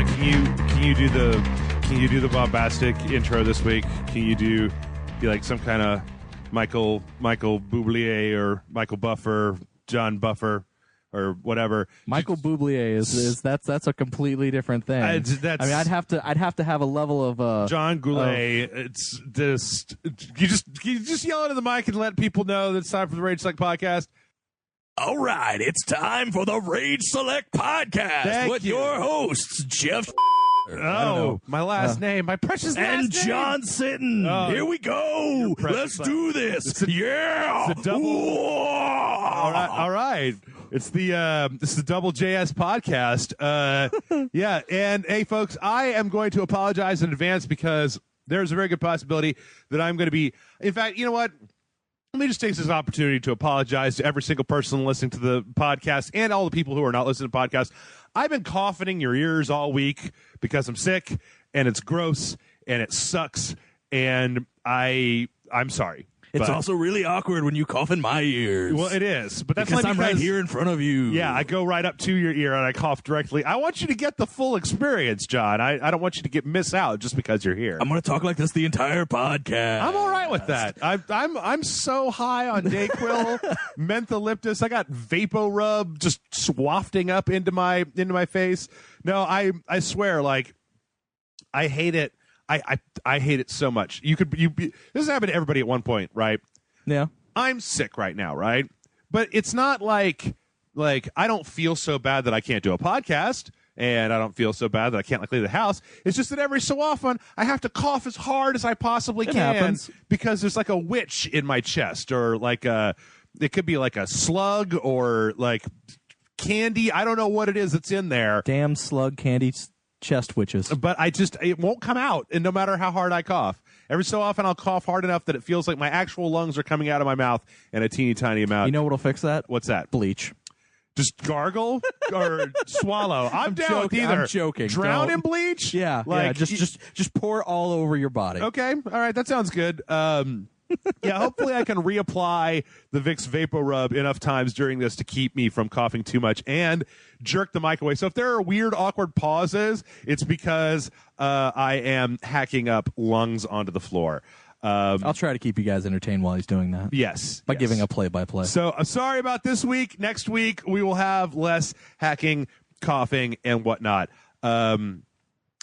John, can you do the bombastic intro this week? Can you be like some kind of Michael Bublé or Michael Buffer, John Buffer, or whatever? Michael Bublé is that's a completely different thing. I mean, I'd have to have a level of John Goulet. It's just you just yell into the mic and let people know that it's time for the Rage Select podcast. All right, it's time for the Rage Select podcast with your hosts, Jeff. Oh, my last name, my precious last and name. John Sitton. Here we go. Let's do this. Yeah. It's a double. All right. It's this is the Double JS podcast. Yeah, and hey, folks, I am going to apologize in advance because there's a very good possibility that I'm going to be. In fact, you know what? Let me just take this opportunity to apologize to every single person listening to the podcast and all the people who are not listening to podcasts. I've been coughing in your ears all week because I'm sick and it's gross and it sucks and I'm sorry. It's also really awkward when you cough in my ears. Well, it is, but that's because I'm right here in front of you. Yeah, I go right up to your ear and I cough directly. I want you to get the full experience, John. I don't want you to miss out just because you're here. I'm going to talk like this the entire podcast. I'm all right with that. I'm so high on Dayquil, mentholyptus. I got Vapo Rub just swafting up into my face. No, I swear, like, I hate it. I hate it so much. This has happened to everybody at one point, right? Yeah. I'm sick right now, right? But it's not like I don't feel so bad that I can't do a podcast, and I don't feel so bad that I can't leave the house. It's just that every so often I have to cough as hard as I possibly can because there's like a witch in my chest, or it could be like a slug or like candy. I don't know what it is that's in there. Damn slug candy. Chest witches. But it won't come out, and no matter how hard I cough. Every so often I'll cough hard enough that it feels like my actual lungs are coming out of my mouth in a teeny tiny amount. You know what'll fix that? What's that? Bleach. Just gargle or swallow. I'm down with either. I'm joking. Drown in bleach? Yeah. Just pour it all over your body. Okay. All right. That sounds good. Yeah, hopefully I can reapply the Vicks Vapor Rub enough times during this to keep me from coughing too much and jerk the mic away. So if there are weird, awkward pauses, it's because I am hacking up lungs onto the floor. I'll try to keep you guys entertained while he's doing that. Yes. By giving a play-by-play. So I'm sorry about this week. Next week, we will have less hacking, coughing, and whatnot.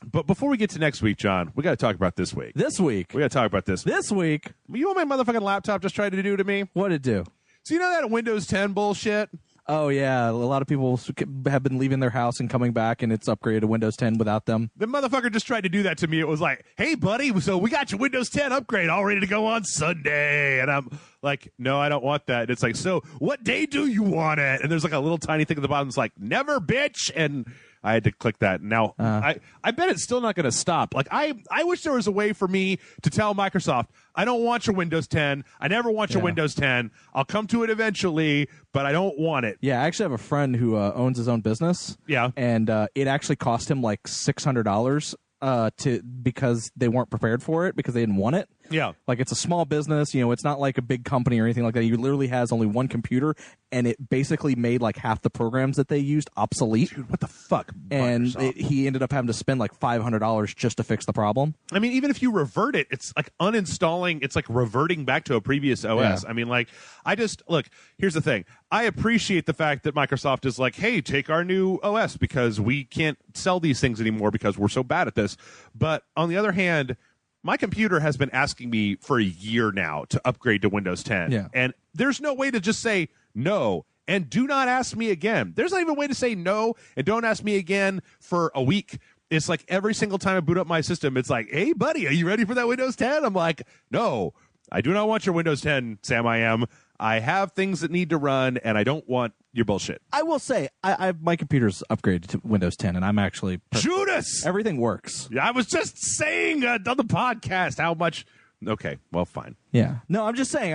But before we get to next week, John, we got to talk about this week. This week? We got to talk about this. This week? You know what my motherfucking laptop just tried to do to me? What'd it do? So you know that Windows 10 bullshit? Oh, yeah. A lot of people have been leaving their house and coming back, and it's upgraded to Windows 10 without them. The motherfucker just tried to do that to me. It was like, hey, buddy, so we got your Windows 10 upgrade all ready to go on Sunday. And I'm like, no, I don't want that. And it's like, so what day do you want it? And there's like a little tiny thing at the bottom that's like, never, bitch. And I had to click that. Now, I bet it's still not going to stop. Like, I wish there was a way for me to tell Microsoft, I don't want your Windows 10. I never want your Windows 10. I'll come to it eventually, but I don't want it. Yeah, I actually have a friend who owns his own business. Yeah. And it actually cost him like $600 because they weren't prepared for it, because they didn't want it. Yeah. Like, it's a small business, it's not like a big company or anything like that. He literally has only one computer, and it basically made like half the programs that they used obsolete. Dude, what the fuck? And he ended up having to spend like $500 just to fix the problem. I mean, even if you revert it, it's like uninstalling. It's like reverting back to a previous OS. Yeah. I mean, like, look, here's the thing. I appreciate the fact that Microsoft is like, hey, take our new OS because we can't sell these things anymore because we're so bad at this. But on the other hand, my computer has been asking me for a year now to upgrade to Windows 10. Yeah. And there's no way to just say no and do not ask me again. There's not even a way to say no and don't ask me again for a week. It's like every single time I boot up my system, it's like, hey, buddy, are you ready for that Windows 10? I'm like, no, I do not want your Windows 10, Sam. I have things that need to run, and I don't want your bullshit. I will say, my computer's upgraded to Windows 10, and I'm actually Judas! Everything works. I was just saying on the podcast how much. Okay, well, fine. Yeah. No, I'm just saying,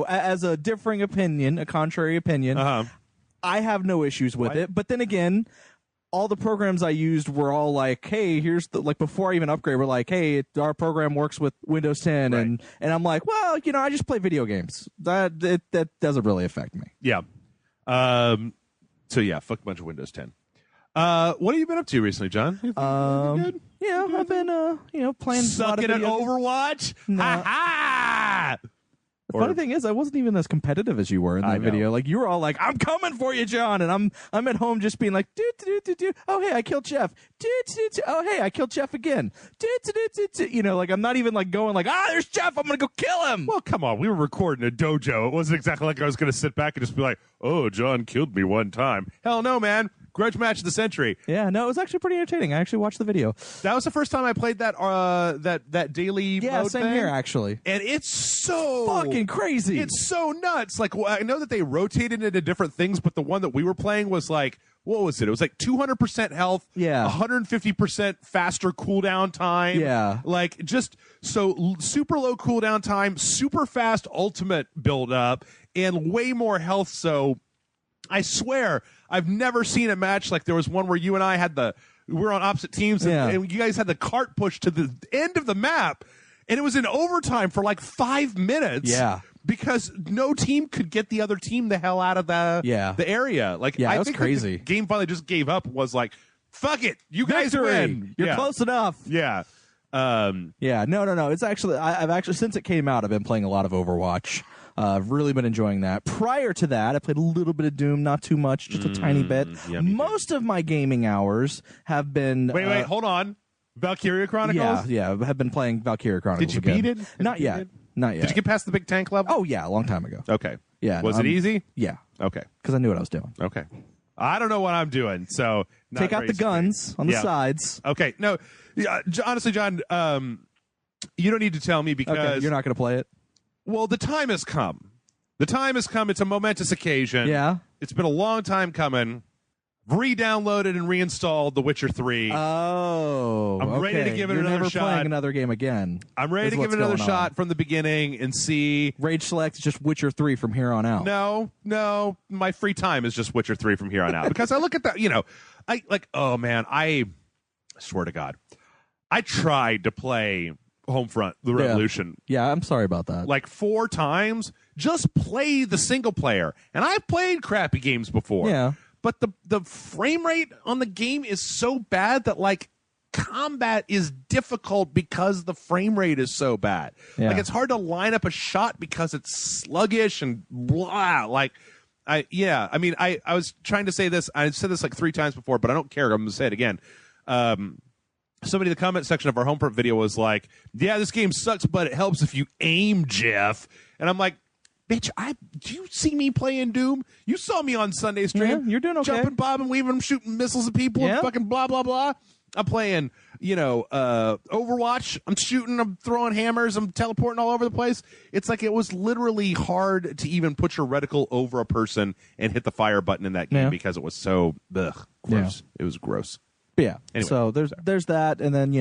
as a differing opinion, a contrary opinion, I have no issues with it. But then again, all the programs I used were all like, hey, here's the, like, before I even upgrade, we're like, hey, our program works with Windows 10. Right. And I'm like, well, I just play video games. That doesn't really affect me. Yeah. So yeah, fuck a bunch of Windows 10. What have you been up to recently, John? Good? Yeah, I've been playing sucking at Overwatch. No. Ha ha! The funny thing is, I wasn't even as competitive as you were in that video. Like, you were all like, "I'm coming for you, John," and I'm at home just being like, "Do. Oh hey, I killed Jeff. Do. Oh hey, I killed Jeff again. Do. You know, like I'm not even like going like, there's Jeff. I'm gonna go kill him. Well, come on, we were recording a dojo. It wasn't exactly like I was gonna sit back and just be like, "Oh, John killed me one time." Hell no, man. Grudge match of the century. Yeah, no, it was actually pretty entertaining. I actually watched the video. That was the first time I played that that daily mode same thing. Here actually. And it's so fucking crazy. It's so nuts. Like, I know that they rotated into different things, but the one that we were playing was like, what was it? It was like 200% health, 150% faster cooldown time. Like just so super low cooldown time, super fast ultimate build up, and way more health. So I swear, I've never seen a match like there was one where you and I had we were on opposite teams and you guys had the cart pushed to the end of the map, and it was in overtime for like 5 minutes. Yeah. Because no team could get the other team the hell out of the area. Like, I was think crazy. The game finally just gave up. Was like, fuck it, you guys win. You're close enough. Yeah. No. It's actually I've actually since it came out, I've been playing a lot of Overwatch. I've really been enjoying that. Prior to that, I played a little bit of Doom, not too much, just a tiny bit. Most of my gaming hours have been. Wait, hold on. Valkyria Chronicles. Yeah, I have been playing Valkyria Chronicles. Did you beat it? Not yet. Not yet. Did you get past the big tank level? Oh yeah, a long time ago. Okay. Yeah. Was it easy? Yeah. Okay. Because I knew what I was doing. Okay. I don't know what I'm doing, so take out the guns on the sides. Okay. No, honestly, John, you don't need to tell me because you're not going to play it. Well, the time has come. The time has come. It's a momentous occasion. Yeah. It's been a long time coming. Re-downloaded and reinstalled The Witcher 3. Oh, I'm ready to give it You're another never shot. Playing another game again. I'm ready to give it another shot from the beginning and see. Rage Select is just Witcher 3 from here on out. No. My free time is just Witcher 3 from here on out. Because I look at that, I swear to God, I tried to play Homefront, The Revolution. Yeah, I'm sorry about that. Like 4 times. Just play the single player. And I've played crappy games before. Yeah. But the frame rate on the game is so bad that, like, combat is difficult because the frame rate is so bad. Yeah. Like, it's hard to line up a shot because it's sluggish and blah. Like, I was trying to say this. I said this like 3 times before, but I don't care. I'm going to say it again. Somebody in the comment section of our Homefront video was like, yeah, this game sucks, but it helps if you aim, Jeff. And I'm like, bitch, do you see me playing Doom? You saw me on Sunday stream. Yeah, you're doing okay. Jumping, bobbing, weaving, shooting missiles at people and fucking blah, blah, blah. I'm playing, Overwatch. I'm shooting, I'm throwing hammers, I'm teleporting all over the place. It's like it was literally hard to even put your reticle over a person and hit the fire button in that game because it was so gross. Yeah. It was gross. But yeah. Anyway, so there's that, and then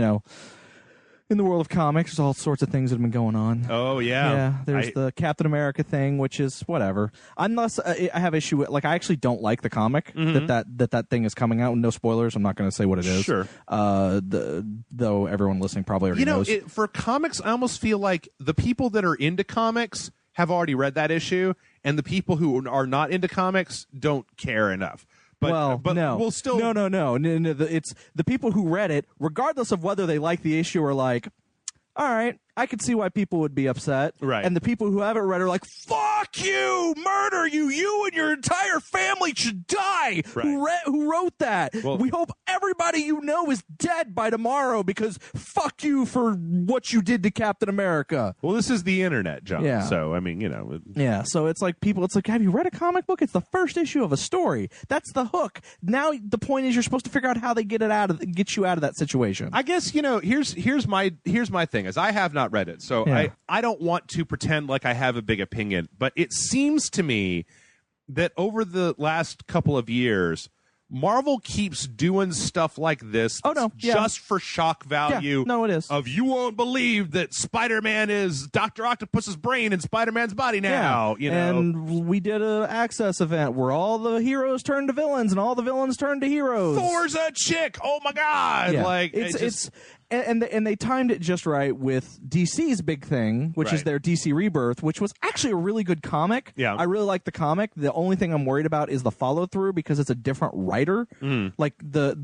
in the world of comics, there's all sorts of things that have been going on. Oh yeah, yeah. There's the Captain America thing, which is whatever. Unless I have issue with, like, I actually don't like the comic that thing is coming out. No spoilers. I'm not going to say what it is. Sure. Though everyone listening probably already knows. For comics, I almost feel like the people that are into comics have already read that issue, and the people who are not into comics don't care enough. But no. We'll still No. It's the people who read it, regardless of whether they like the issue, are like, all right, I could see why people would be upset. Right. And the people who haven't read are like, fuck you, murder you, you and your entire family should die. Right. Who wrote that? Well, we hope everybody you know is dead by tomorrow because fuck you for what you did to Captain America. Well, this is the internet, John. Yeah. So, I mean, Yeah, so it's like have you read a comic book? It's the first issue of a story. That's the hook. Now the point is you're supposed to figure out how they get you out of that situation. I guess, here's my thing is I have not read it. So I don't want to pretend like I have a big opinion, but it seems to me that over the last couple of years, Marvel keeps doing stuff like this just for shock value. Yeah, no, it is. Of you won't believe that Spider-Man is Dr. Octopus's brain in Spider-Man's body now. And we did an Access event where all the heroes turned to villains and all the villains turned to heroes. Thor's a chick. Oh my God. Yeah. Like and they timed it just right with DC's big thing, which is their DC Rebirth, which was actually a really good comic. Yeah. I really like the comic. The only thing I'm worried about is the follow through because it's a different writer. Like the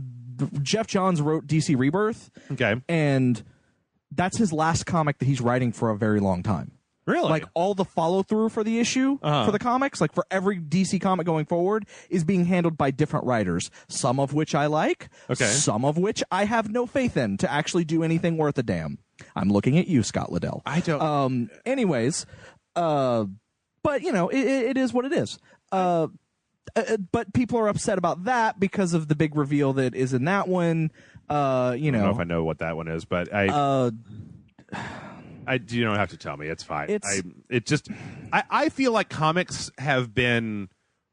Jeff Johns wrote DC Rebirth. Okay. And that's his last comic that he's writing for a very long time. Really? Like all the follow through for the issue for the comics, like for every DC comic going forward, is being handled by different writers. Some of which I like, some of which I have no faith in to actually do anything worth a damn. I'm looking at you, Scott Liddell. I don't. Anyways, but you know, it is what it is. But people are upset about that because of the big reveal that is in that one. You know, I don't know if I know what that one is, but you don't have to tell me. It's fine. I feel like comics have been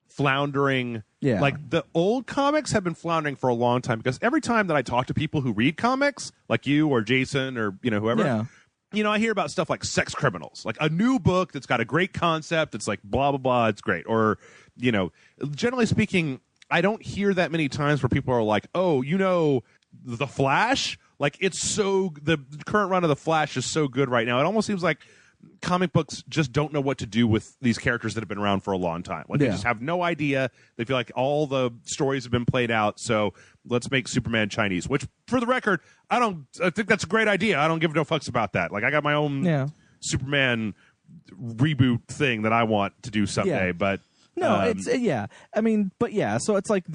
floundering. Yeah. Like the old comics have been floundering for a long time because every time that I talk to people who read comics, like you or Jason or whoever, I hear about stuff like Sex Criminals, like a new book that's got a great concept. It's like blah blah blah. It's great. Or generally speaking, I don't hear that many times where people are like, oh, The Flash. Like the current run of The Flash is so good right now. It almost seems like comic books just don't know what to do with these characters that have been around for a long time. Like they just have no idea. They feel like all the stories have been played out. So let's make Superman Chinese, which for the record, I think that's a great idea. I don't give no fucks about that. Like I got my own Superman reboot thing that I want to do someday, but no, it's I mean, but so it's like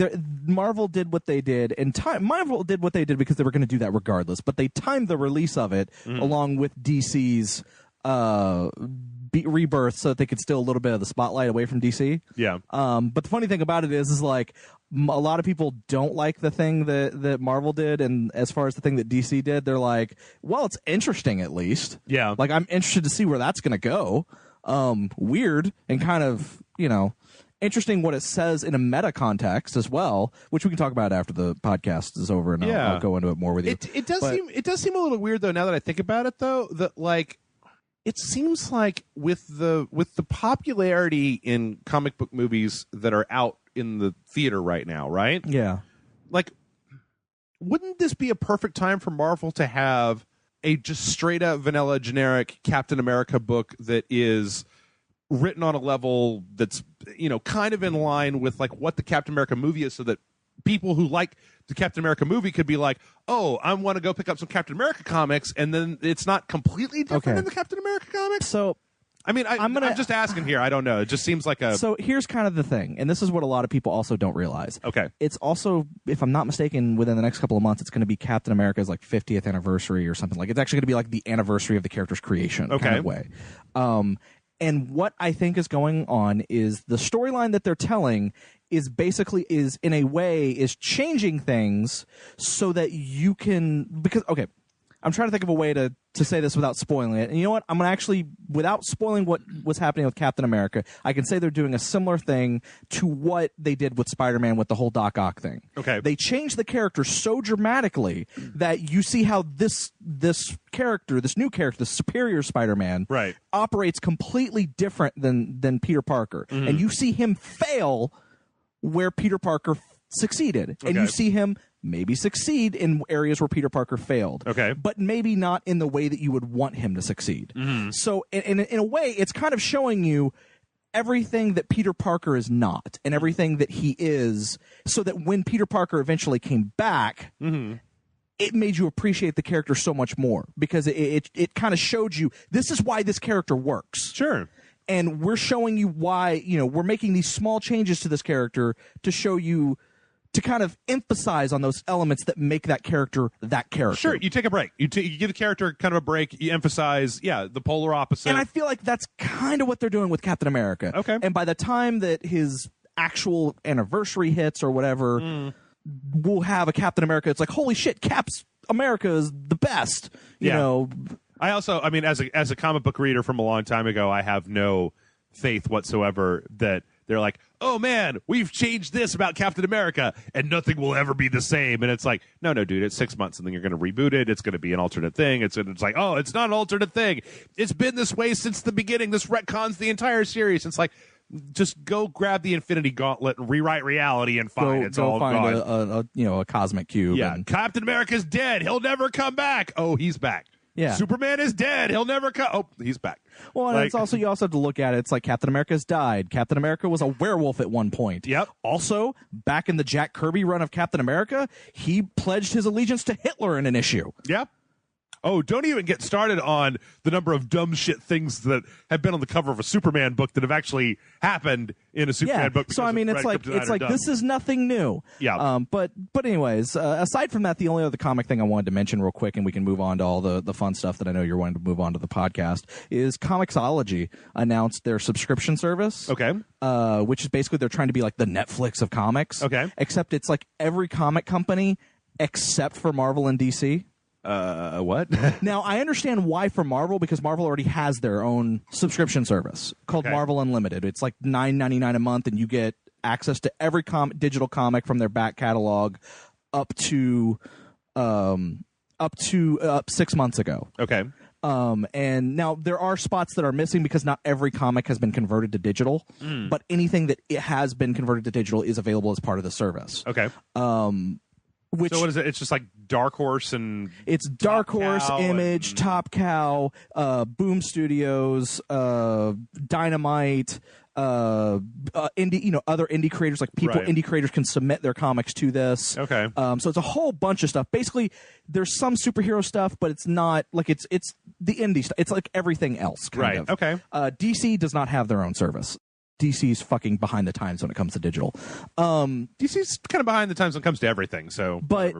Marvel did what they did, and Marvel did what they did because they were going to do that regardless. But they timed the release of it along with DC's Rebirth so that they could steal a little bit of the spotlight away from DC. Yeah. But the funny thing about it is like a lot of people don't like the thing that Marvel did, and as far as the thing that DC did, they're like, well, it's interesting at least. Yeah. Like I'm interested to see where that's going to go. Weird and kind of interesting what it says in a meta context as well, which we can talk about after the podcast is over, and I'll go into it more with you. It does seem a little weird though. Now that I think about it, though, that like it seems like with the popularity in comic book movies that are out in the theater right now, right? Yeah. Like, wouldn't this be a perfect time for Marvel to have a just straight up vanilla generic Captain America book that is written on a level that's kind of in line with like what the Captain America movie is, so that people who like the Captain America movie could be like, oh, I want to go pick up some Captain America comics, and then it's not completely different than the Captain America comics. So I mean, I'm just asking here. I don't know. It just seems like a... So here's kind of the thing, and this is what a lot of people also don't realize. Okay. It's also, if I'm not mistaken, within the next couple of months, it's going to be Captain America's like 50th anniversary or something. Like it's actually going to be like the anniversary of the character's creation kind of way. And what I think is going on is the storyline that they're telling is basically in a way changing things so that you can, because, okay, I'm trying to think of a way to say this without spoiling it. And you know what? I'm going to actually, without spoiling what was happening with Captain America, I can say they're doing a similar thing to what they did with Spider-Man with the whole Doc Ock thing. Okay. They changed the character so dramatically that you see how this character, this new character, the superior Spider-Man, right, operates completely different than Peter Parker. Mm-hmm. And you see him fail where Peter Parker succeeded. Okay. And you see him maybe succeed in areas where Peter Parker failed. Okay. But maybe not in the way that you would want him to succeed. Mm-hmm. So in a way, it's kind of showing you everything that Peter Parker is not and everything that he is, so that when Peter Parker eventually came back, mm-hmm, it made you appreciate the character so much more, because it kind of showed you this is why this character works. Sure. And we're showing you why, we're making these small changes to this character to show you, to kind of emphasize on those elements that make that character that character. Sure, you take a break. You give the character kind of a break. You emphasize, the polar opposite. And I feel like that's kind of what they're doing with Captain America. Okay. And by the time that his actual anniversary hits or whatever, we'll have a Captain America. It's like, holy shit, Cap's America is the best. You know. I also, I mean, as a comic book reader from a long time ago, I have no faith whatsoever that they're like, oh man, we've changed this about Captain America and nothing will ever be the same. And it's like, no, dude, it's 6 months and then you're going to reboot it. It's going to be an alternate thing. It's like, oh, it's not an alternate thing. It's been this way since the beginning. This retcons the entire series. It's like, just go grab the Infinity Gauntlet and rewrite reality and find it's all find gone. a cosmic cube. Yeah, and Captain America's dead. He'll never come back. Oh, he's back. Yeah. Superman is dead. He'll never come. Oh, he's back. Well, and it's also, you also have to look at it. It's like Captain America's died. Captain America was a werewolf at one point. Yep. Also, back in the Jack Kirby run of Captain America, he pledged his allegiance to Hitler in an issue. Yeah. Oh, don't even get started on the number of dumb shit things that have been on the cover of a Superman book that have actually happened in a Superman book. So I mean, it's like this is nothing new. Yeah. But anyways, aside from that, the only other comic thing I wanted to mention real quick, and we can move on to all the fun stuff that I know you're wanting to move on to the podcast, is Comixology announced their subscription service. Okay. Which is basically they're trying to be like the Netflix of comics. Okay. Except it's like every comic company except for Marvel and DC. What? Now, I understand why for Marvel, because Marvel already has their own subscription service called Marvel Unlimited. It's like $9.99 a month, and you get access to every digital comic from their back catalog up to 6 months ago. Okay. And now there are spots that are missing because not every comic has been converted to digital, but anything that it has been converted to digital is available as part of the service. Okay. Which, so what is it? It's just like Dark Horse and it's Dark Horse, Image, Top Cow, Boom Studios, Dynamite, indie, other indie creators, like indie creators can submit their comics to this. Okay. So it's a whole bunch of stuff. Basically, there's some superhero stuff, but it's not like it's the indie stuff. It's like everything else. Kind of. Okay. DC does not have their own service. DC's fucking behind the times when it comes to digital. DC's kind of behind the times when it comes to everything. So, but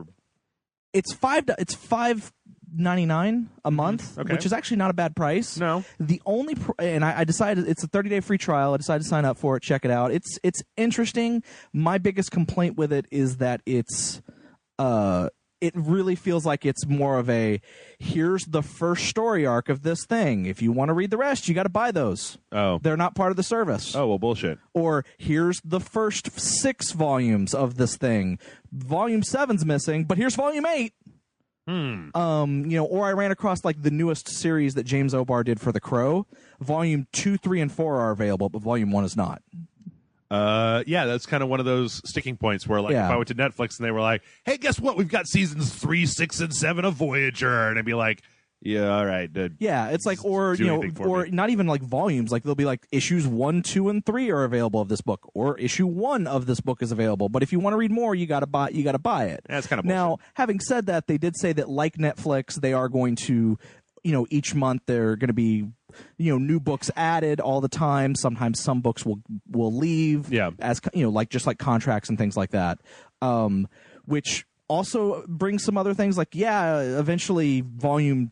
it's $5.99 a month, which is actually not a bad price. No, the only and I decided it's a 30-day free trial. I decided to sign up for it. Check it out. It's interesting. My biggest complaint with it is that it really feels like it's more of a, here's the first story arc of this thing. If you want to read the rest, you got to buy those. Oh. They're not part of the service. Oh, well, bullshit. Or here's the first 6 volumes of this thing. Volume 7's missing, but here's volume 8. Or I ran across like the newest series that James O'Barr did for The Crow. Volume 2, 3, and 4 are available, but volume 1 is not. Yeah, that's kind of one of those sticking points where, like, if I went to Netflix and they were like, "Hey, guess what? We've got seasons 3, 6, and 7 of Voyager," and I'd be like, "Yeah, all right." Yeah, it's like, or not even like volumes. Like they'll be like issues 1, 2, and 3 are available of this book, or issue 1 of this book is available. But if you want to read more, you got to buy it. That's kind of bullshit. Now, having said that, they did say that, like Netflix, they are going to, each month they're going to be, new books added all the time. Sometimes some books will leave, as just like contracts and things like that, which also brings some other things. Like, eventually volume,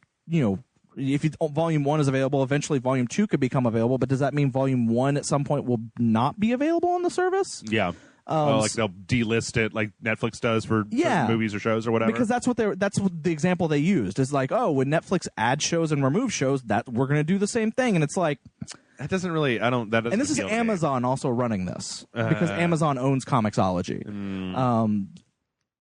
if volume 1 is available, eventually volume 2 could become available. But does that mean volume 1 at some point will not be available on the service? Yeah. Like they'll delist it, like Netflix does for certain movies or shows or whatever. Because that's what the example they used is like, oh, when Netflix adds shows and removes shows, that we're going to do the same thing, and it's like that doesn't really. And this is Amazon also running this because Amazon owns Comixology.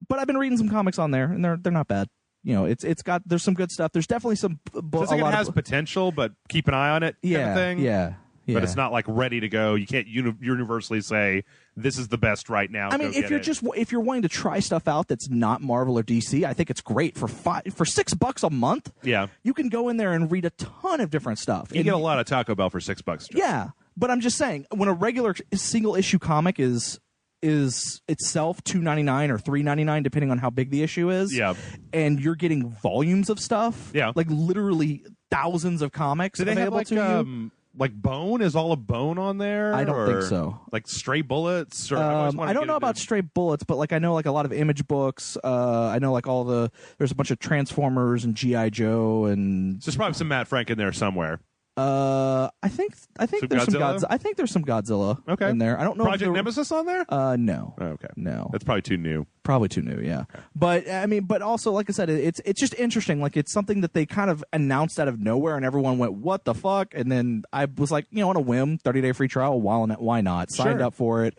But I've been reading some comics on there, and they're not bad. There's some good stuff. There's definitely some. It has potential, but keep an eye on it. Kind of thing. Yeah. But it's not like ready to go. You can't universally say this is the best right now. I mean, if you're wanting to try stuff out that's not Marvel or DC, I think it's great for $6 a month. Yeah, you can go in there and read a ton of different stuff. You get a lot of Taco Bell for $6. Yeah, but I'm just saying, when a regular single issue comic is itself $2.99 or $3.99 depending on how big the issue is. Yeah, and you're getting volumes of stuff. Yeah, like literally thousands of comics available to you. Like Bone? Is all of Bone on there? I don't think so. Like Stray Bullets? Or I don't know about Stray Bullets, but like I know like a lot of Image books. I know like there's a bunch of Transformers and G.I. Joe and there's probably some Matt Frank in there somewhere. I think there's some Godzilla. I think there's some Godzilla in there. I don't know. Project Nemesis on there? No. Oh, okay. No. That's probably too new. Probably too new, yeah. Okay. But I mean, but also, like I said, it's just interesting. Like it's something that they kind of announced out of nowhere, and everyone went, "What the fuck?" And then I was like, on a whim, 30-day free trial. Why not? Signed up for it,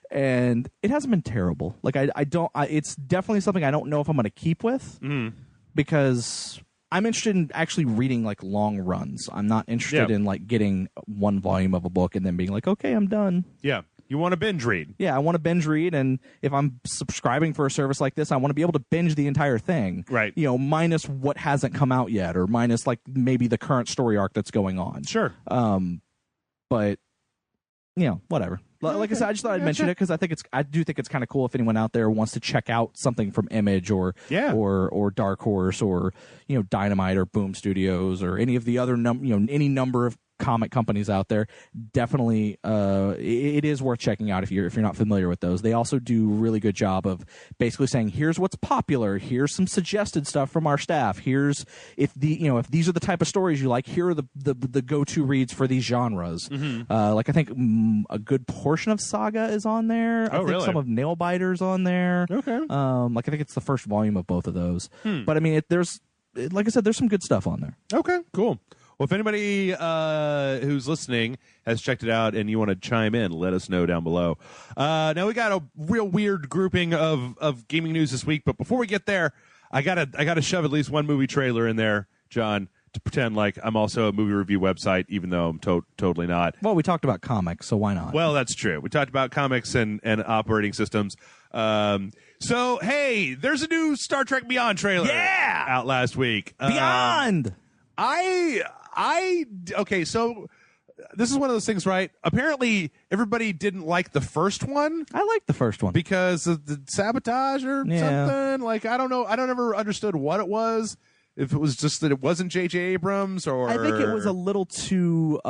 and it hasn't been terrible. Like it's definitely something I don't know if I'm going to keep with because I'm interested in actually reading like long runs. I'm not interested in like getting one volume of a book and then being like, okay, I'm done. Yeah. You want to binge read. Yeah, I want to binge read, and if I'm subscribing for a service like this, I want to be able to binge the entire thing. Right. You know, minus what hasn't come out yet, or minus like maybe the current story arc that's going on. Sure. But you know, whatever. Like I said, I just thought I'd mention it because I do think it's kind of cool if anyone out there wants to check out something from Image or Dark Horse or Dynamite or Boom Studios or any of the other any number of comic companies out there. Definitely it is worth checking out if you're not familiar with those. They also do a really good job of basically saying, here's what's popular, here's some suggested stuff from our staff, here's if these are the type of stories you like, here are the go-to reads for these genres. Like I think a good portion of Saga is on there. I think really? Some of Nailbiter's on there. Okay. Like I think it's the first volume of both of those. But I mean like I said, there's some good stuff on there. Okay, cool. Well, if anybody who's listening has checked it out and you want to chime in, let us know down below. Now we got a real weird grouping of gaming news this week, but before we get there, I gotta shove at least one movie trailer in there, John, to pretend like I'm also a movie review website, even though I'm totally not. Well, we talked about comics, so why not? Well, that's true. We talked about comics and operating systems. So hey, there's a new Star Trek Beyond trailer out last week. Beyond. Okay, so this is one of those things, right? Apparently, everybody didn't like the first one. I like the first one because of the sabotage or something. Like, I don't know. I don't ever understood what it was. If it was just that it wasn't J.J. Abrams, or I think it was a little too.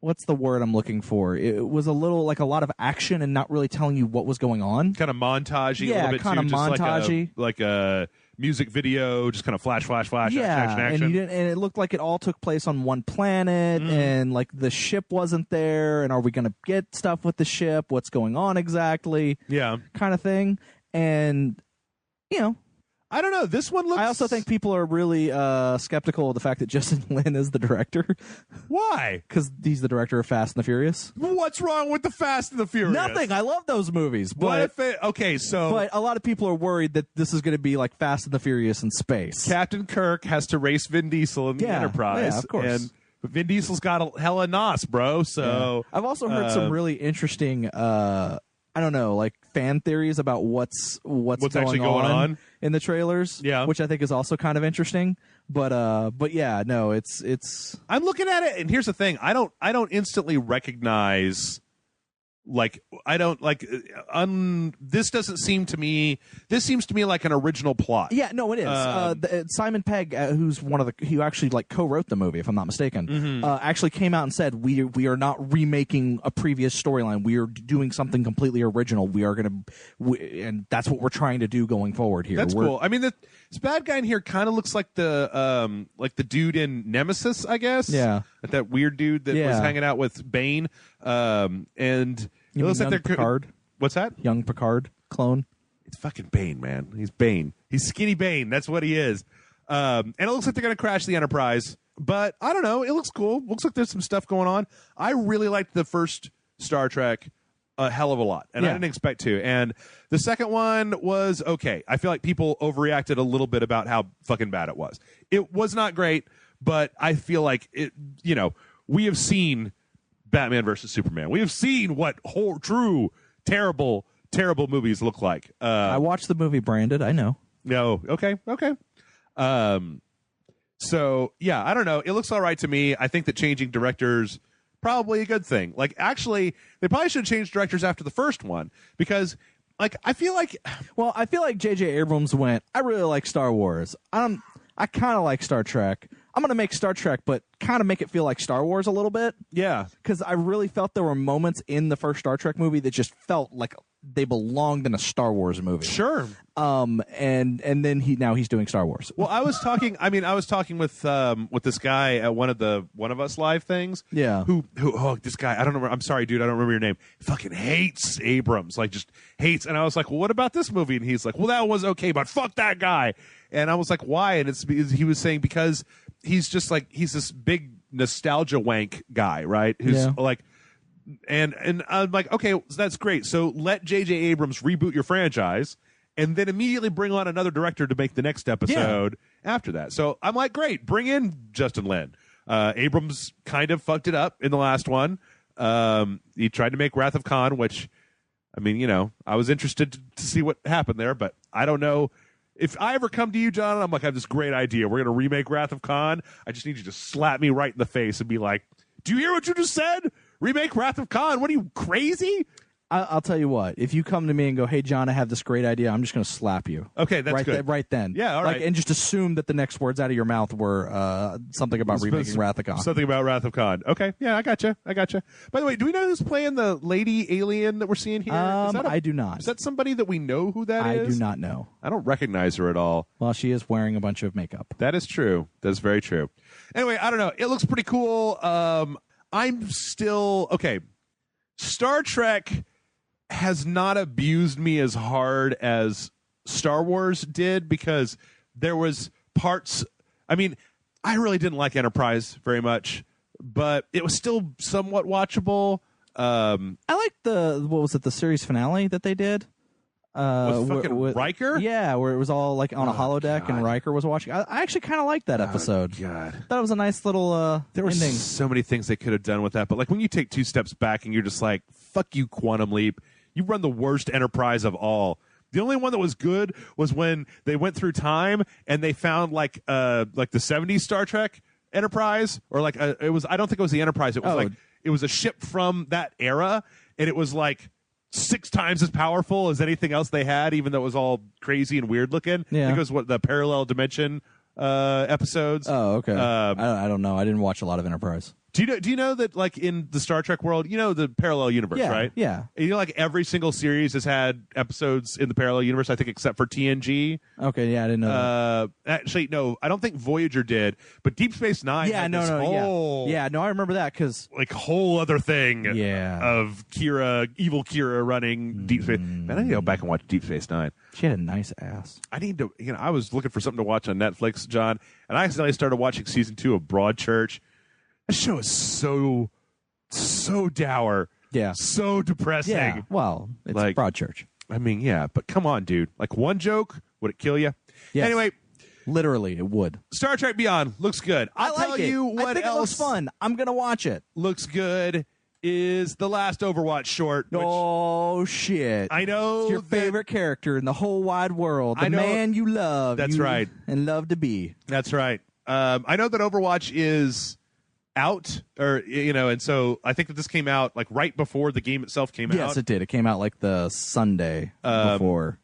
What's the word I'm looking for? It was a little like a lot of action and not really telling you what was going on. Kind of montagey, yeah, a little bit kind too, of montagey, like a music video, just kind of flash, action. And it looked like it all took place on one planet, and like the ship wasn't there. And are we going to get stuff with the ship? What's going on exactly? Yeah, kind of thing. And I don't know. This one looks. I also think people are really skeptical of the fact that Justin Lin is the director. Why? Because he's the director of Fast and the Furious. What's wrong with the Fast and the Furious? Nothing. I love those movies. But but a lot of people are worried that this is going to be like Fast and the Furious in space. Captain Kirk has to race Vin Diesel in the Enterprise. Yeah, of course. And Vin Diesel's got a hella nos, bro. So I've also heard some really interesting. I don't know, like fan theories about what's actually going on in the trailers. Yeah, which I think is also kind of interesting. But yeah, no, it's. I'm looking at it, and here's the thing: I don't instantly recognize. Like I don't like this doesn't seem to me. This seems to me like an original plot. Yeah, no, it is. Simon Pegg, who's who actually like co-wrote the movie, if I'm not mistaken, actually came out and said we are not remaking a previous storyline. We are doing something completely original. We are and that's what we're trying to do going forward here. That's cool. I mean, this bad guy in here kind of looks like the dude in Nemesis, I guess. Yeah, that weird dude that was hanging out with Bane. And it looks like they're Picard. What's that? Young Picard clone. It's fucking Bane, man. He's Bane. He's skinny Bane. That's what he is. And it looks like they're going to crash the Enterprise. But I don't know. It looks cool. Looks like there's some stuff going on. I really liked the first Star Trek a hell of a lot, and I didn't expect to. And the second one was okay. I feel like people overreacted a little bit about how fucking bad it was. It was not great, but I feel like it. We have seen Batman versus Superman. We have seen what true terrible movies look like. I watched the movie Branded. I know. No. Okay. So yeah, I don't know. It looks all right to me. I think that changing directors probably a good thing. Like, actually, they probably should have changed directors after the first one because, like, I feel like J.J. Abrams went, I really like Star Wars. I kind of like Star Trek. I'm going to make Star Trek, but kind of make it feel like Star Wars a little bit. Yeah. Because I really felt there were moments in the first Star Trek movie that just felt like they belonged in a Star Wars movie. Sure. And then he's doing Star Wars. Well, I was talking with this guy at one of us live things. Yeah. Who this guy, I don't remember. I'm sorry, dude, I don't remember your name. He fucking hates Abrams, like just hates. And I was like, well, what about this movie? And he's like, well, that was okay, but fuck that guy. And I was like, why? And he was saying because he's just like, he's this big nostalgia wank guy, right? Who's like, and I'm like, okay, so that's great. So let J.J. Abrams reboot your franchise and then immediately bring on another director to make the next episode after that. So I'm like, great, bring in Justin Lin. Abrams kind of fucked it up in the last one. He tried to make Wrath of Khan, which, I mean, you know, I was interested to see what happened there, but I don't know. If I ever come to you, John, and I'm like, I have this great idea. We're going to remake Wrath of Khan. I just need you to slap me right in the face and be like, do you hear what you just said? Remake Wrath of Khan? What are you, crazy? I'll tell you what. If you come to me and go, "Hey, John, I have this great idea," I'm just going to slap you. Okay, that's good. Right then. Yeah, all right. And just assume that the next words out of your mouth were something about remaking Wrath of Khan. Something about Wrath of Khan. Okay, yeah, I gotcha. By the way, do we know who's playing the lady alien that we're seeing here? I do not. Is that somebody that we know who that is? I do not know. I don't recognize her at all. Well, she is wearing a bunch of makeup. That is true. That's very true. Anyway, I don't know. It looks pretty cool. I'm still okay. Star Trek has not abused me as hard as Star Wars did, because there was parts. I mean, I really didn't like Enterprise very much, but it was still somewhat watchable. I liked the series finale that they did. With fucking Riker? Yeah, where it was all like on a holodeck and Riker was watching. I actually kind of liked that episode. God. Thought it was a nice little there were ending. so many things they could have done with that, but like when you take 2 steps back and you're just like, fuck you, Quantum Leap. You run the worst Enterprise of all. The only one that was good was when they went through time and they found like the 70s Star Trek Enterprise, or like it was. I don't think it was the Enterprise. It was it was a ship from that era, and it was like 6 times as powerful as anything else they had, even though it was all crazy and weird looking. Yeah, because what the parallel dimension episodes. Oh, okay. I don't know. I didn't watch a lot of Enterprise. Do you know that, like, in the Star Trek world, you know the parallel universe, right? Yeah. You know, like, every single series has had episodes in the parallel universe, I think, except for TNG. Okay, yeah, I didn't know that. Actually, no, I don't think Voyager did, but Deep Space Nine had this whole... Yeah, no, I remember that, because... like, whole other thing of evil Kira running Deep Space... Man, I need to go back and watch Deep Space Nine. She had a nice ass. I need to... You know, I was looking for something to watch on Netflix, John, and I accidentally started watching Season 2 of Broadchurch. That show is so dour. Yeah. So depressing. Yeah. Well, it's like, Broadchurch. I mean, yeah, but come on, dude. Like, one joke, would it kill you? Yes. Anyway. Literally, it would. Star Trek Beyond looks good. I'll tell you what I think else it looks fun. I'm going to watch it. Looks good is the last Overwatch short. Oh, shit. I know. It's your favorite character in the whole wide world. The man you love. That's right. And love to be. That's right. I know that Overwatch is out, or you know, and so I think that this came out like right before the game itself came out. Yes, it did. It came out like the Sunday before.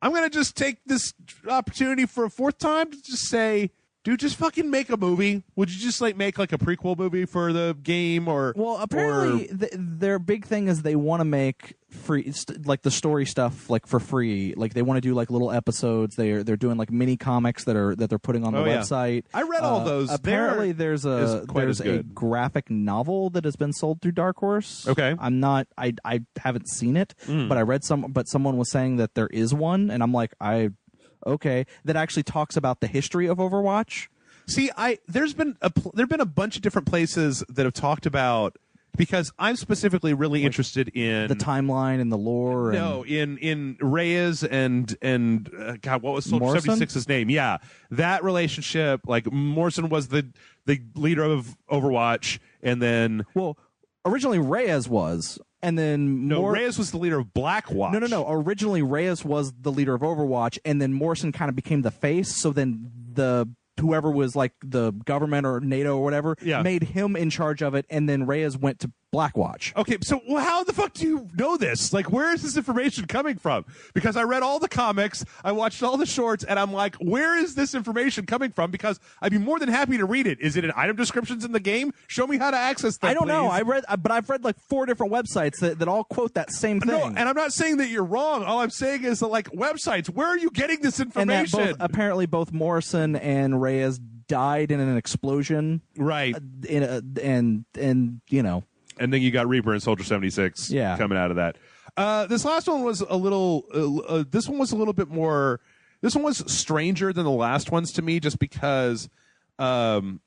I'm gonna just take this opportunity for a 4th time to just say, dude, just fucking make a movie. Would you just like make like a prequel movie for the game, or? Well, apparently their big thing is they want to make free, like the story stuff, like for free. Like they want to do like little episodes. They're doing like mini comics that they're putting on the website. I read all those. Apparently, there's a graphic novel that has been sold through Dark Horse. Okay, I haven't seen it, but I read someone was saying that there is one, and I'm like, okay, that actually talks about the history of Overwatch. See, there've been a bunch of different places that have talked about, because I'm specifically really interested in the timeline and the lore. No, in Reyes and God, what was Soldier 76's name? Yeah, that relationship. Like Morrison was the leader of Overwatch, and then originally Reyes was. And then Reyes was the leader of Blackwatch. No. Originally, Reyes was the leader of Overwatch, and then Morrison kind of became the face. So then whoever was like the government or NATO or whatever made him in charge of it, and then Reyes went to Blackwatch. Okay, so how the fuck do you know this? Like, where is this information coming from? Because I read all the comics, I watched all the shorts, and I'm like, where is this information coming from? Because I'd be more than happy to read it. Is it in item descriptions in the game? Show me how to access that. I don't know. Please. I've read like 4 different websites that all quote that same thing. No, and I'm not saying that you're wrong. All I'm saying is that, like, websites, where are you getting this information? And that apparently both Morrison and Reyes died in an explosion, right? And you know. And then you got Reaper and Soldier 76 coming out of that. This last one was a little... this one was a little bit more... This one was stranger than the last ones to me, just because Soldier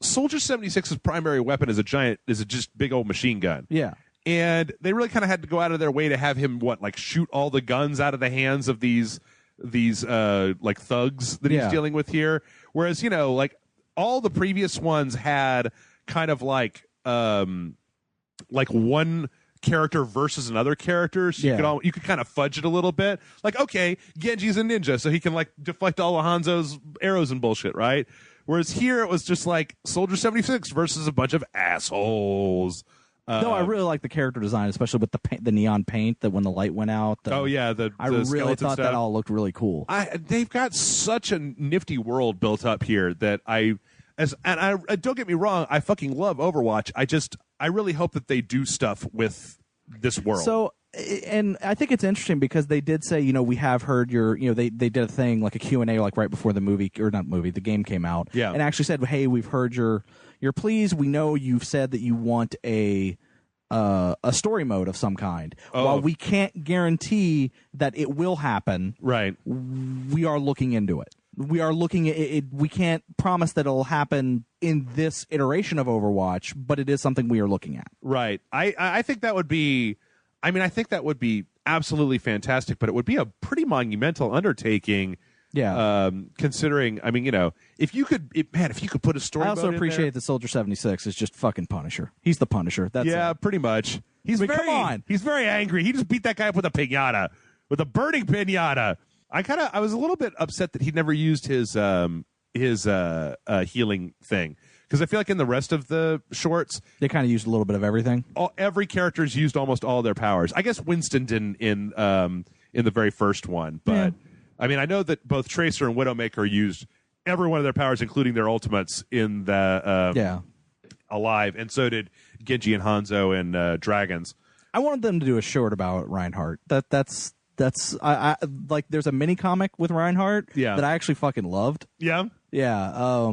76's primary weapon is a just big old machine gun. Yeah. And they really kind of had to go out of their way to have him, shoot all the guns out of the hands of these like thugs that he's dealing with here. Whereas, you know, like all the previous ones had kind of like one character versus another character, so you could kind of fudge it a little bit. Like, okay, Genji's a ninja, so he can like deflect all of Hanzo's arrows and bullshit, right? Whereas here it was just like Soldier 76 versus a bunch of assholes. No, I really like the character design, especially with the neon paint that when the light went out. I really thought that all looked really cool. They've got such a nifty world built up here that don't get me wrong, I fucking love Overwatch. I really hope that they do stuff with this world. So, and I think it's interesting because they did say, you know, we have heard they did a thing like a Q&A like right before the game came out. Yeah. And actually said, hey, we've heard your pleas. We know you've said that you want a story mode of some kind. Oh. While we can't guarantee that it will happen, right, we are looking into it. We are looking at it. We can't promise that it'll happen in this iteration of Overwatch, but it is something we are looking at. Right. I think that would be, I think that would be absolutely fantastic, but it would be a pretty monumental undertaking. Yeah. Considering, you know, if you could put a story. I also appreciate that Soldier 76 is just fucking Punisher. He's the Punisher. That's it. Pretty much. Come on. He's very angry. He just beat that guy up with a pinata, with a burning pinata. I was a little bit upset that he never used his healing thing, because I feel like in the rest of the shorts they kind of used a little bit of everything. Every character's used almost all their powers. I guess Winston didn't in the very first one, but yeah. I know that both Tracer and Widowmaker used every one of their powers, including their ultimates, in the Alive, and so did Genji and Hanzo and Dragons. I wanted them to do a short about Reinhardt. That's I like. There's a mini comic with Reinhardt that I actually fucking loved. Yeah.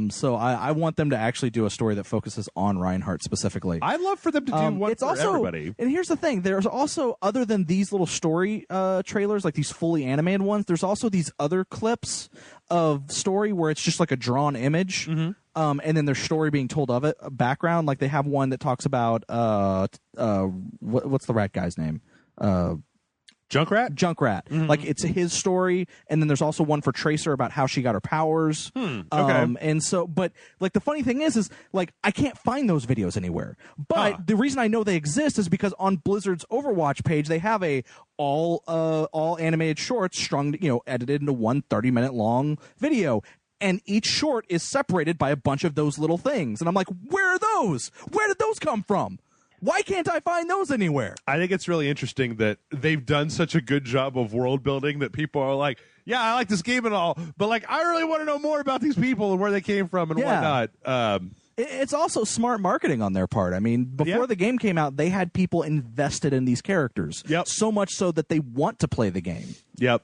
So I want them to actually do a story that focuses on Reinhardt specifically. I'd love for them to do one for everybody. And here's the thing: there's also, other than these little story trailers, like these fully animated ones, there's also these other clips of story where it's just like a drawn image, and then there's story being told of it, a background. Like they have one that talks about what's the rat guy's name? Junkrat? Mm-hmm. Like it's his story, and then there's also one for Tracer about how she got her powers. Okay. And so, but like the funny thing is like I can't find those videos anywhere. But the reason I know they exist is because on Blizzard's Overwatch page they have a all animated shorts strung, edited into one 30-minute long video. And each short is separated by a bunch of those little things. And I'm like, where are those? Where did those come from? Why can't I find those anywhere? I think it's really interesting that they've done such a good job of world building that people are like, yeah, I like this game and all, but like, I really want to know more about these people and where they came from and whatnot. It's also smart marketing on their part. I mean, before the game came out, they had people invested in these characters. Yep. So much so that they want to play the game. Yep.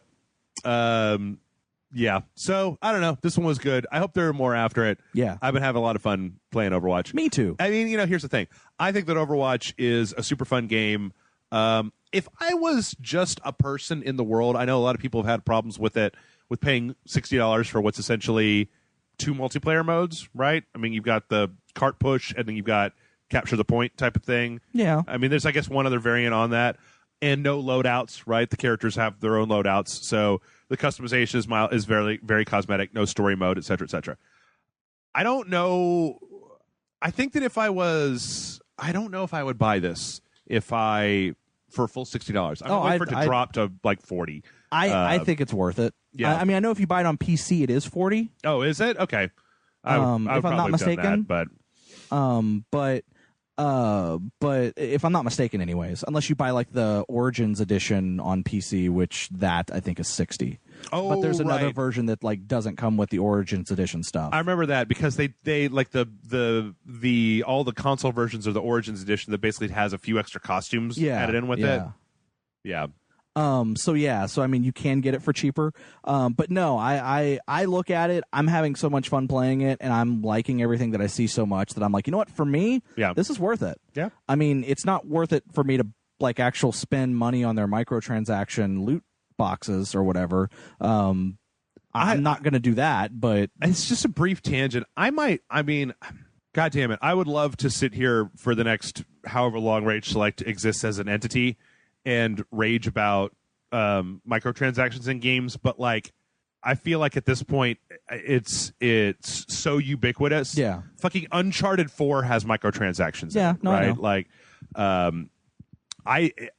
Yeah. So, I don't know. This one was good. I hope there are more after it. Yeah. I've been having a lot of fun playing Overwatch. Me too. I mean, here's the thing. I think that Overwatch is a super fun game. If I was just a person in the world, I know a lot of people have had problems with it, with paying $60 for what's essentially 2 multiplayer modes, right? I mean, you've got the cart push, and then you've got capture the point type of thing. Yeah. I mean, there's, I guess, one other variant on that. And no loadouts, right? The characters have their own loadouts. So the customization is very, very cosmetic, no story mode, et cetera, et cetera. I don't know. I think that I don't know if I would buy this for a full $60. I'm going to wait for it to drop to like 40. I think it's worth it. Yeah. I mean, I know if you buy it on PC, it is 40. Oh, is it? Okay. If I'm not mistaken. But if I'm not mistaken, anyways, unless you buy like the Origins edition on PC, which that I think is 60. Oh, but there's another right. version that like doesn't come with the Origins edition stuff. I remember that because they like the all the console versions of the Origins edition that basically has a few extra costumes added in with it. Yeah. So I mean, you can get it for cheaper. But no, I look at it, I'm having so much fun playing it, and I'm liking everything that I see so much that I'm like, you know what, for me, this is worth it. Yeah. I mean, it's not worth it for me to like actual spend money on their microtransaction loot boxes or whatever. I'm not going to do that, but it's just a brief tangent. God damn it. I would love to sit here for the next however long Rage Select exists as an entity and rage about microtransactions in games, but like I feel like at this point it's so ubiquitous. Yeah. Fucking Uncharted 4 has microtransactions. Yeah, in it, no, I right? know. Like,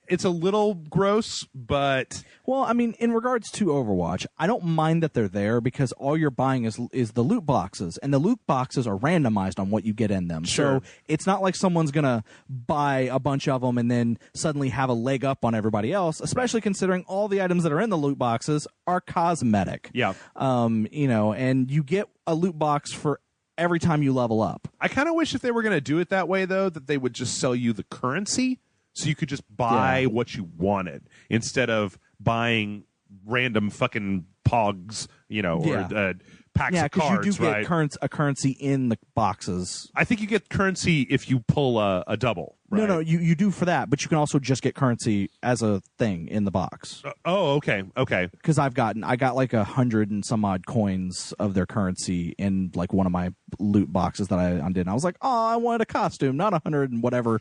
it's a little gross, but well, I mean, in regards to Overwatch, I don't mind that they're there because all you're buying is the loot boxes, and the loot boxes are randomized on what you get in them. Sure. So it's not like someone's gonna buy a bunch of them and then suddenly have a leg up on everybody else. Especially considering all the items that are in the loot boxes are cosmetic. Yeah. And you get a loot box for every time you level up. I kind of wish if they were going to do it that way, though, that they would just sell you the currency so you could just buy what you wanted instead of buying random fucking pogs, or packs of cards. Because you do right? get a currency in the boxes. I think you get currency if you pull a double. Right? No, you do for that, but you can also just get currency as a thing in the box. Okay. Because I got like 100 and some odd coins of their currency in like one of my loot boxes that I undid. And I was like, oh, I wanted a costume, not 100 and whatever.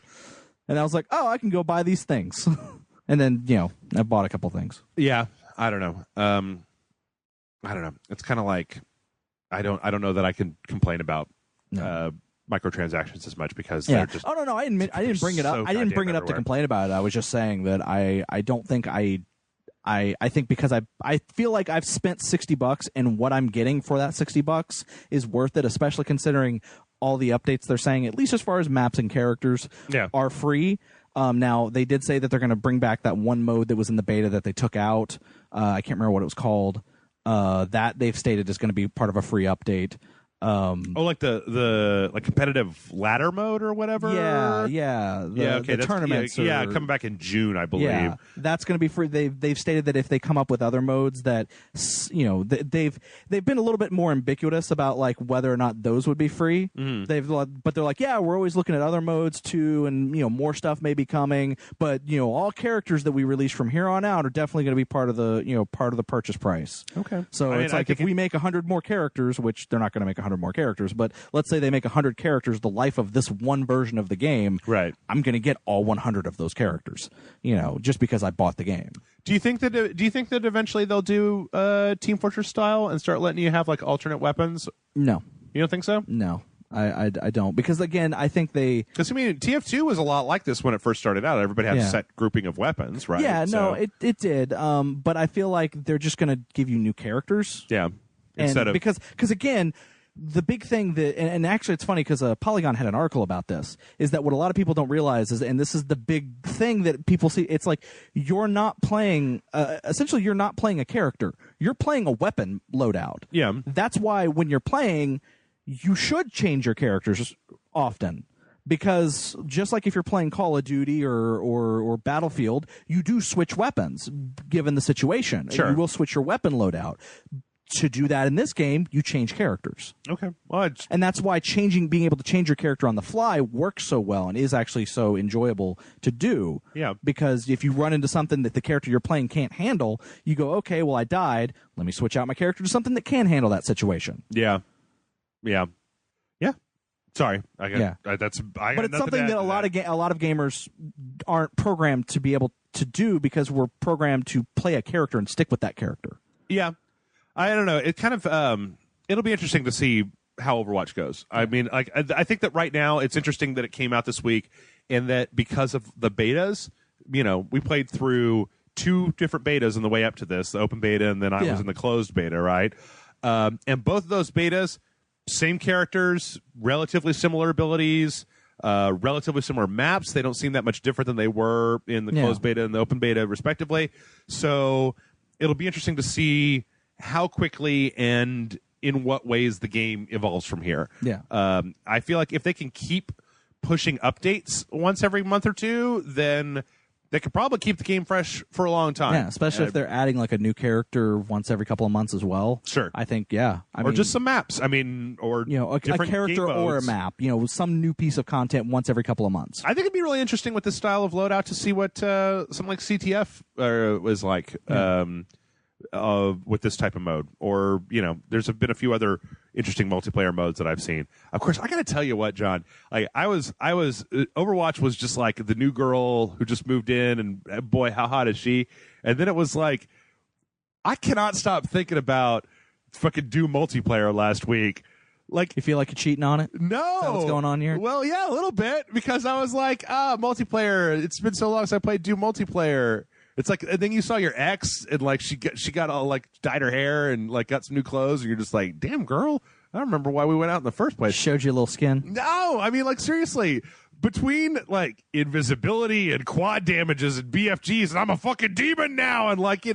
And I was like, oh, I can go buy these things. And then, I bought a couple things. Yeah, I don't know. I don't know. It's kind of like I don't know that I can complain about microtransactions as much because they're just. Oh no, I didn't bring it up. So I didn't bring it up to everywhere. complain about it. I was just saying that I don't think I think because I feel like I've spent $60 and what I'm getting for that $60 is worth it, especially considering all the updates they're saying, at least as far as maps and characters, are free. Now they did say that they're going to bring back that one mode that was in the beta that they took out. I can't remember what it was called. That they've stated is going to be part of a free update. Like the competitive ladder mode or whatever. The tournaments. Coming back in June, I believe. Yeah, that's going to be free. They've stated that if they come up with other modes that they've been a little bit more ambiguous about like whether or not those would be free. But they're like, yeah, we're always looking at other modes too, and more stuff may be coming. But all characters that we release from here on out are definitely going to be part of the purchase price. Okay. So it's like if we make 100 more characters, which they're not going to make 100 more characters, but let's say they make 100 characters the life of this one version of the game, right? I'm going to get all 100 of those characters, just because I bought the game. Do you think that eventually they'll do Team Fortress style and start letting you have like alternate weapons? No. You don't think so? No. I don't, because again I think TF2 was a lot like this when it first started out. Everybody had a set grouping of weapons, right? Yeah, no, it did. But I feel like they're just going to give you new characters. Yeah. Because again, the big thing that, and actually it's funny because Polygon had an article about this, is that what a lot of people don't realize is, and this is the big thing that people see, it's like you're not playing, essentially you're not playing a character. You're playing a weapon loadout. Yeah. That's why when you're playing, you should change your characters often. Because just like if you're playing Call of Duty or Battlefield, you do switch weapons given the situation. Sure. You will switch your weapon loadout. To do that in this game, you change characters. Okay. Well, and that's why being able to change your character on the fly works so well and is actually so enjoyable to do. Yeah. Because if you run into something that the character you're playing can't handle, you go, okay, well, I died. Let me switch out my character to something that can handle that situation. Yeah. Sorry, but it's something that a lot of gamers aren't programmed to be able to do because we're programmed to play a character and stick with that character. Yeah. I don't know. It kind of it'll be interesting to see how Overwatch goes. I mean, like I think that right now it's interesting that it came out this week, and that because of the betas, we played through 2 different betas on the way up to this, the open beta, and then I was in the closed beta, right? And both of those betas, same characters, relatively similar abilities, relatively similar maps. They don't seem that much different than they were in the closed beta and the open beta, respectively. So it'll be interesting to see how quickly and in what ways the game evolves from here. Yeah. I feel like if they can keep pushing updates once every month or two, then they could probably keep the game fresh for a long time. Yeah, especially if they're adding like a new character once every couple of months as well. Sure. I think, I mean, just some maps. I mean, or a character or a map. Some new piece of content once every couple of months. I think it'd be really interesting with this style of loadout to see what something like CTF was like. with this type of mode. Or, there's been a few other interesting multiplayer modes that I've seen. Of course, I got to tell you what, John, like I was Overwatch was just like the new girl who just moved in, and boy, how hot is she? And then it was like, I cannot stop thinking about fucking Doom multiplayer last week. Like, you feel like you're cheating on it? No. Is that what's going on here? Well, yeah, a little bit, because I was like, multiplayer. It's been so long since I played Doom multiplayer. It's like, and then you saw your ex, and like she got all like dyed her hair and like got some new clothes, and you're just like, damn, girl, I don't remember why we went out in the first place. Showed you a little skin. No, I mean, like, seriously, between like invisibility and quad damages and BFGs, and I'm a fucking demon now, and like,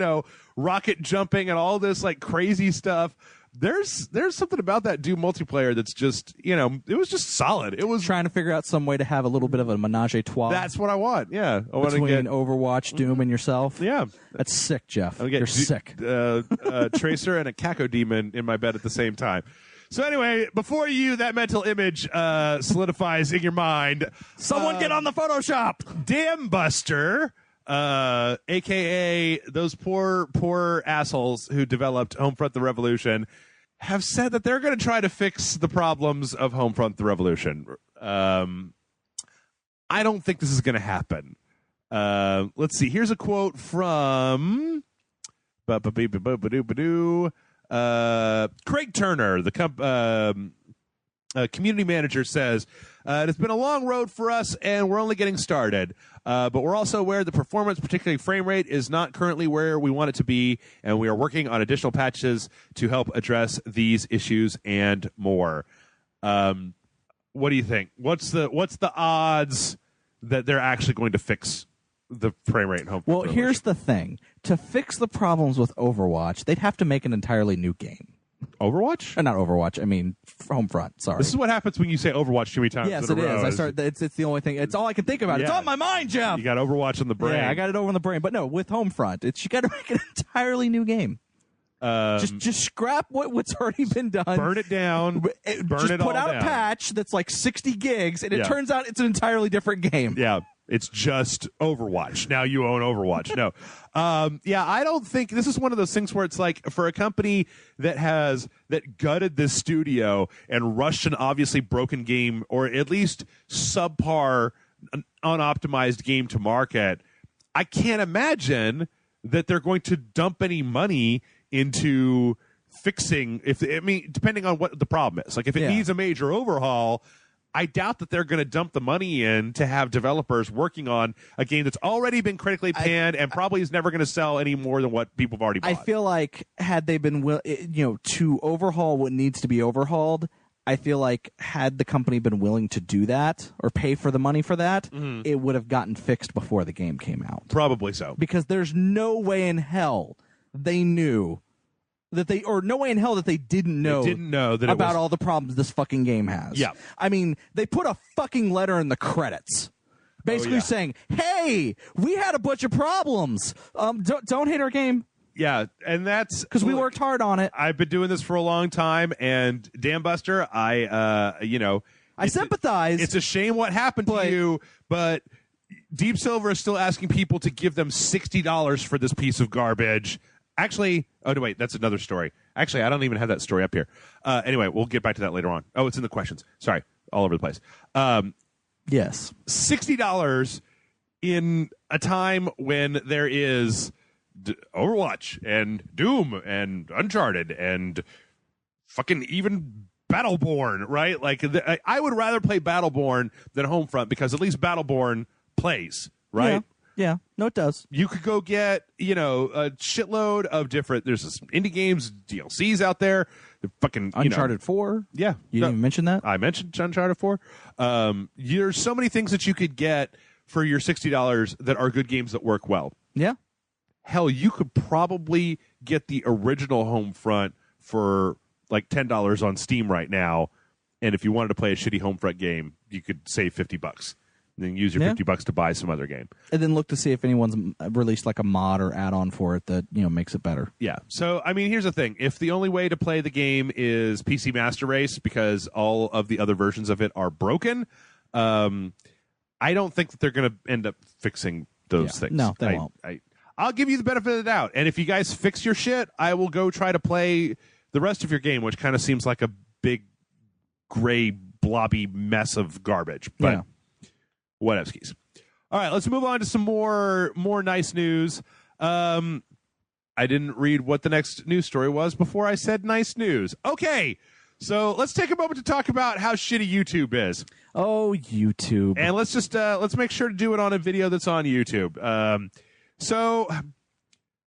rocket jumping and all this like crazy stuff. There's something about that Doom multiplayer that's just, it was just solid. It was trying to figure out some way to have a little bit of a menage a trois. That's what I want. Yeah, I want between to get Overwatch, Doom, and yourself. Yeah, that's sick, Jeff. You're sick. Tracer and a Cacodemon in my bed at the same time. So anyway, before that mental image solidifies in your mind, someone get on the Photoshop. Damn Buster. AKA those poor assholes who developed Homefront: The Revolution, have said that they're going to try to fix the problems of Homefront: The Revolution. I don't think this is going to happen. Let's see. Here's a quote from Craig Turner, the community manager, says, it's been a long road for us, and we're only getting started. But we're also aware the performance, particularly frame rate, is not currently where we want it to be, and we are working on additional patches to help address these issues and more. What do you think? What's the odds that they're actually going to fix the frame rate in Homefront? Well, here's the thing. To fix the problems with Overwatch, they'd have to make an entirely new game. Overwatch? Not Overwatch. I mean, Homefront. Sorry. This is what happens when you say Overwatch too many times. Yes, it is. It's the only thing. It's all I can think about. Yeah. It's on my mind, Jeff. You got Overwatch on the brain. Yeah, I got it over on the brain. But no, with Homefront, you got to make an entirely new game. Just scrap what's already been done. Burn it down. Burn it all down. Put out a patch that's like 60 gigs, and it turns out it's an entirely different game. Yeah. It's just Overwatch. Now you own Overwatch. No. I don't think this is one of those things where it's like, for a company that gutted this studio and rushed an obviously broken game, or at least subpar, unoptimized game to market, I can't imagine that they're going to dump any money into fixing, depending on what the problem is. Like, if it needs a major overhaul, I doubt that they're going to dump the money in to have developers working on a game that's already been critically panned and probably is never going to sell any more than what people have already bought. I feel like had they been to overhaul what needs to be overhauled, I feel like had the company been willing to do that or pay for the money for that, it would have gotten fixed before the game came out. Probably so. Because there's no way in hell they knew that no way in hell that they didn't know that about all the problems this fucking game has. Yeah. I mean, they put a fucking letter in the credits basically saying, hey, we had a bunch of problems. Don't hate our game. Yeah, and that's because we worked hard on it. I've been doing this for a long time, and Dan Buster, I sympathize. It's a shame what happened to you, but Deep Silver is still asking people to give them $60 for this piece of garbage. Actually, oh, no, wait, that's another story. Actually, I don't even have that story up here. Anyway, we'll get back to that later on. Oh, it's in the questions. Sorry, all over the place. Yes. $60 in a time when there is Overwatch and Doom and Uncharted and fucking even Battleborn, right? Like, I would rather play Battleborn than Homefront, because at least Battleborn plays, right? Yeah, no, it does. You could go get, a shitload of different, there's this indie games, DLCs out there. Fucking Uncharted 4. Yeah. You didn't even mention that? I mentioned Uncharted 4. There's so many things that you could get for your $60 that are good games that work well. Yeah. Hell, you could probably get the original Homefront for like $10 on Steam right now. And if you wanted to play a shitty Homefront game, you could save $50. And then use your $50 to buy some other game. And then look to see if anyone's released like a mod or add-on for it that, makes it better. Yeah. So, I mean, here's the thing. If the only way to play the game is PC Master Race because all of the other versions of it are broken, I don't think that they're going to end up fixing those things. No, they won't. I'll give you the benefit of the doubt. And if you guys fix your shit, I will go try to play the rest of your game, which kind of seems like a big, gray, blobby mess of garbage. But whatevskis. All right, let's move on to some more nice news. I didn't read what the next news story was before I said nice news. Okay, so let's take a moment to talk about how shitty YouTube is. Oh, YouTube. And let's just let's make sure to do it on a video that's on YouTube. So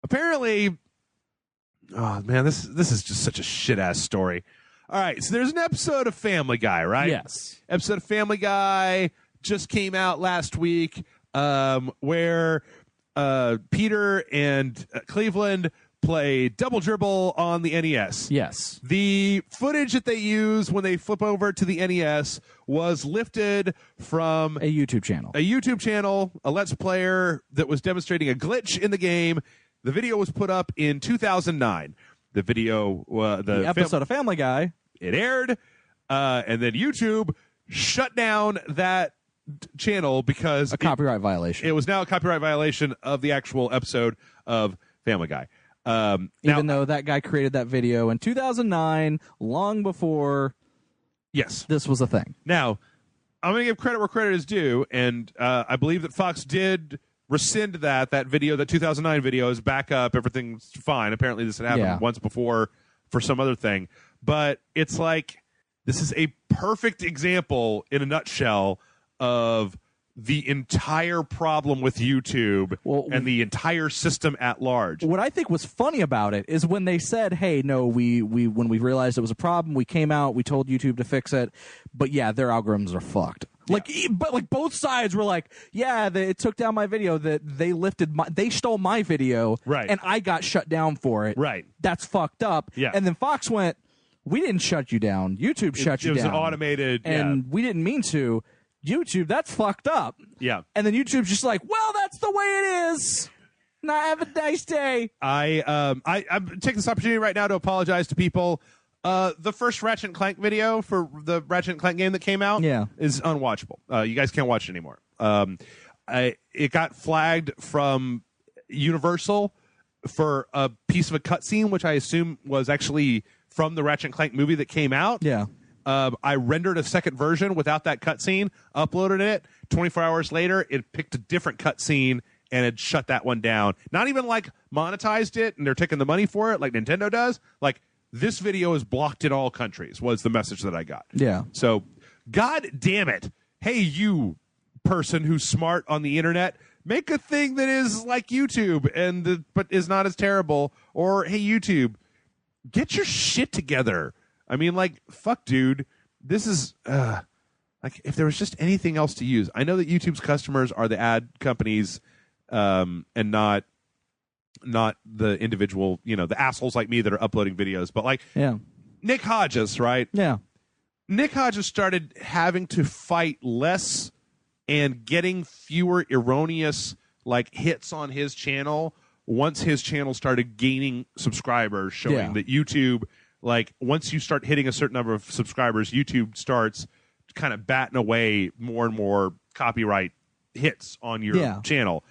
apparently, oh man, this is just such a shit ass story. All right, so there's an episode of Family Guy, right? Yes. Episode of Family Guy just came out last week, where Peter and Cleveland play Double Dribble on the NES. Yes. The footage that they use when they flip over to the NES was lifted from a YouTube channel, a Let's Player that was demonstrating a glitch in the game. The video was put up in 2009. The video, the episode of Family Guy, it aired, and then YouTube shut down that channel because a copyright violation. It was now a copyright violation of the actual episode of Family Guy. Even though that guy created that video in 2009, long before this was a thing. Now, I'm going to give credit where credit is due, and I believe that Fox did rescind that video. That 2009 video is back up. Everything's fine. Apparently, this had happened once before for some other thing. But it's like, this is a perfect example in a nutshell of the entire problem with YouTube and the entire system at large. What I think was funny about it is when they said, "Hey, no, we when we realized it was a problem, we came out, we told YouTube to fix it, but yeah, their algorithms are fucked." Yeah. But both sides were like, "Yeah, it took down my video. That they stole my video, right? And I got shut down for it, right? That's fucked up." Yeah. And then Fox went, "We didn't shut you down. YouTube shut you down. It was an automated, and we didn't mean to." YouTube, that's fucked up. Yeah. And then YouTube's just like, well, that's the way it is. Now have a nice day. I'm taking this opportunity right now to apologize to people. The first Ratchet and Clank video for the Ratchet and Clank game that came out is unwatchable. You guys can't watch it anymore. It got flagged from Universal for a piece of a cutscene, which I assume was actually from the Ratchet and Clank movie that came out. Yeah. I rendered a second version without that cutscene, uploaded it. 24 hours later, it picked a different cutscene and it shut that one down. Not even like monetized it and they're taking the money for it like Nintendo does. Like, this video is blocked in all countries was the message that I got. Yeah. So, God damn it. Hey, you person who's smart on the internet, make a thing that is like YouTube but is not as terrible. Or, hey, YouTube, get your shit together. I mean, like, fuck, dude. This is, like, if there was just anything else to use. I know that YouTube's customers are the ad companies and not the individual, the assholes like me that are uploading videos. But, like, Nick Hodges, right? Yeah. Nick Hodges started having to fight less and getting fewer erroneous, like, hits on his channel once his channel started gaining subscribers, showing that YouTube... Like, once you start hitting a certain number of subscribers, YouTube starts kind of batting away more and more copyright hits on your channel.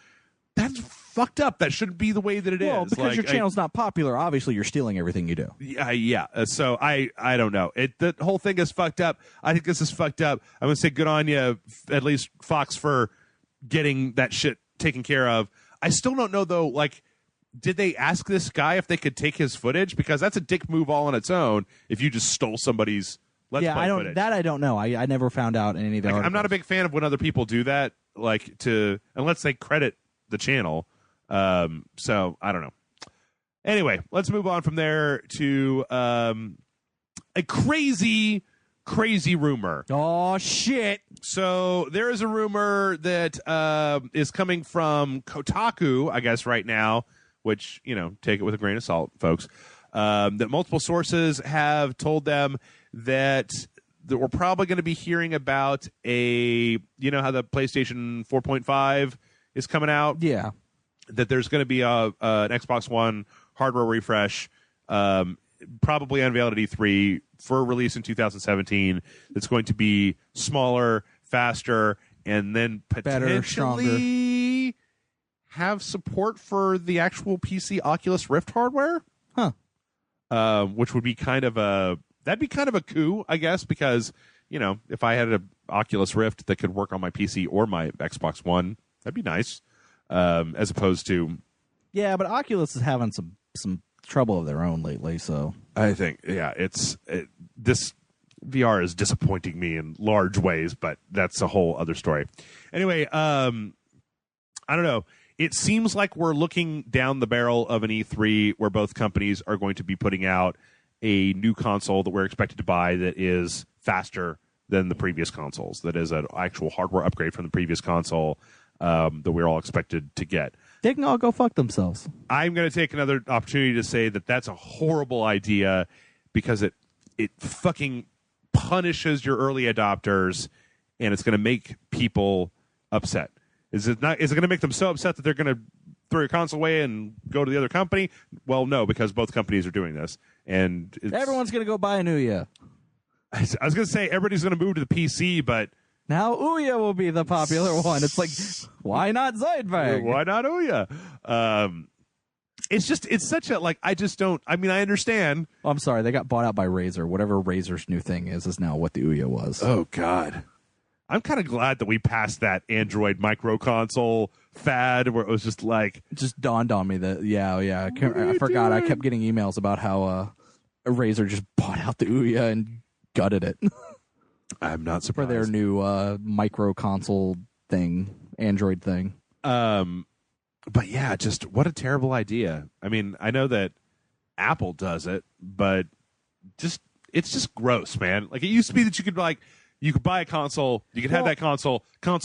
That's fucked up. That shouldn't be the way that it is. Well, because your channel's not popular, obviously you're stealing everything you do. Yeah. So I don't know. The whole thing is fucked up. I think this is fucked up. I'm going to say good on you, at least Fox, for getting that shit taken care of. I still don't know, though, like, did they ask this guy if they could take his footage? Because that's a dick move all on its own if you just stole somebody's Let's Play footage. I don't know. I never found out in any of the articles. I'm not a big fan of when other people do that, like, unless they credit the channel. So, I don't know. Anyway, let's move on from there to a crazy rumor. Oh, shit. So there is a rumor that is coming from Kotaku, I guess, right now, which, take it with a grain of salt, folks, that multiple sources have told them that we're probably going to be hearing about how the PlayStation 4.5 is coming out? Yeah. That there's going to be an Xbox One hardware refresh, probably unveiled at E3 for release in 2017. That's going to be smaller, faster, and then potentially better, stronger, have support for the actual PC Oculus Rift hardware. Which would be kind of a coup, I guess, because, you know, if I had an Oculus Rift that could work on my PC or my Xbox One, that'd be nice. As opposed to, yeah, but Oculus is having some trouble of their own lately. So I think, yeah, this VR is disappointing me in large ways, but that's a whole other story. Anyway, I don't know. It seems like we're looking down the barrel of an E3 where both companies are going to be putting out a new console that we're expected to buy that is faster than the previous consoles. That is an actual hardware upgrade from the previous console that we're all expected to get. They can all go fuck themselves. I'm going to take another opportunity to say that that's a horrible idea because it fucking punishes your early adopters, and it's going to make people upset. Is it going to make them so upset that they're going to throw your console away and go to the other company? Well, no, because both companies are doing this, and everyone's going to go buy an Ouya. I was going to say everybody's going to move to the PC, but now Ouya will be the popular one. It's like, why not Zeitbag? Why not Ouya? It's such a, like, I understand. Oh, I'm sorry, they got bought out by Razer. Whatever Razer's new thing is now what the Ouya was. Oh, God. I'm kind of glad that we passed that Android micro console fad where it was just like... It just dawned on me that, I forgot. I kept getting emails about how Razer just bought out the Ouya and gutted it. I'm not surprised. For their new micro console thing, Android thing. But yeah, just what a terrible idea. I mean, I know that Apple does it, but it's just gross, man. Like, it used to be that you could buy a console, you could have that console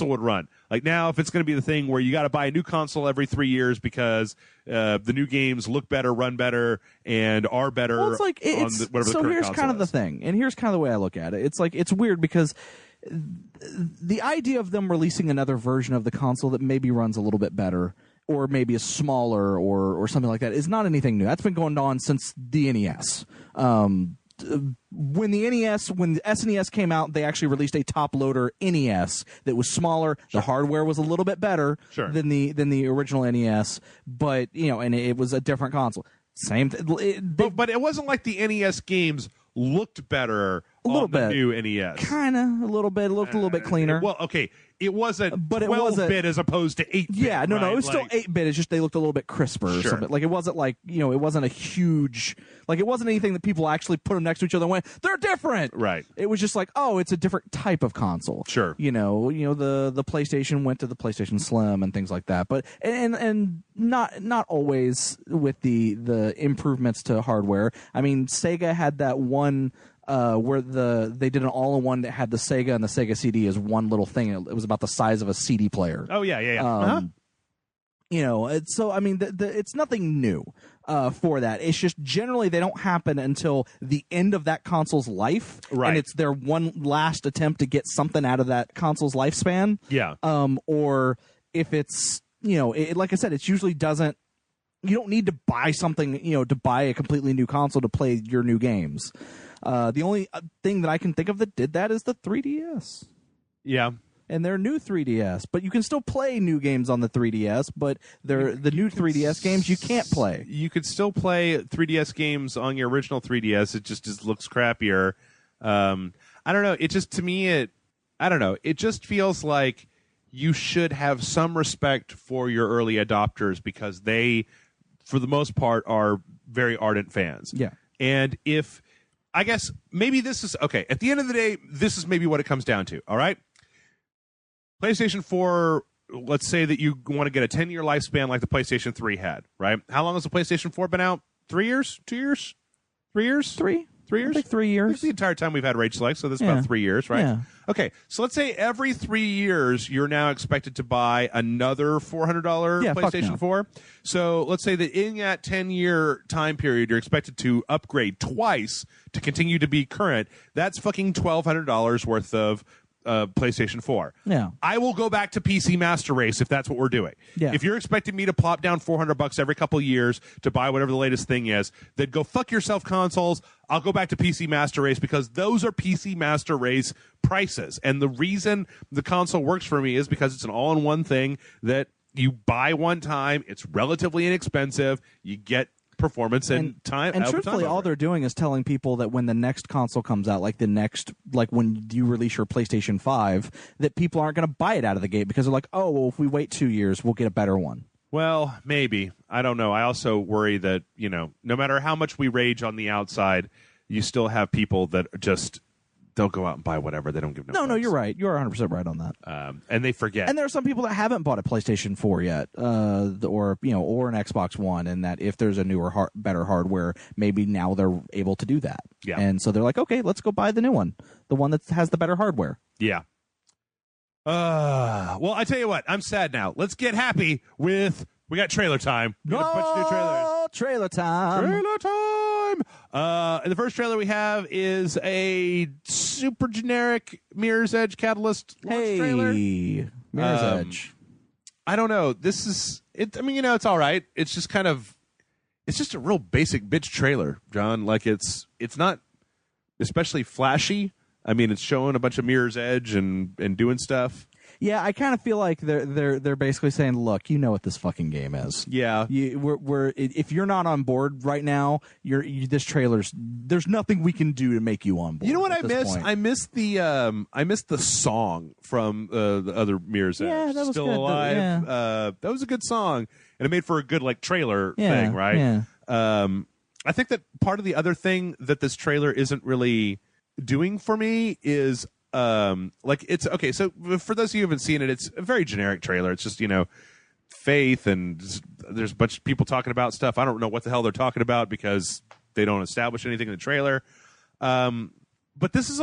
would run. Like, now, if it's going to be the thing where you got to buy a new console every 3 years because the new games look better, run better, and are better. Well, it's like so here's kind of the thing, and here's kind of the way I look at it. It's like, it's weird because the idea of them releasing another version of the console that maybe runs a little bit better, or maybe is smaller, or something like that, is not anything new. That's been going on since the NES. When the SNES came out, they actually released a top loader NES that was smaller. Sure. The hardware was a little bit better than the original NES, but and it was a different console. Same but it wasn't like the NES games looked better on the new NES. Kind of, a little bit. It looked a little bit cleaner. Well, okay. It wasn't 12-bit as opposed to 8-bit. Yeah, no, right? it was still 8-bit. It's just they looked a little bit crisper or something. Like, it wasn't like, it wasn't a huge, like, it wasn't anything that people actually put them next to each other and went, they're different. Right. It was just like, oh, it's a different type of console. Sure. The PlayStation went to the PlayStation Slim and things like that. But, and not always with the improvements to hardware. I mean, Sega had that one, where they did an all-in-one that had the Sega and the Sega CD as one little thing. It was about the size of a CD player. Oh yeah. So I mean, it's nothing new for that. It's just generally they don't happen until the end of that console's life, right? And it's their one last attempt to get something out of that console's lifespan. Yeah. Or if it's like I said, it's usually doesn't. You don't need to buy something, to buy a completely new console to play your new games. The only thing that I can think of that did that is the 3DS. Yeah. And their new 3DS. But you can still play new games on the 3DS, but the new 3DS games you can't play. You could still play 3DS games on your original 3DS. It just looks crappier. I don't know. It just, to me, I don't know. It just feels like you should have some respect for your early adopters because they, for the most part, are very ardent fans. Yeah. And I guess maybe this is okay. At the end of the day, this is maybe what it comes down to. All right. PlayStation 4, let's say that you want to get a 10-year lifespan like the PlayStation 3 had, right? How long has the PlayStation 4 been out? 3 years? 2 years? 3 years? 3 years? I think 3 years. That's the entire time we've had Rage Select, so that's about 3 years, right? Yeah. Okay, so let's say every 3 years you're now expected to buy another $400 PlayStation 4. So let's say that in that 10-year time period, you're expected to upgrade twice to continue to be current. That's fucking $1,200 worth of PlayStation 4. Yeah. I will go back to PC Master Race if that's what we're doing. Yeah. If you're expecting me to plop down $400 every couple years to buy whatever the latest thing is, then go fuck yourself, consoles. I'll go back to PC Master Race because those are PC Master Race prices. And the reason the console works for me is because it's an all-in-one thing that you buy one time. It's relatively inexpensive. You get performance and time. And truthfully, all they're doing is telling people that when the next console comes out, like when you release your PlayStation 5, that people aren't going to buy it out of the gate because they're like, oh, well, if we wait 2 years, we'll get a better one. Well, maybe. I don't know. I also worry that, no matter how much we rage on the outside, you still have people that just they'll go out and buy whatever. They don't give no, you're right. You're 100% right on that. And they forget. And there are some people that haven't bought a PlayStation 4 yet, or an Xbox One, and that if there's a newer, better hardware, maybe now they're able to do that. Yeah. And so they're like, okay, let's go buy the new one, the one that has the better hardware. Yeah. Well, I tell you what, I'm sad now. Let's get happy with we got trailer time. We got a bunch of new trailers. Trailer time. Trailer time. And the first trailer we have is a super generic Mirror's Edge Catalyst launch trailer. Mirror's Edge. I don't know. This is it. I mean, it's all right. It's just it's just a real basic bitch trailer, John. Like it's not especially flashy. I mean, it's showing a bunch of Mirror's Edge and doing stuff. Yeah, I kind of feel like they're basically saying, look, you know what this fucking game is. Yeah, if you're not on board right now, this trailer's there's nothing we can do to make you on board. You know what I miss? Point. I miss the song from the other Mirror's Edge. Yeah, that was Still good. Alive. Yeah. That was a good song, and it made for a good trailer thing, right? Yeah. I think that part of the other thing that this trailer isn't really doing for me is it's okay. So for those of you who haven't seen it, it's a very generic trailer. It's just faith, and there's a bunch of people talking about stuff. I don't know what the hell they're talking about because they don't establish anything in the trailer. But this is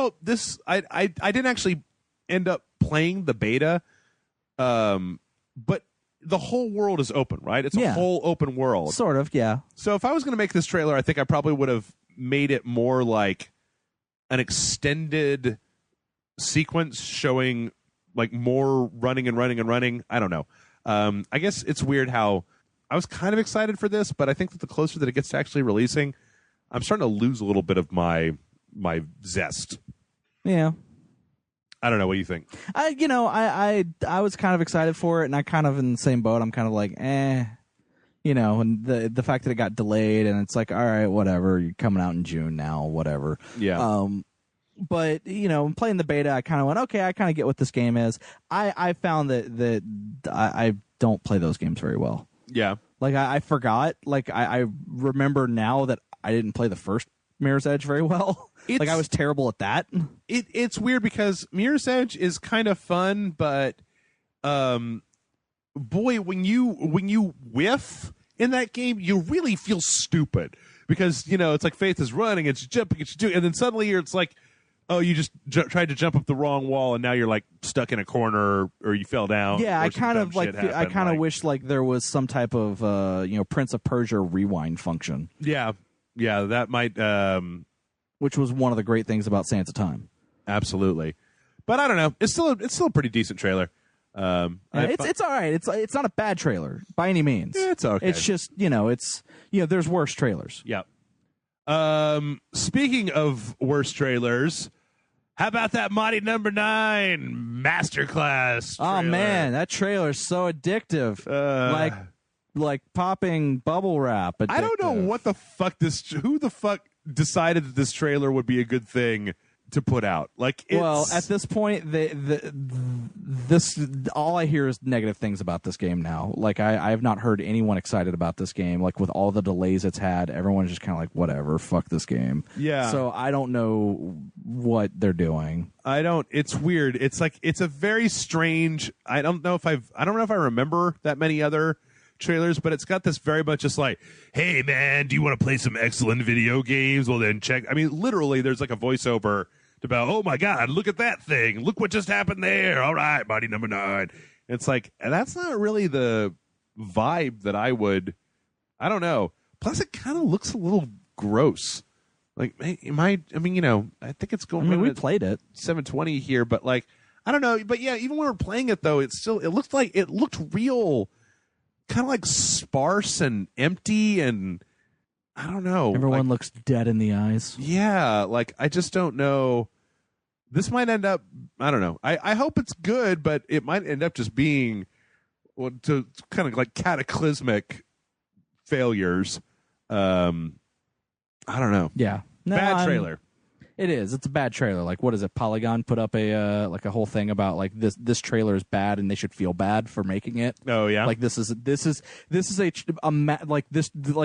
I didn't actually end up playing the beta, but the whole world is open, right? It's a whole open world, sort of. Yeah. So if I was going to make this trailer, I think I probably would have made it more like an extended sequence showing more running and running and running. I don't know. I guess it's weird how I was kind of excited for this, but I think that the closer that it gets to actually releasing, I'm starting to lose a little bit of my zest. Yeah. I don't know. What do you think? I was kind of excited for it, and I kind of in the same boat. I'm kind of like, and the fact that it got delayed, and it's like, all right, whatever. You're coming out in June now, whatever. Yeah. But playing the beta, I kind of went, okay, I kind of get what this game is. I found that I don't play those games very well. Yeah. Like I forgot. Like I remember now that I didn't play the first Mirror's Edge very well. Like I was terrible at that. It's weird because Mirror's Edge is kind of fun, but boy, when you whiff in that game, you really feel stupid because it's like Faith is running, it's jumping, it's doing, and then suddenly it's like, oh, you just tried to jump up the wrong wall, and now you're stuck in a corner, or you fell down. Yeah, I kind of wish there was some type of Prince of Persia rewind function. Yeah, that might. Which was one of the great things about Sands of Time. Absolutely, but I don't know. It's still a pretty decent trailer. It's all right. It's not a bad trailer by any means. Yeah, it's okay. It's just there's worse trailers. Yeah. Speaking of worse trailers, how about that Mighty Number 9 Masterclass trailer? Oh man, that trailer is so addictive. Like popping bubble wrap. Addictive. I don't know what the fuck who the fuck decided that this trailer would be a good thing to put out. Well, at this point, this all I hear is negative things about this game now. Like I have not heard anyone excited about this game. Like with all the delays it's had, everyone's just kind of like, whatever, fuck this game. Yeah. So I don't know what they're doing. It's weird. It's it's a very strange. I don't know if I remember that many other trailers, but it's got this very much just like, hey man, do you want to play some excellent video games? Well then check. I mean, literally, there's like a voiceover about, oh my god, look at that thing, look what just happened there. All right, Mighty Number 9. It's like, that's not really the vibe that I don't know. Plus, it kind of looks a little gross. Like, I think it's going. I mean, we played it 720 here, but I don't know. But yeah, even when we're playing it though, it looked real. Kind of sparse and empty, and I don't know. Everyone looks dead in the eyes. Yeah, I just don't know. This might end up, I don't know. I hope it's good, but it might end up just being to kind of like cataclysmic failures. I don't know. Yeah. Bad trailer. It is. It's a bad trailer. Like, what is it? Polygon put up a whole thing about like this trailer is bad and they should feel bad for making it. Oh yeah. Like this is like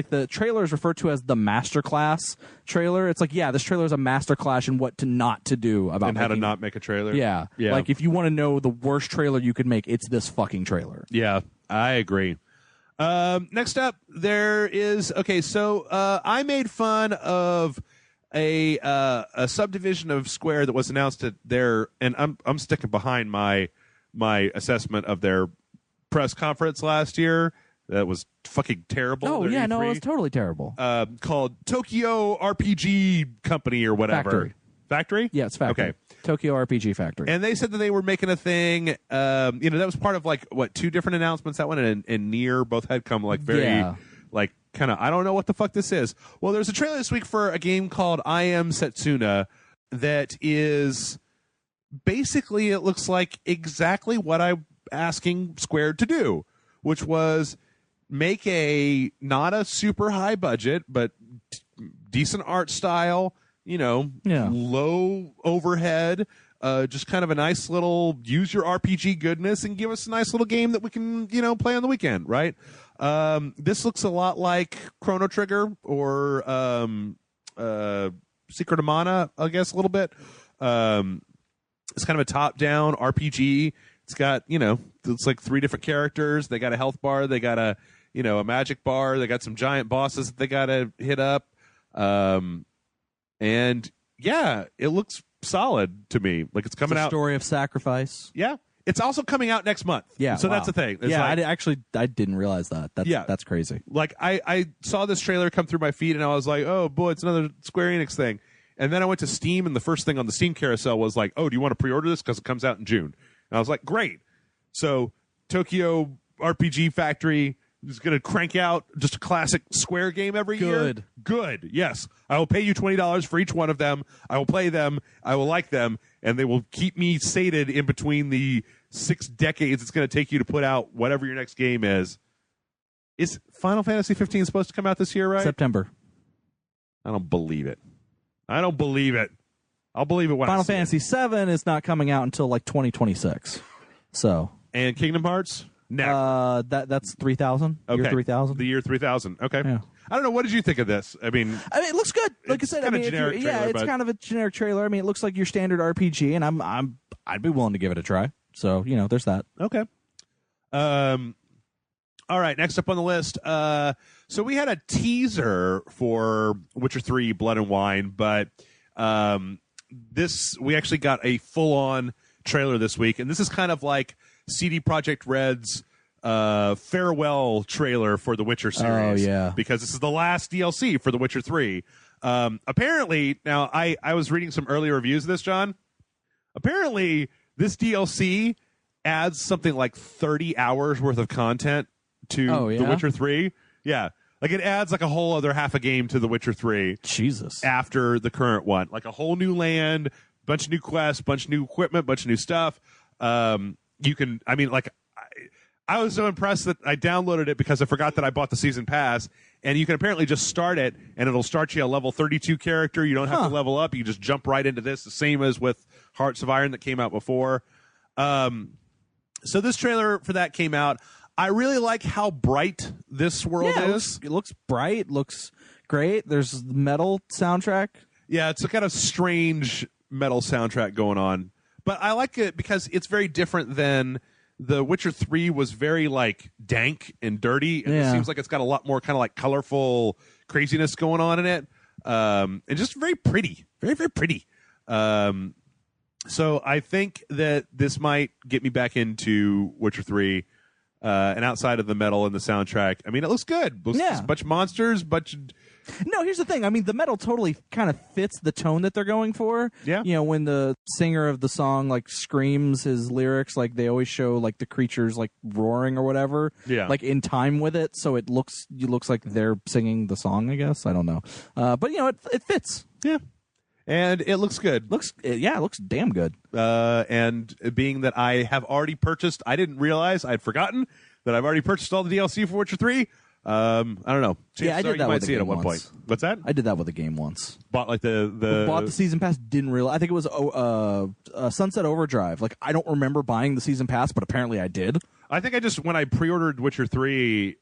the trailer is referred to as the masterclass trailer. It's like, yeah, this trailer is a masterclass in what to not to do about and how to not make a trailer. Yeah. Like if you want to know the worst trailer you could make, it's this fucking trailer. Yeah, I agree. Next up, there is So I made fun of a subdivision of Square that was announced at their, and I'm sticking behind my assessment of their press conference last year. That was fucking terrible. Oh yeah, no, it was totally terrible. Called Tokyo RPG Company or whatever. Factory? Yeah, it's Factory. Okay. Tokyo RPG Factory. And they said that they were making a thing. That was part of like two different announcements. That one and Nier both had come like very like kind of, I don't know what the fuck this is. Well, there's a trailer this week for a game called I Am Setsuna that is basically, it looks like exactly what I'm asking Square to do, which was make not a super high budget, but decent art style, low overhead, just kind of a nice little use your RPG goodness and give us a nice little game that we can, play on the weekend, right? This looks a lot like Chrono Trigger or Secret of Mana, I guess, a little bit. It's kind of a top-down RPG. It's got, it's like 3 different characters. They got a health bar. They got a magic bar. They got some giant bosses that they got to hit up. And yeah, it looks solid to me. Like it's coming out. Story of Sacrifice. Yeah. It's also coming out next month. Yeah. So that's the thing. It's I didn't realize that. That's crazy. Like I saw this trailer come through my feed and I was like, oh boy, it's another Square Enix thing. And then I went to Steam and the first thing on the Steam carousel was like, oh, do you want to pre-order this? Because it comes out in June. And I was like, great. So Tokyo RPG Factory is going to crank out just a classic Square game every year. Good. Yes. I will pay you $20 for each one of them. I will play them. I will like them. And they will keep me sated in between the 6 decades it's going to take you to put out whatever your next game is. Is Final Fantasy 15 supposed to come out this year, right? September. I don't believe it. I'll believe it when Final Fantasy 7 is not coming out until like 2026. So. And Kingdom Hearts? Never. That's 3000. Okay. Year 3000. The year 3000. Okay. Yeah. I don't know. What did you think of this? I mean, it looks good. Like I said, it's kind of a generic trailer. I mean, it looks like your standard RPG, and I'd be willing to give it a try. So there's that. Okay. All right. Next up on the list. So we had a teaser for Witcher 3: Blood and Wine, but we actually got a full-on trailer this week, and this is kind of like CD Projekt Red's farewell trailer for the Witcher series. Oh, yeah. Because this is the last DLC for the Witcher 3. Apparently, now I was reading some early reviews of this, John. Apparently, this DLC adds something like 30 hours worth of content to The Witcher 3. Yeah. Like it adds like a whole other half a game to The Witcher 3. Jesus. After the current one. Like a whole new land, bunch of new quests, bunch of new equipment, bunch of new stuff. I was so impressed that I downloaded it because I forgot that I bought the season pass, and you can apparently just start it, and it'll start you a level 32 character. You don't have to level up. You just jump right into this, the same as with Hearts of Iron that came out before. So this trailer for that came out. I really like how bright this world is. It looks bright, looks great. There's metal soundtrack. Yeah, it's a kind of strange metal soundtrack going on. But I like it because it's very different than The Witcher 3 was very like dank and dirty, and it seems like it's got a lot more kind of like colorful craziness going on in it, and just very pretty, very, very pretty. So I think that this might get me back into Witcher 3, and outside of the metal and the soundtrack, I mean, it looks good. Looks a bunch of monsters, No, here's the thing. I mean, the metal totally kind of fits the tone that they're going for. Yeah. When the singer of the song like screams his lyrics, like they always show like the creatures like roaring or whatever. Yeah. Like in time with it, so it looks like they're singing the song. I guess I don't know, but it fits. Yeah. And it looks good. It looks damn good. And being that I have already purchased, I didn't realize I'd forgotten that I've already purchased all the DLC for Witcher 3. I don't know. Yeah, I did that. You might with see it at one once. point. What's that? I did that with a game once. Bought like bought the season pass. Didn't realize. I think it was Sunset Overdrive. Like I don't remember buying the season pass, but apparently I did. I think I just when I pre-ordered Witcher 3.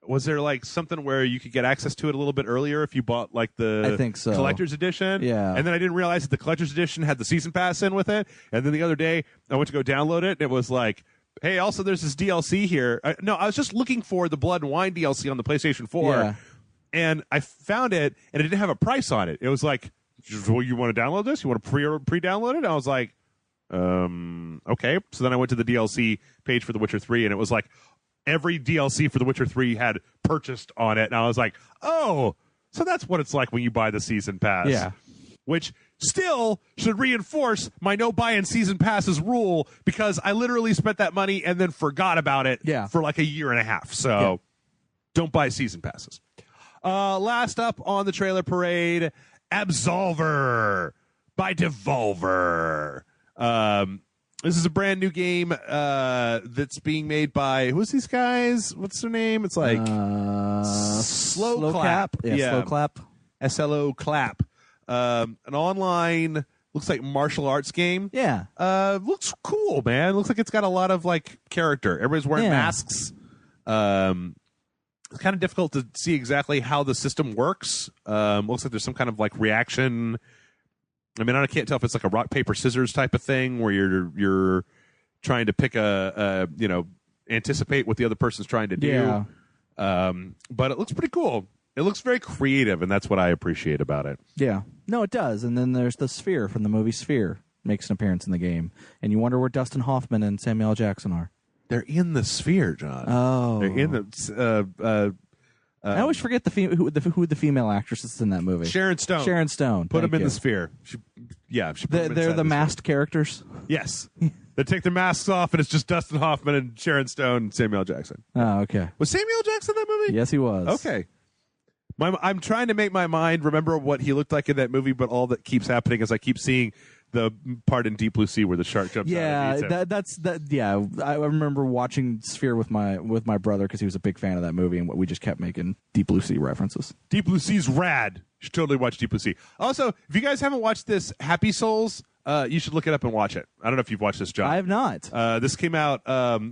Was there like something where you could get access to it a little bit earlier if you bought like the I think so. collector's edition? Yeah. And then I didn't realize that the collector's edition had the season pass in with it. And then the other day I went to go download it and it was like, hey, also there's this DLC here. No, I was just looking for the Blood and Wine DLC on the PlayStation 4. Yeah. And I found it and it didn't have a price on it. It was like, well, you want to download this? You want to pre-download it? And I was like, okay. So then I went to the DLC page for The Witcher 3 and it was like, every DLC for The Witcher 3 had purchased on it. And I was like, oh, so that's what it's like when you buy the season pass. Yeah. Which still should reinforce my no buy in season passes rule because I literally spent that money and then forgot about it for like a year and a half. So don't buy season passes. Last up on the trailer parade, Absolver by Devolver. This is a brand new game that's being made by who's these guys? What's their name? It's like Slow Clap. Yeah, Slow Clap. SLO Clap. An online looks like martial arts game. Yeah. Looks cool, man. Looks like it's got a lot of like character. Everybody's wearing masks. It's kind of difficult to see exactly how the system works. Looks like there's some kind of like reaction. I mean, I can't tell if it's like a rock, paper, scissors type of thing where you're trying to pick anticipate what the other person's trying to do. Yeah. But it looks pretty cool. It looks very creative, and that's what I appreciate about it. Yeah. No, it does. And then there's the Sphere from the movie Sphere makes an appearance in the game. And you wonder where Dustin Hoffman and Samuel L. Jackson are. They're in the Sphere, John. Oh. They're in the... I always forget who the female actress is in that movie. Sharon Stone. Sharon Stone. Put them in the Sphere. She put them They're the inside masked characters? Yes. They take their masks off, and it's just Dustin Hoffman and Sharon Stone and Samuel L. Jackson. Oh, okay. Was Samuel L. Jackson in that movie? Yes, he was. Okay. I'm trying to make my mind remember what he looked like in that movie, but all that keeps happening is I keep seeing the part in Deep Blue Sea where the shark jumps out and eats him. That's. Yeah, I remember watching Sphere with my brother because he was a big fan of that movie, and we just kept making Deep Blue Sea references. Deep Blue Sea's rad. You should totally watch Deep Blue Sea. Also, if you guys haven't watched this, Happy Souls, you should look it up and watch it. I don't know if you've watched this, John. I have not. This came out.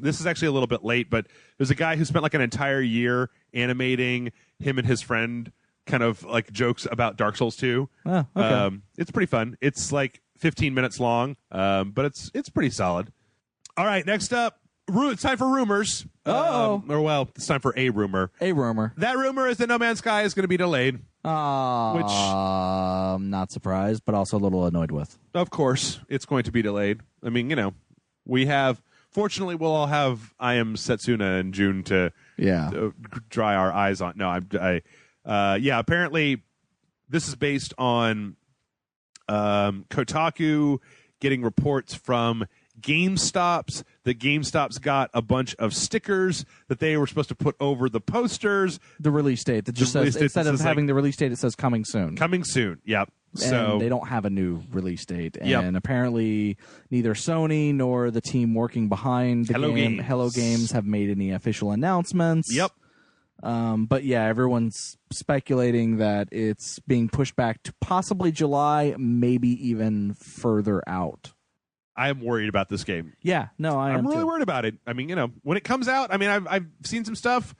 This is actually a little bit late, but there's a guy who spent like an entire year animating him and his friend kind of like jokes about Dark Souls 2. Oh, okay. It's pretty fun. It's like 15 minutes long, but it's pretty solid. All right, next up, it's time for rumors. It's time for a rumor. A rumor. That rumor is that No Man's Sky is going to be delayed. Which I'm not surprised, but also a little annoyed with. Of course, it's going to be delayed. I mean, we have. Fortunately, we'll all have I Am Setsuna in June to dry our eyes on. No, apparently this is based on Kotaku getting reports from GameStop's that GameStop's got a bunch of stickers that they were supposed to put over the posters. The release date that just says, instead of having the release date, it says coming soon. Coming soon, yep. And they don't have a new release date. And apparently neither Sony nor the team working behind the game, Hello Games, have made any official announcements. Yep. But yeah, everyone's speculating that it's being pushed back to possibly July, maybe even further out. I am worried about this game. Yeah, no, I'm really worried about it. I mean, when it comes out, I mean, I've seen some stuff.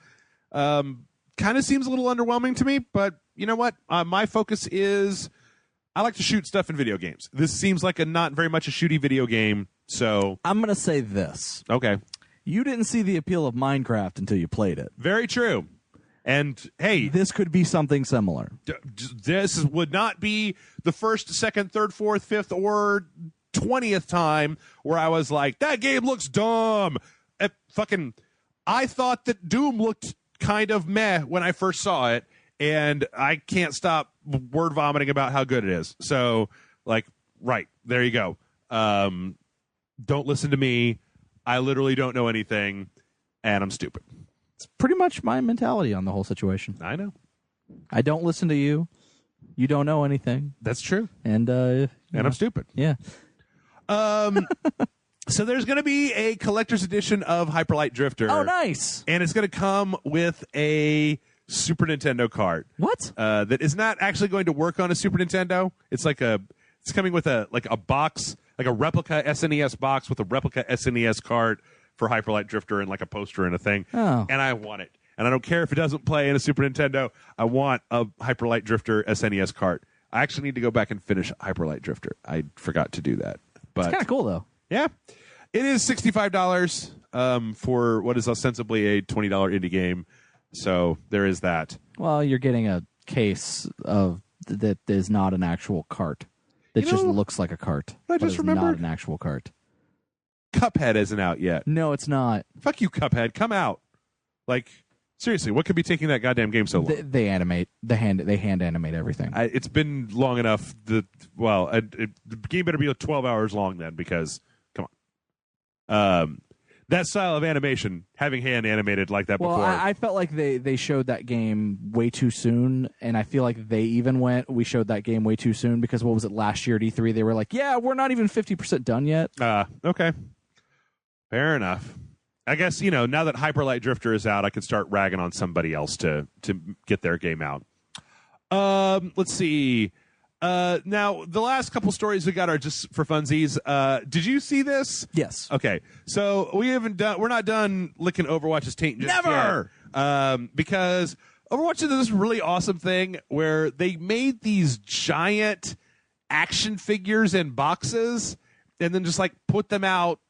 Kind of seems a little underwhelming to me, but you know what? My focus is I like to shoot stuff in video games. This seems like a not very much a shooty video game, so I'm going to say this. Okay. You didn't see the appeal of Minecraft until you played it. Very true. And hey, this could be something similar. This would not be the first, second, third, fourth, fifth, or 20th time where I was like, that game looks dumb. I thought that Doom looked kind of meh when I first saw it, and I can't stop word vomiting about how good it is. So, right, there you go. Don't listen to me. I literally don't know anything, and I'm stupid. It's pretty much my mentality on the whole situation. I know. I don't listen to you. You don't know anything. That's true. And I'm stupid. Yeah. So there's going to be a collector's edition of Hyper Light Drifter. Oh, nice. And it's going to come with a Super Nintendo cart. What? That is not actually going to work on a Super Nintendo. It's coming with a box, like a replica SNES box with a replica SNES cart for Hyper Light Drifter and like a poster and a thing. Oh. And I want it. And I don't care if it doesn't play in a Super Nintendo. I want a Hyper Light Drifter SNES cart. I actually need to go back and finish Hyper Light Drifter. I forgot to do that. But It's kind of cool, though. yeah. It is $65 for what is ostensibly a $20 indie game. So there is that. Well, you're getting a case of that is not an actual cart. That just looks like a cart. I just remembered. Not an actual cart. Cuphead isn't out yet. No, it's not. Fuck you, Cuphead. Come out. Like, seriously, what could be taking that goddamn game so long? They animate. They hand animate everything. It's been long enough. The game better be 12 hours long then, because come on. That style of animation, having hand animated like that before. I felt like they showed that game way too soon, and I feel like they even we showed that game way too soon, because what was it, last year at E3? They were like, yeah, we're not even 50% done yet. Okay. Fair enough. I guess, now that Hyper Light Drifter is out, I can start ragging on somebody else to get their game out. Let's see. Now, the last couple stories we got are just for funsies. Did you see this? Yes. Okay. So we're not done licking Overwatch's taint just Never! Yet. Because Overwatch did this really awesome thing where they made these giant action figures in boxes and then just like put them out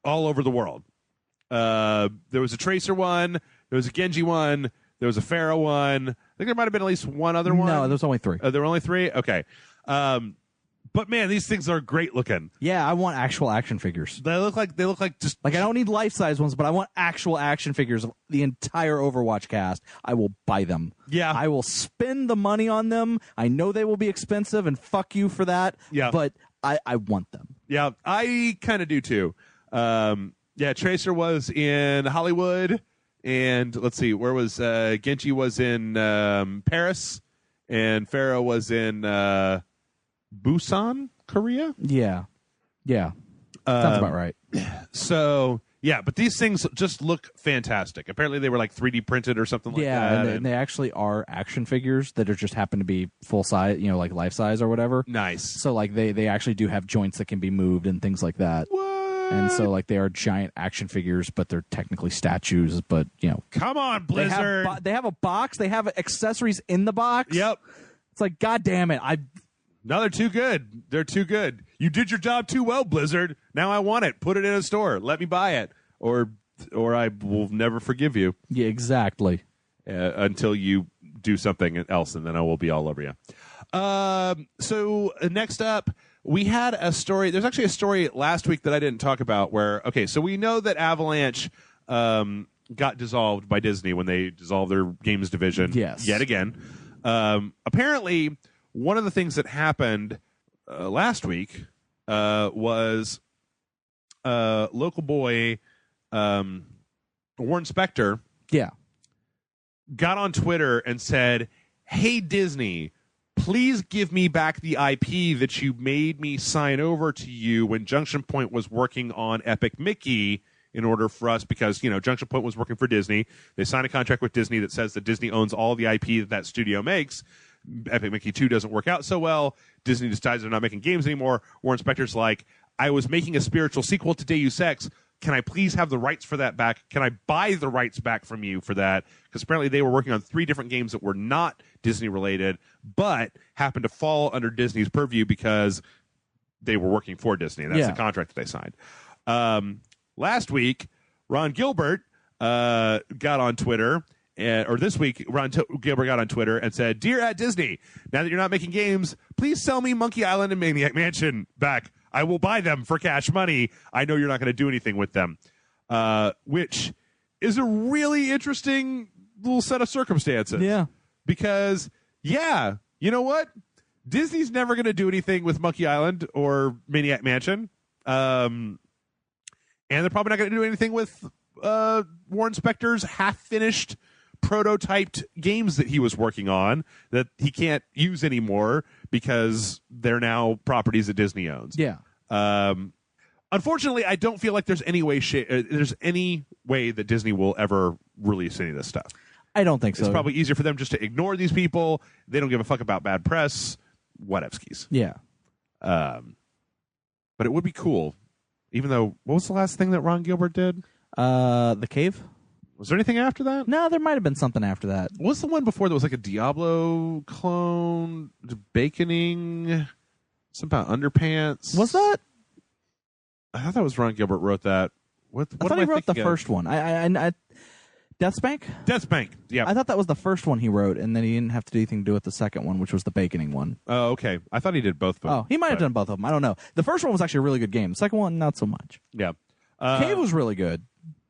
all over the world. There was a Tracer one, there was a Genji one, there was a Pharah one. I think there might have been at least one other one. No, there was only 3. There were only 3? Okay. But man, these things are great looking. Yeah, I want actual action figures. They look like just like, I don't need life-size ones, but I want actual action figures of the entire Overwatch cast. I will buy them. Yeah. I will spend the money on them. I know they will be expensive, and fuck you for that. Yeah. But I want them. Yeah, I kind of do too. Yeah, Tracer was in Hollywood, and let's see, where was Genji was in Paris, and Pharah was in Busan, Korea? Yeah. Sounds about right. So, yeah, but these things just look fantastic. Apparently they were like 3D printed or something like that. Yeah, and they actually are action figures that are just happen to be full size, like life size or whatever. Nice. So like they actually do have joints that can be moved and things like that. What? And so like they are giant action figures, but they're technically statues. But come on, Blizzard. They have a box. They have accessories in the box. Yep. It's like, God damn it! No, they're too good. They're too good. You did your job too well, Blizzard. Now I want it. Put it in a store. Let me buy it, or I will never forgive you. Yeah, exactly. Until you do something else, and then I will be all over you. So next up, we had a story. There's actually a story last week that I didn't talk about so we know that Avalanche got dissolved by Disney when they dissolved their games division yet again. Apparently, one of the things that happened last week was local boy Warren Spector got on Twitter and said, "Hey, Disney, please give me back the IP that you made me sign over to you when Junction Point was working on Epic Mickey in order for us," because, Junction Point was working for Disney. They signed a contract with Disney that says that Disney owns all the IP that studio makes. Epic Mickey 2 doesn't work out so well. Disney decides they're not making games anymore. Warren Spector's like, "I was making a spiritual sequel to Deus Ex. Can I please have the rights for that back? Can I buy the rights back from you for that?" Because apparently they were working on 3 different games that were not Disney related, but happened to fall under Disney's purview because they were working for Disney. And that's the contract that they signed. Last week, Ron Gilbert got on Twitter, or this week, Gilbert got on Twitter and said, "Dear at Disney, now that you're not making games, please sell me Monkey Island and Maniac Mansion back. I will buy them for cash money. I know you're not going to do anything with them," which is a really interesting little set of circumstances. Yeah. Because, you know what? Disney's never going to do anything with Monkey Island or Maniac Mansion. And they're probably not going to do anything with Warren Spector's half-finished prototyped games that he was working on that he can't use anymore because they're now properties that Disney owns. Yeah. Unfortunately, I don't feel like there's any way that Disney will ever release any of this stuff. I don't think so. It's probably easier for them just to ignore these people. They don't give a fuck about bad press. Whatevskis. Yeah. But it would be cool. Even though, what was the last thing that Ron Gilbert did? The Cave? Was there anything after that? No, there might have been something after that. What was the one before that was like a Diablo clone? Baconing? Something about underpants? Was that? I thought that was Ron Gilbert wrote that. What I thought he wrote the first one. Deathspank? Deathspank, yeah. I thought that was the first one he wrote, and then he didn't have to do anything to do with the second one, which was the baconing one. Oh, okay. I thought he did both of them. Oh, he might have done both of them. I don't know. The first one was actually a really good game. The second one, not so much. Yeah. Cave was really good.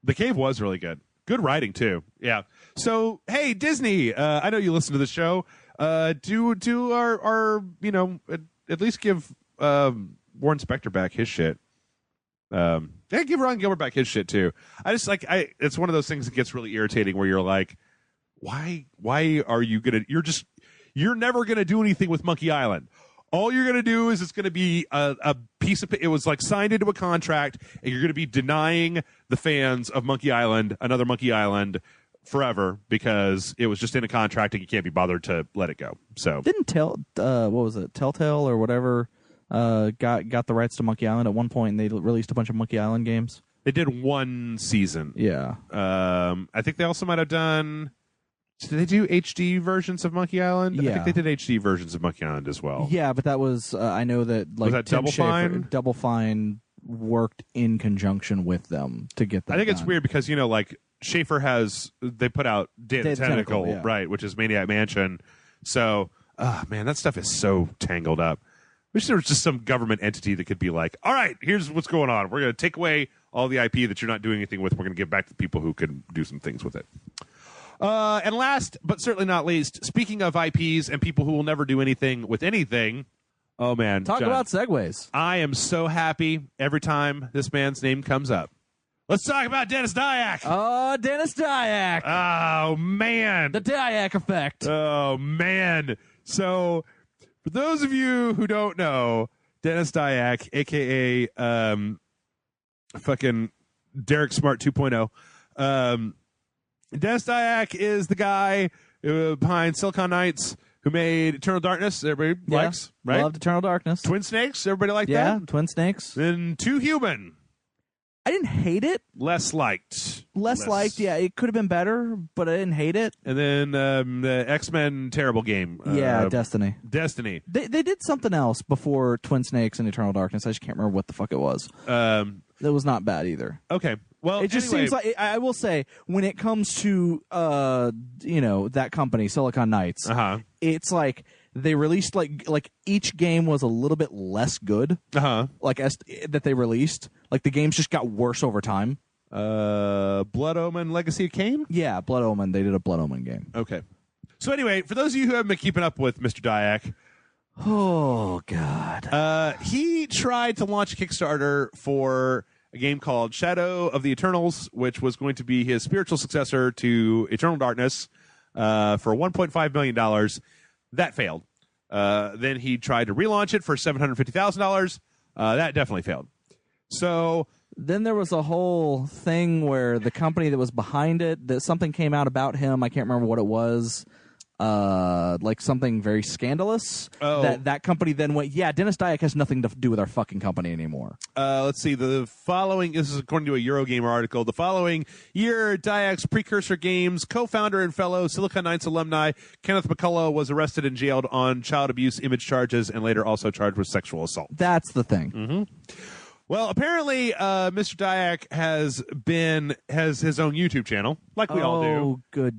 The Cave was really good. Good writing, too. Yeah. So, hey, Disney, I know you listen to the show. Do our at least give Warren Spector back his shit. Yeah, give Ron Gilbert back his shit too. It's one of those things that gets really irritating where you're like, why are you you're never gonna do anything with Monkey Island. All you're gonna do is it's gonna be a piece of it was like signed into a contract, and you're gonna be denying the fans of Monkey Island another Monkey Island forever because it was just in a contract and you can't be bothered to let it go. So didn't Telltale or whatever got the rights to Monkey Island at one point, and they released a bunch of Monkey Island games. They did one season. Yeah. I think they also might have done. Did they do HD versions of Monkey Island? Yeah. I think they did HD versions of Monkey Island as well. Yeah, but that was I know that like was that Double Fine? Double Fine worked in conjunction with them to get that. I think done. it's weird because like Schaefer they put out Day of the Tentacle, yeah. right, which is Maniac Mansion. So, man, that stuff is so tangled up. Wish there was just some government entity that could be like, all right, here's what's going on. We're going to take away all the IP that you're not doing anything with. We're going to give back to the people who can do some things with it. And last, but certainly not least, speaking of IPs and people who will never do anything with anything, oh, man. Talk John, about segues. I am so happy every time this man's name comes up. Let's talk about Dennis Dyack. Oh, Dennis Dyack. Oh, man. The Dyack effect. Oh, man. So, for those of you who don't know, Dennis Dyack, a.k.a. Fucking Derek Smart 2.0, Dennis Dyack is the guy behind Silicon Knights who made Eternal Darkness. Everybody likes, right? Loved Eternal Darkness. Twin Snakes. Everybody like that? Yeah, Twin Snakes. Then Too Human. I didn't hate it. Less liked. Less liked, yeah. It could have been better, but I didn't hate it. And then the X-Men terrible game. Destiny. Destiny. They did something else before Twin Snakes and Eternal Darkness. I just can't remember what the fuck it was. That was not bad either. Okay. Well, it just seems like I will say when it comes to that company Silicon Knights, it's like they released like each game was a little bit less good. Like that they released, like the games just got worse over time. Blood Omen Legacy of Kain? Yeah, Blood Omen. They did a Blood Omen game. Okay. So anyway, for those of you who haven't been keeping up with Mr. Dyack, oh god, he tried to launch a Kickstarter for a game called Shadow of the Eternals, which was going to be his spiritual successor to Eternal Darkness, for $1.5 million. That failed. Then he tried to relaunch it for $750,000. That definitely failed. So then there was a whole thing where the company that was behind it, that something came out about him. I can't remember what it was. Like something very scandalous. Oh. That company then went, yeah, Dennis Dyack has nothing to do with our fucking company anymore. Let's see. The following, this is according to a Eurogamer article, the following year, Dyack's precursor games, co-founder and fellow Silicon Knights alumni, Kenneth McCullough, was arrested and jailed on child abuse image charges and later also charged with sexual assault. That's the thing. Mm-hmm. Well, apparently, Mr. Dyack has his own YouTube channel, like we all do. Oh,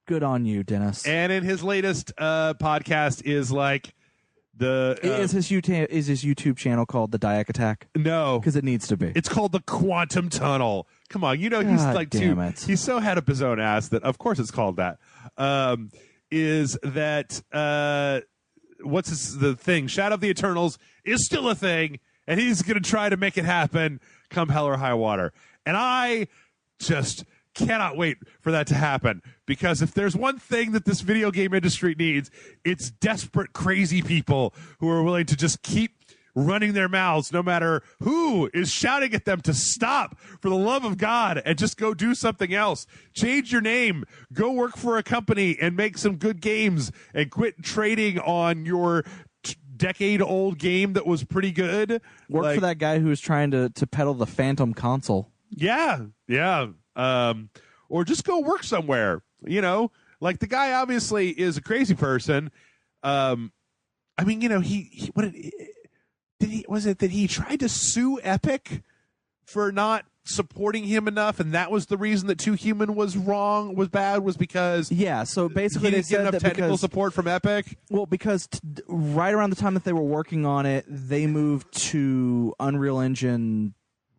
good on you, Dennis. And in his latest podcast is like the is his YouTube channel called The Dyack Attack? No, because it needs to be. It's called The Quantum Tunnel. Come on, he's like he's so head up his own ass that of course it's called that. Is that what's the thing? Shadow of the Eternals is still a thing, and he's going to try to make it happen come hell or high water. And I just cannot wait for that to happen, because if there's one thing that this video game industry needs, it's desperate, crazy people who are willing to just keep running their mouths no matter who is shouting at them to stop, for the love of God, and just go do something else. Change your name. Go work for a company and make some good games and quit trading on your decade-old game that was pretty good. Work for that guy who was trying to peddle the Phantom console. Yeah. Or just go work somewhere, Like, the guy obviously is a crazy person. I mean, he tried to sue Epic for not supporting him enough, and that was the reason that 2 Human was bad, was because so basically he didn't get enough technical support from Epic. Well, because right around the time that they were working on it, they moved to Unreal Engine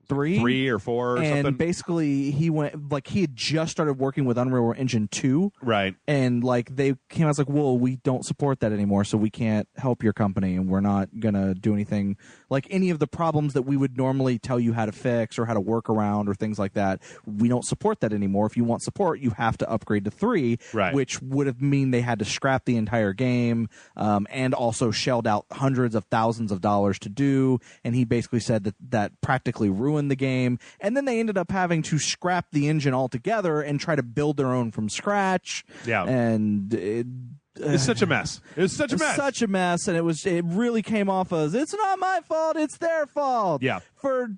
3 or 4 or and something. Basically he had just started working with Unreal Engine 2, right? And they came out well, we don't support that anymore, so we can't help your company, and we're not gonna do anything any of the problems that we would normally tell you how to fix or how to work around or things like that. We don't support that anymore. If you want support, you have to upgrade to 3, right? Which would have mean they had to scrap the entire game, and also shelled out hundreds of thousands of dollars to do. And he basically said that practically ruined the game, and then they ended up having to scrap the engine altogether and try to build their own from scratch. And it's such a mess. It's such a mess. Such a mess, and it really came off as, it's not my fault, it's their fault. Yeah. For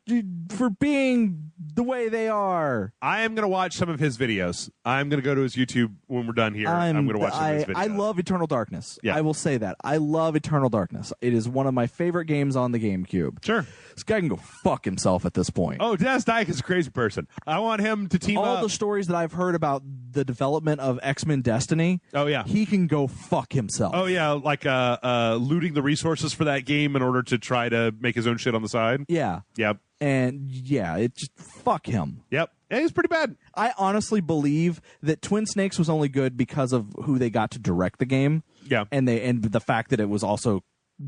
being the way they are. I am going to watch some of his videos. I'm going to go to his YouTube when we're done here. I'm going to watch some of his videos. I love Eternal Darkness. Yeah. I will say that. I love Eternal Darkness. It is one of my favorite games on the GameCube. Sure. This guy can go fuck himself at this point. Oh, Dennis Dyack is a crazy person. I want him to team up. All the stories that I've heard about the development of X-Men Destiny. Oh, yeah. He can go fuck himself. Oh, yeah. Like looting the resources for that game in order to try to make his own shit on the side. Yeah. Yep. And yeah, it just fuck him. Yep. Yeah, he's pretty bad. I honestly believe that Twin Snakes was only good because of who they got to direct the game. Yeah. And the fact that it was also,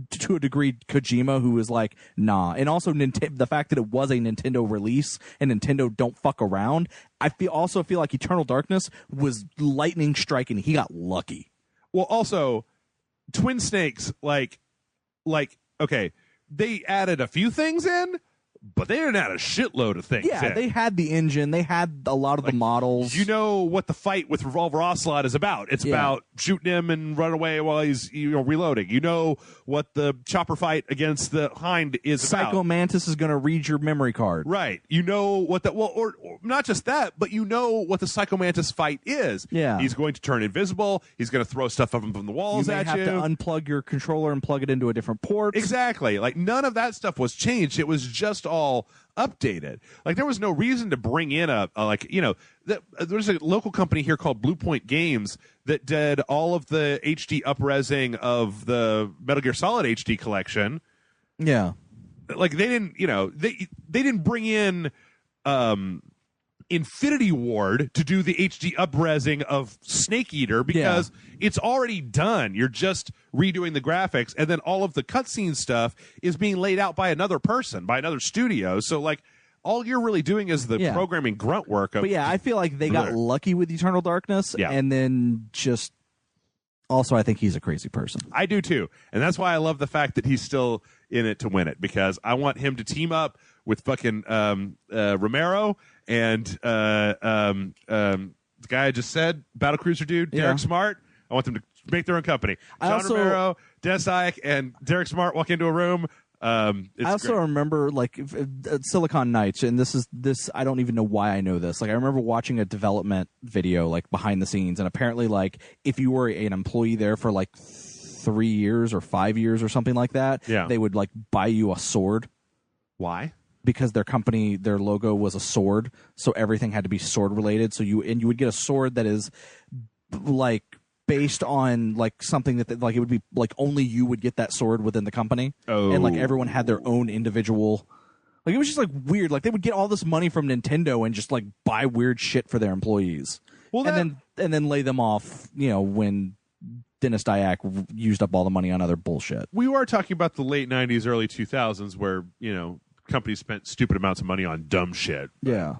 to a degree, Kojima, who was like, nah. And also the fact that it was a Nintendo release and Nintendo don't fuck around. I also feel like Eternal Darkness was lightning striking. He got lucky. Well, also, Twin Snakes, okay, they added a few things in, but they didn't add a shitload of things. Yeah, they had the engine. They had a lot of the models. You know what the fight with Revolver Ocelot is about. It's about shooting him and run away while he's reloading. You know what the chopper fight against the Hind is about. Psycho Mantis is going to read your memory card. Right. You know what that... Well, or not just that, but you know what the Psycho Mantis fight is. Yeah. He's going to turn invisible. He's going to throw stuff up from the walls at you. You may have to unplug your controller and plug it into a different port. Exactly. None of that stuff was changed. It was just all updated. There was no reason to bring in there's a local company here called Blue Point Games that did all of the HD up-resing of the Metal Gear Solid HD collection. Yeah. They didn't, they didn't bring in Infinity Ward to do the HD up-resing of Snake Eater because it's already done. You're just redoing the graphics, and then all of the cutscene stuff is being laid out by another person, by another studio. So, all you're really doing is the programming grunt work. But I feel like they got lucky with Eternal Darkness, and then just... Also, I think he's a crazy person. I do, too. And that's why I love the fact that he's still in it to win it, because I want him to team up with fucking Romero and the guy I just said, Battlecruiser dude, Derek Smart. I want them to make their own company. Romero, Dennis Dyack, and Derek Smart walk into a room. I also remember Silicon Knights, and this I don't even know why I know this. I remember watching a development video behind the scenes, and apparently if you were an employee there for 3 years or 5 years or something like that, they would buy you a sword. Why? Because their company, their logo was a sword, so everything had to be sword related. So you would get a sword that is based on something that it would be only you would get that sword within the company. Oh. And everyone had their own individual. It was just weird. They would get all this money from Nintendo and just buy weird shit for their employees. Well, and then lay them off. When Dennis Dyack used up all the money on other bullshit. We were talking about the late 90s, early 2000s where, companies spent stupid amounts of money on dumb shit. Yeah.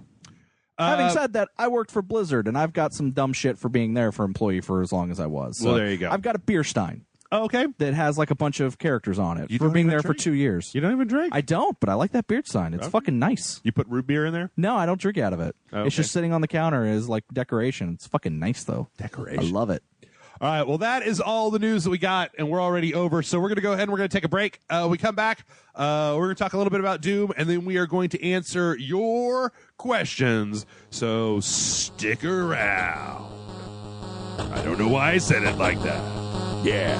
Having said that, I worked for Blizzard, and I've got some dumb shit for being there for employee for as long as I was. So well, there you go. I've got a beer stein. Oh, okay. that has like a bunch of characters on it for being there for 2 years. You don't even drink? I don't, but I like that beard sign. It's fucking nice. You put root beer in there? No, I don't drink out of it. Oh, It's just sitting on the counter as like decoration. It's fucking nice though. Decoration. I love it. All right, well, that is all the news that we got, and we're already over. So we're going to go ahead and we're going to take a break. We come back, we're going to talk a little bit about Doom, and then we are going to answer your questions. So stick around. I don't know why I said it like that. Yeah.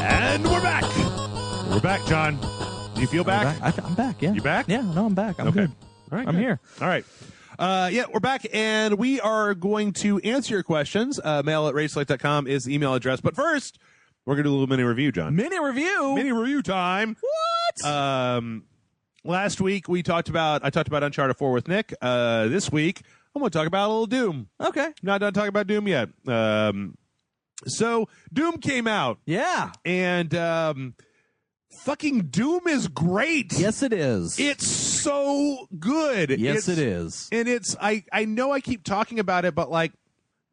And we're back. We're back, John. Do you feel back? I'm back, yeah. You back? Yeah, no, I'm back. I'm okay. good. All right, I'm good. here. All right. Yeah, we're back, and we are going to answer your questions. Mail at rageselect.com is the email address. But first, we're going to do a little mini review, John. Mini review? Mini review time. What? Last week, I talked about Uncharted 4 with Nick. This week, I'm going to talk about a little Doom. Okay. Not done talking about Doom yet. So, Doom came out. Yeah. And fucking Doom is great. Yes, it is. It's so good. Yes, it is. And I know I keep talking about it, but like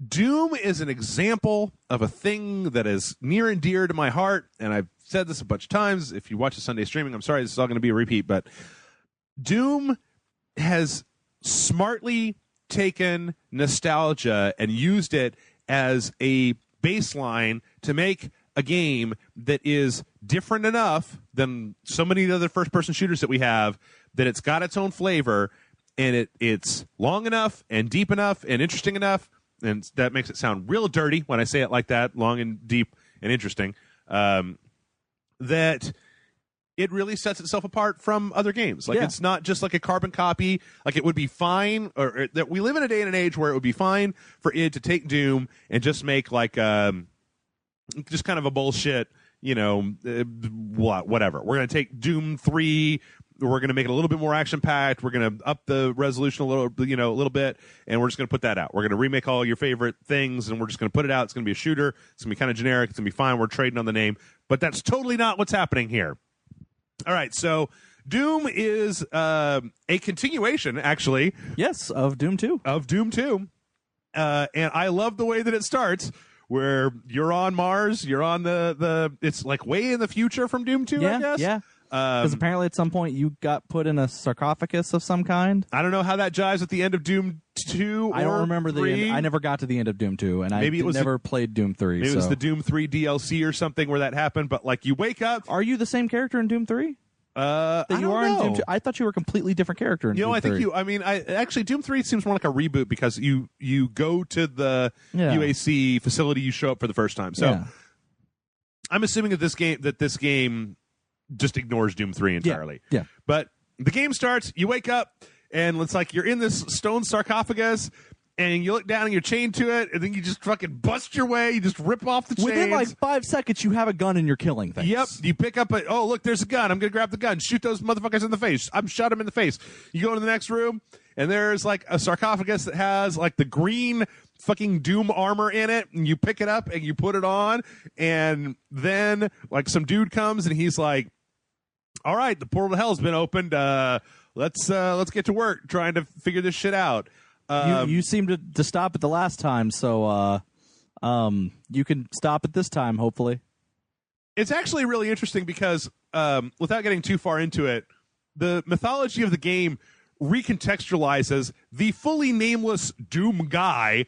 Doom is an example of a thing that is near and dear to my heart. And I've said this a bunch of times. If you watch the Sunday streaming, I'm sorry, this is all going to be a repeat, but Doom has smartly taken nostalgia and used it as a baseline to make a game that is different enough than so many of the other first-person shooters that we have that it's got its own flavor, and it's long enough and deep enough and interesting enough, and that makes it sound real dirty when I say it like that, long and deep and interesting, that it really sets itself apart from other games. Like, it's not just like a carbon copy. Like, it would be fine, or that we live in a day and an age where it would be fine for id to take Doom and just make like just kind of a bullshit, whatever. We're going to take Doom 3, we're going to make it a little bit more action-packed, we're going to up the resolution a little bit, and we're just going to put that out. We're going to remake all your favorite things, and we're just going to put it out. It's going to be a shooter. It's going to be kind of generic. It's going to be fine. We're trading on the name. But that's totally not what's happening here. All right, so Doom is a continuation, actually. Yes, of Doom 2. Of Doom 2. And I love the way that it starts, where you're on Mars, you're on it's like way in the future from Doom 2, I guess. Yeah, because apparently at some point you got put in a sarcophagus of some kind. I don't know how that jives at the end of Doom 2 I don't remember 3. the end. I never got to the end of Doom 2, and maybe never played Doom 3. Maybe it was the Doom 3 DLC or something where that happened, but like you wake up. Are you the same character in Doom 3? I in Doom 2? I thought you were a completely different character in Doom 3. I think actually Doom 3 seems more like a reboot because you go to the UAC facility, you show up for the first time. So I'm assuming that this game just ignores Doom 3 entirely. Yeah. But the game starts, you wake up, and it's like you're in this stone sarcophagus, and you look down and you're chained to it, and then you just fucking bust your way. You just rip off the chains. Within like 5 seconds, you have a gun and you're killing things. Yep. You pick up look, there's a gun. I'm going to grab the gun. Shoot those motherfuckers in the face. I'm shot them in the face. You go into the next room, and there's like a sarcophagus that has like the green fucking Doom armor in it, and you pick it up and you put it on, and then like some dude comes and he's like, all right, the portal to hell's been opened. Let's get to work trying to figure this shit out. You seem to stop it the last time, so you can stop it this time, hopefully. It's actually really interesting because, without getting too far into it, the mythology of the game recontextualizes the fully nameless Doom guy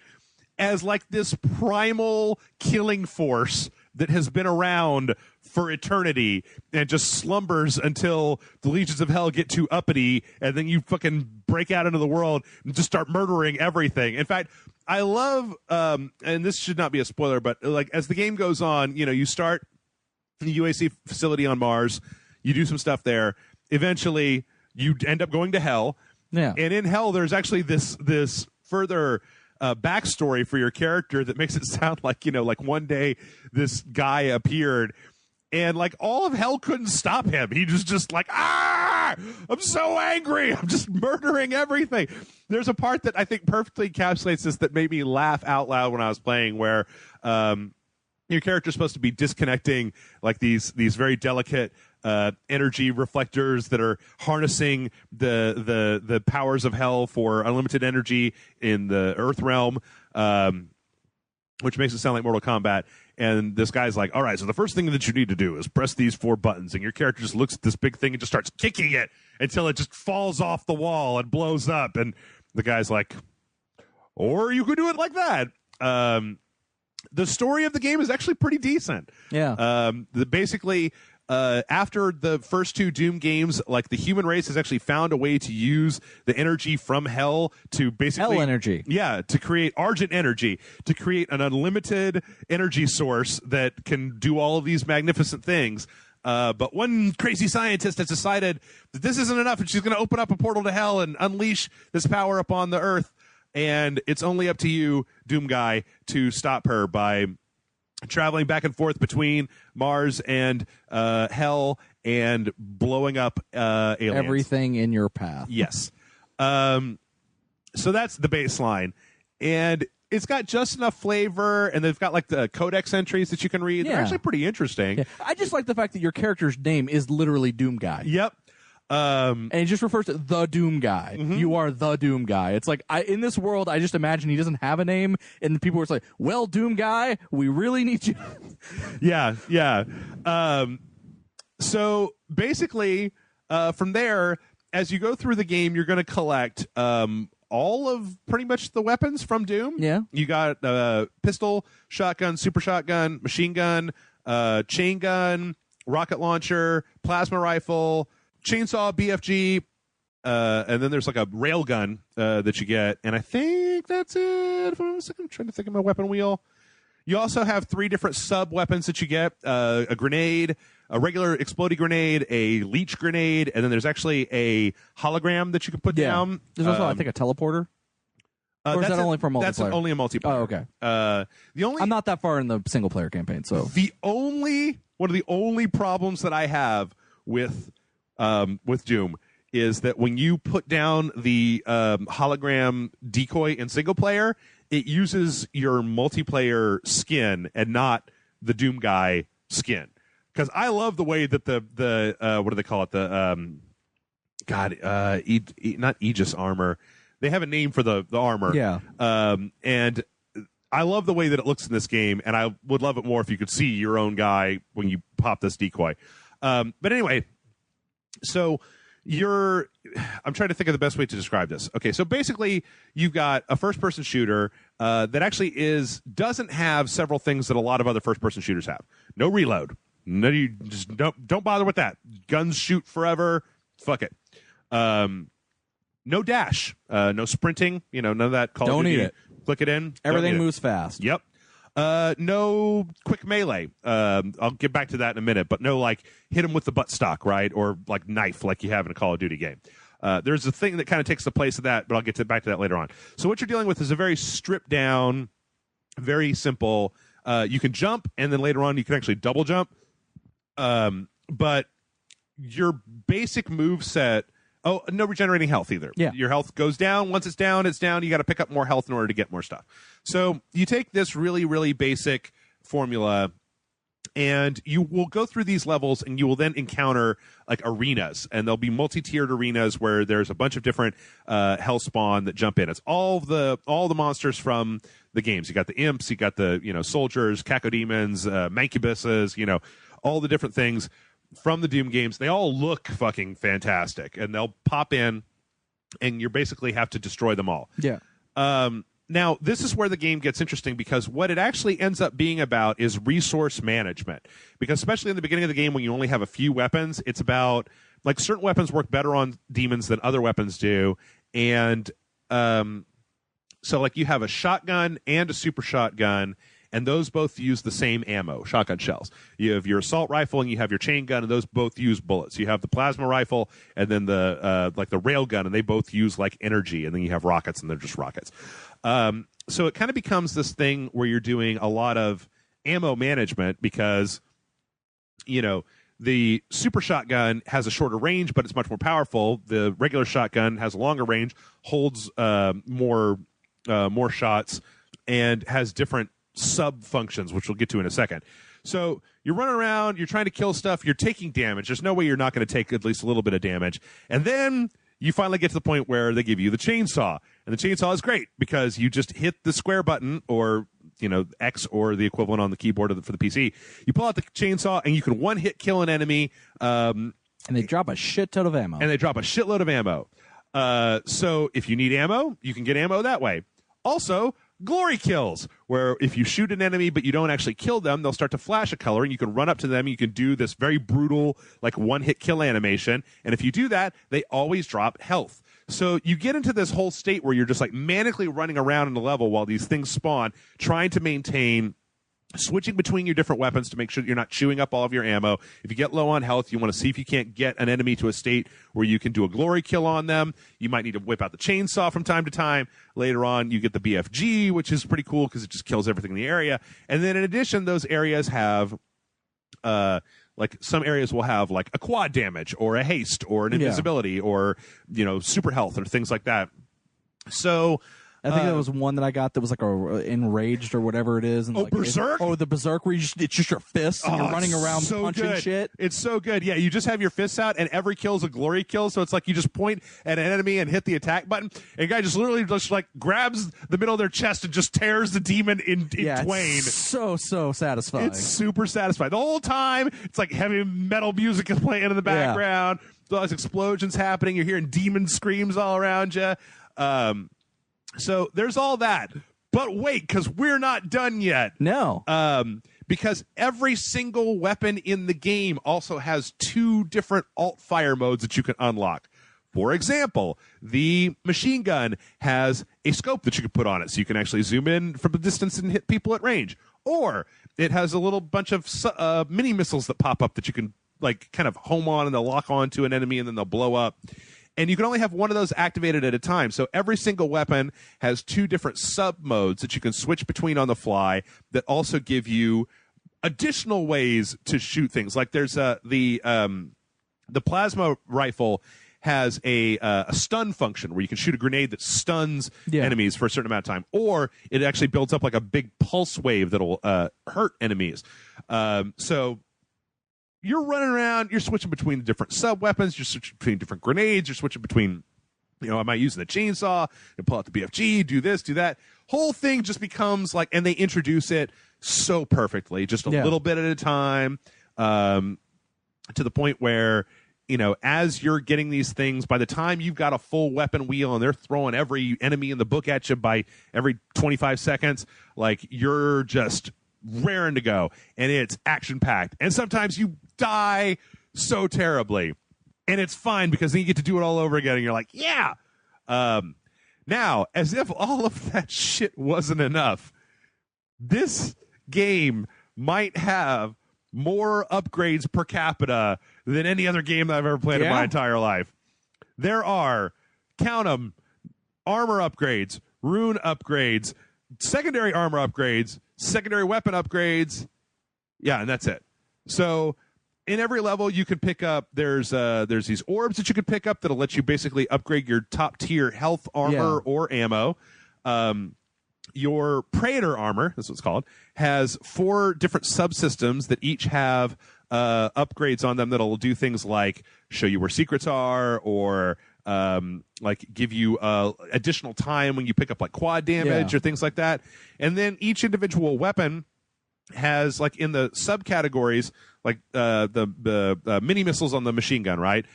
as like this primal killing force that has been around for eternity and just slumbers until the legions of hell get too uppity, and then you fucking break out into the world and just start murdering everything. In fact, I love, and this should not be a spoiler, but like as the game goes on, you start in the UAC facility on Mars, you do some stuff there. Eventually, you end up going to hell. Yeah. And in hell, there's actually this further backstory for your character that makes it sound like, like one day this guy appeared and like all of hell couldn't stop him. He was just like, I'm so angry. I'm just murdering everything. There's a part that I think perfectly encapsulates this that made me laugh out loud when I was playing, where your character's supposed to be disconnecting like these very delicate energy reflectors that are harnessing the powers of hell for unlimited energy in the Earth realm, which makes it sound like Mortal Kombat. And this guy's like, all right, so the first thing that you need to do is press these 4 buttons. And your character just looks at this big thing and just starts kicking it until it just falls off the wall and blows up. And the guy's like, or you could do it like that. The story of the game is actually pretty decent. Yeah. Basically, after the first 2 Doom games, like the human race has actually found a way to use the energy from hell to basically hell energy. Yeah, to create Argent energy, to create an unlimited energy source that can do all of these magnificent things. But one crazy scientist has decided that this isn't enough, and she's going to open up a portal to hell and unleash this power upon the Earth. And it's only up to you, Doom Guy, to stop her by traveling back and forth between Mars and hell and blowing up aliens. Everything in your path. Yes. So that's the baseline. And it's got just enough flavor, and they've got like the codex entries that you can read. Yeah. They're actually pretty interesting. Yeah. I just like the fact that your character's name is literally Doom Guy. Yep. And he just refers to the Doom Guy. Mm-hmm. You are the Doom Guy. It's like, in this world, I just imagine he doesn't have a name, and people are like, well, Doom Guy, we really need you. Yeah. So basically, from there, as you go through the game, you're going to collect all of pretty much the weapons from Doom. Yeah. You got pistol, shotgun, super shotgun, machine gun, chain gun, rocket launcher, plasma rifle, chainsaw, BFG, and then there's like a rail gun that you get, and I think that's it. I'm trying to think of my weapon wheel. You also have 3 different sub weapons that you get: a grenade, a regular exploding grenade, a leech grenade, and then there's actually a hologram that you can put down. There's also, I think, a teleporter. Or is that only for multiplayer? That's only a multiplayer. Oh, okay. I'm not that far in the single player campaign, so one of the only problems that I have with Doom is that when you put down the hologram decoy in single player, it uses your multiplayer skin and not the Doom Guy skin. Because I love the way that the what do they call it? The not Aegis armor. They have a name for the armor. Yeah. And I love the way that it looks in this game, and I would love it more if you could see your own guy when you pop this decoy. But anyway, so I'm trying to think of the best way to describe this. Okay, so basically you've got a first-person shooter that actually doesn't have several things that a lot of other first-person shooters have. No reload. No, you just don't bother with that. Guns shoot forever. Fuck it. No dash. No sprinting. None of that. Don't need it. Click it in. Everything moves fast. Yep. No quick melee. I'll get back to that in a minute, but no like hit him with the buttstock, right? Or like knife like you have in a Call of Duty game. There's a thing that kind of takes the place of that, but I'll get back to that later on. So what you're dealing with is a very stripped down, very simple. You can jump, and then later on you can actually double jump. But your basic move set. Oh, no regenerating health either. Yeah. Your health goes down. Once it's down, it's down. You got to pick up more health in order to get more stuff. So you take this really, really basic formula, and you will go through these levels, and you will then encounter like arenas, and there'll be multi-tiered arenas where there's a bunch of different hell spawn that jump in. It's all the monsters from the games. You got the imps, you got the soldiers, cacodemons, mancubuses, all the different things from the Doom games. They all look fucking fantastic, and they'll pop in, and you basically have to destroy them all. Yeah. Now, this is where the game gets interesting, because what it actually ends up being about is resource management. Because especially in the beginning of the game, when you only have a few weapons, it's about, like, certain weapons work better on demons than other weapons do. And so, like, you have a shotgun and a super shotgun, and those both use the same ammo, shotgun shells. You have your assault rifle and you have your chain gun, and those both use bullets. You have the plasma rifle and then the rail gun, and they both use like energy, and then you have rockets, and they're just rockets. So it kind of becomes this thing where you're doing a lot of ammo management, because the super shotgun has a shorter range, but it's much more powerful. The regular shotgun has a longer range, holds more shots, and has different sub functions, which we'll get to in a second. So you're running around, you're trying to kill stuff, you're taking damage. There's no way you're not going to take at least a little bit of damage. And then you finally get to the point where they give you the chainsaw. And the chainsaw is great because you just hit the square button or, X or the equivalent on the keyboard for the PC. You pull out the chainsaw and you can one-hit kill an enemy. And they drop a shit ton of ammo. And they drop a shitload of ammo. So if you need ammo, you can get ammo that way. Also, glory kills, where if you shoot an enemy but you don't actually kill them, they'll start to flash a color, and you can run up to them. You can do this very brutal, like, one-hit kill animation. And if you do that, they always drop health. So you get into this whole state where you're just, like, manically running around in the level while these things spawn, trying to maintain switching between your different weapons to make sure that you're not chewing up all of your ammo. If you get low on health, you want to see if you can't get an enemy to a state where you can do a glory kill on them. You might need to whip out the chainsaw from time to time. Later on, you get the BFG, which is pretty cool because it just kills everything in the area. And then in addition, those areas have like some areas will have like a quad damage or a haste or an invisibility or, super health or things like that. So I think there was one that I got that was like enraged or whatever it is. And Berserk? The Berserk where it's just your fists and you're running around punching shit. It's so good. Yeah, you just have your fists out and every kill is a glory kill. So it's like you just point at an enemy and hit the attack button. And the guy just literally just like grabs the middle of their chest and just tears the demon in twain. It's so satisfying. It's super satisfying. The whole time, it's like heavy metal music is playing in the background. Those explosions happening. You're hearing demon screams all around you. So there's all that. But wait, because we're not done yet. No. Because every single weapon in the game also has 2 different alt-fire modes that you can unlock. For example, the machine gun has a scope that you can put on it, so you can actually zoom in from a distance and hit people at range. Or it has a little bunch of mini missiles that pop up that you can like kind of home on and they'll lock on to an enemy and then they'll blow up. And you can only have one of those activated at a time. So every single weapon has 2 different sub modes that you can switch between on the fly that also give you additional ways to shoot things. Like there's the plasma rifle has a stun function where you can shoot a grenade that stuns enemies for a certain amount of time, or it actually builds up like a big pulse wave that'll hurt enemies. So you're running around, you're switching between the different sub-weapons, you're switching between different grenades, you're switching between, am I using the chainsaw, and pull out the BFG, do this, do that. Whole thing just becomes like, and they introduce it so perfectly, just a little bit at a time, to the point where, as you're getting these things, by the time you've got a full weapon wheel and they're throwing every enemy in the book at you by every 25 seconds, like you're just raring to go, and it's action-packed. And sometimes you die so terribly, and it's fine because then you get to do it all over again, and you're like, yeah! Now, as if all of that shit wasn't enough, this game might have more upgrades per capita than any other game that I've ever played in my entire life. There are, count them, armor upgrades, rune upgrades, secondary armor upgrades, secondary weapon upgrades. Yeah, and that's it. So in every level you can pick up, there's these orbs that you can pick up that'll let you basically upgrade your top tier health, armor, or ammo. Your Praetor armor, that's what it's called, has 4 different subsystems that each have upgrades on them that'll do things like show you where secrets are, or like give you additional time when you pick up like quad damage or things like that. And then each individual weapon has, like, in the subcategories, like the mini missiles on the machine gun, right?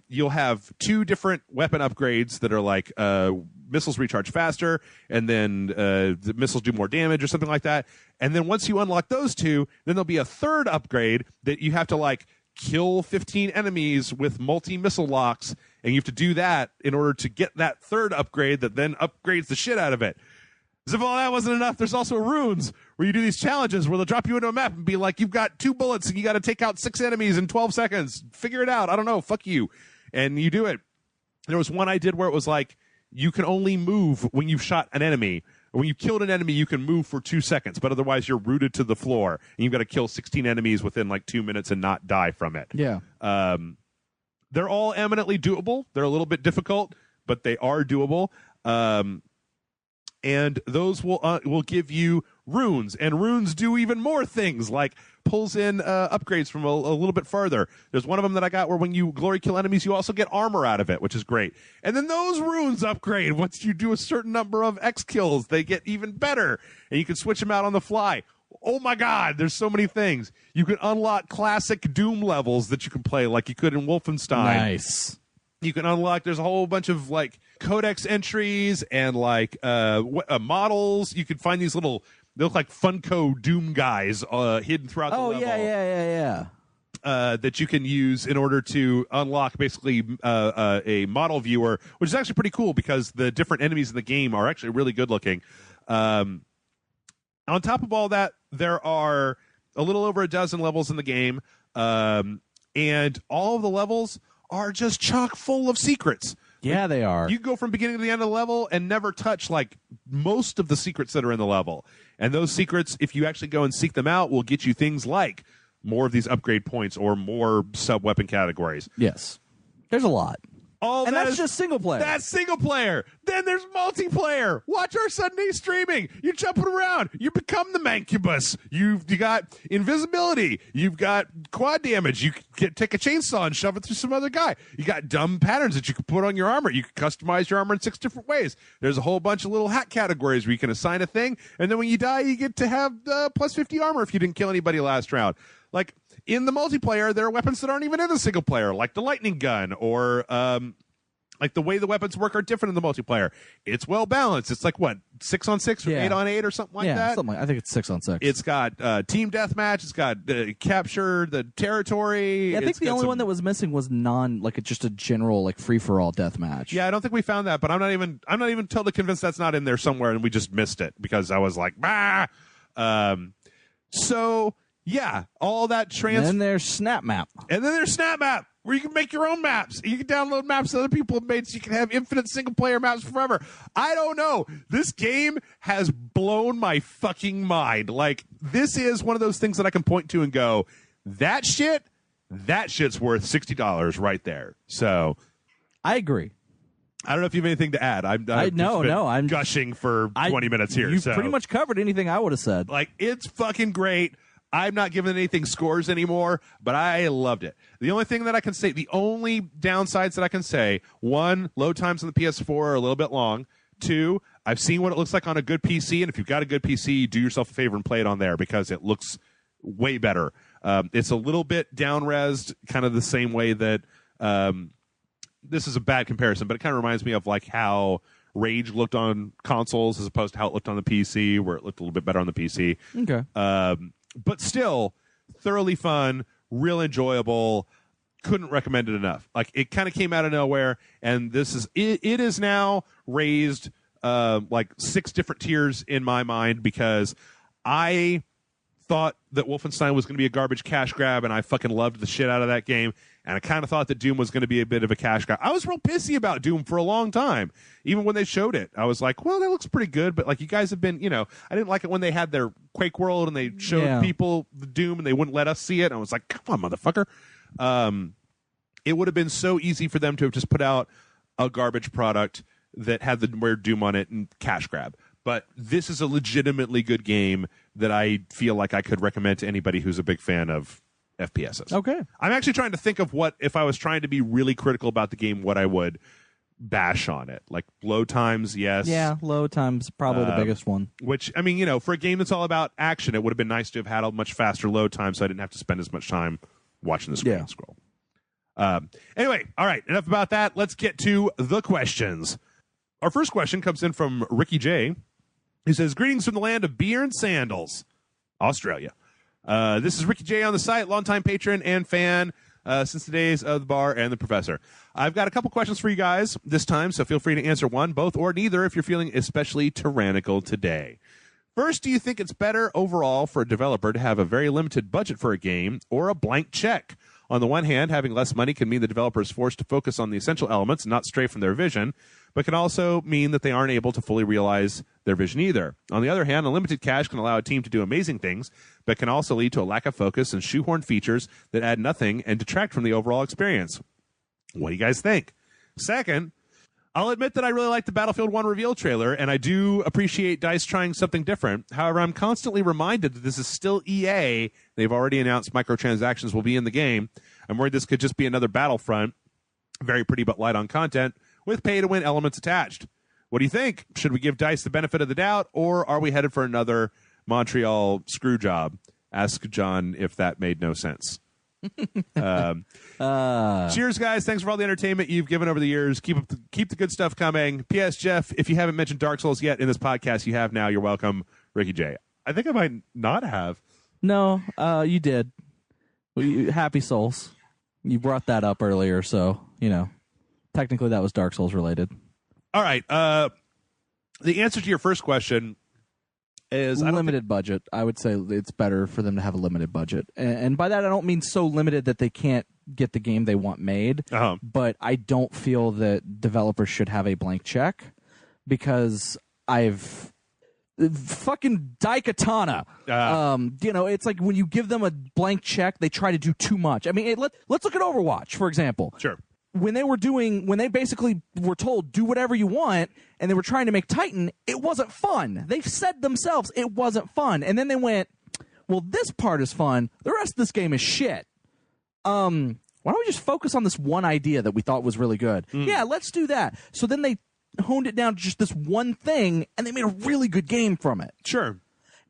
You'll have 2 different weapon upgrades that are like missiles recharge faster, and then the missiles do more damage or something like that. And then once you unlock those 2, then there'll be a 3rd upgrade that you have to like kill 15 enemies with multi-missile locks, and you have to do that in order to get that 3rd upgrade that then upgrades the shit out of it. As if all that wasn't enough, there's also runes where you do these challenges where they'll drop you into a map and be like, you've got 2 bullets and you got to take out 6 enemies in 12 seconds. Figure it out. I don't know. Fuck you. And you do it. There was one I did where it was like, you can only move when you've shot an enemy. When you killed an enemy, you can move for 2 seconds, but otherwise you're rooted to the floor. And you've got to kill 16 enemies within like 2 minutes and not die from it. Yeah. They're all eminently doable. They're a little bit difficult, but they are doable. and those will give you runes, and runes do even more things, like pulls in upgrades from a little bit further. There's one of them that I got where when you glory kill enemies, you also get armor out of it, which is great. And then those runes upgrade once you do a certain number of X kills. They get even better, and you can switch them out on the fly. Oh my God, there's so many things. You can unlock classic Doom levels that you can play like you could in Wolfenstein. Nice. You can unlock, there's a whole bunch of like codex entries and like models. You can find these little, they look like Funko Doom guys hidden throughout the level. Oh, yeah. That you can use in order to unlock basically a model viewer, which is actually pretty cool because the different enemies in the game are actually really good looking. On top of all that, there are a little over a dozen levels in the game, and all of the levels are just chock full of secrets. Yeah, they are. You go from beginning to the end of the level and never touch like most of the secrets that are in the level. And those secrets, if you actually go and seek them out, will get you things like more of these upgrade points or more sub-weapon categories. Yes. There's a lot. And that's just single player. That's single player. Then there's multiplayer. Watch our Sunday streaming. You're jumping around. You become the Mancubus. You got invisibility. You've got quad damage. You can take a chainsaw and shove it through some other guy. You got dumb patterns that you can put on your armor. You can customize your armor in 6 different ways. There's a whole bunch of little hat categories where you can assign a thing, and then when you die, you get to have plus 50 armor if you didn't kill anybody last round. Like, in the multiplayer, there are weapons that aren't even in the single player, like the lightning gun, or like the way the weapons work are different in the multiplayer. It's well balanced. It's like what, 6-on-6 or 8-on-8 or something like that. Something like, I think it's 6-on-6. It's got team deathmatch. It's got capture the territory. Yeah, I think the only one that was missing was just a general like free for all deathmatch. Yeah, I don't think we found that, but I'm not even totally convinced that's not in there somewhere, and we just missed it because I was like, bah. So. Yeah, all that And then there's Snap Map. Where you can make your own maps. You can download maps that other people have made so you can have infinite single-player maps forever. I don't know. This game has blown my fucking mind. Like, this is one of those things that I can point to and go, that shit's worth $60 right there. So, I agree. I don't know if you have anything to add. I'm gushing for 20 minutes here. You've pretty much covered anything I would have said. Like, it's fucking great. I'm not giving anything scores anymore, but I loved it. The only thing that I can say, the only downsides that I can say, 1, load times on the PS4 are a little bit long. 2, I've seen what it looks like on a good PC, and if you've got a good PC, do yourself a favor and play it on there because it looks way better. It's a little bit down-resed, kind of the same way that this is a bad comparison, but it kind of reminds me of like how Rage looked on consoles as opposed to how it looked on the PC, where it looked a little bit better on the PC. Okay. But still, thoroughly fun, real enjoyable. Couldn't recommend it enough. Like, it kind of came out of nowhere, and it is now raised like 6 different tiers in my mind because I thought that Wolfenstein was going to be a garbage cash grab, and I fucking loved the shit out of that game. And I kind of thought that Doom was going to be a bit of a cash grab. I was real pissy about Doom for a long time. Even when they showed it, I was like, well, that looks pretty good. But like, you guys have been, I didn't like it when they had their Quake World and they showed people the Doom and they wouldn't let us see it. And I was like, come on, motherfucker. It would have been so easy for them to have just put out a garbage product that had the word Doom on it and cash grab. But this is a legitimately good game that I feel like I could recommend to anybody who's a big fan of FPSs. Okay. I'm actually trying to think of what, if I was trying to be really critical about the game, what I would bash on it. Like load times, yes. Yeah, load times probably the biggest one. Which, I mean, for a game that's all about action, it would have been nice to have had a much faster load time so I didn't have to spend as much time watching the screen scroll. Anyway, all right, enough about that. Let's get to the questions. Our first question comes in from Ricky J, who says, greetings from the land of beer and sandals, Australia. This is Ricky J on the site, longtime patron and fan since the days of the bar and the professor. I've got a couple questions for you guys this time, so feel free to answer one, both, or neither if you're feeling especially tyrannical today. First, do you think it's better overall for a developer to have a very limited budget for a game or a blank check? On the one hand, having less money can mean the developer is forced to focus on the essential elements and not stray from their vision, but can also mean that they aren't able to fully realize their vision either. On the other hand, unlimited cash can allow a team to do amazing things, but can also lead to a lack of focus and shoehorn features that add nothing and detract from the overall experience. What do you guys think? Second, I'll admit that I really like the Battlefield 1 reveal trailer, and I do appreciate DICE trying something different. However, I'm constantly reminded that this is still EA. They've already announced microtransactions will be in the game. I'm worried this could just be another Battlefront, very pretty but light on content, with pay-to-win elements attached. What do you think? Should we give DICE the benefit of the doubt, or are we headed for another Montreal screw job? Ask John if that made no sense. Cheers, guys. Thanks for all the entertainment you've given over the years. Keep the good stuff coming. P.S. Jeff, if you haven't mentioned Dark Souls yet in this podcast, you have now. You're welcome. Ricky J. I think I might not have. No, you did. Happy Souls. You brought that up earlier, so, technically that was Dark Souls related. All right. The answer to your first question is limited budget. I would say it's better for them to have a limited budget. And by that, I don't mean so limited that they can't get the game they want made. But I don't feel that developers should have a blank check because fucking Daikatana. It's like when you give them a blank check, they try to do too much. I mean, let's look at Overwatch, for example. Sure. When they basically were told, do whatever you want, and they were trying to make Titan, it wasn't fun. They've said themselves it wasn't fun. And then they went, well, this part is fun. The rest of this game is shit. Why don't we just focus on this one idea that we thought was really good? Yeah, let's do that. So then they honed it down to just this one thing, and they made a really good game from it. Sure.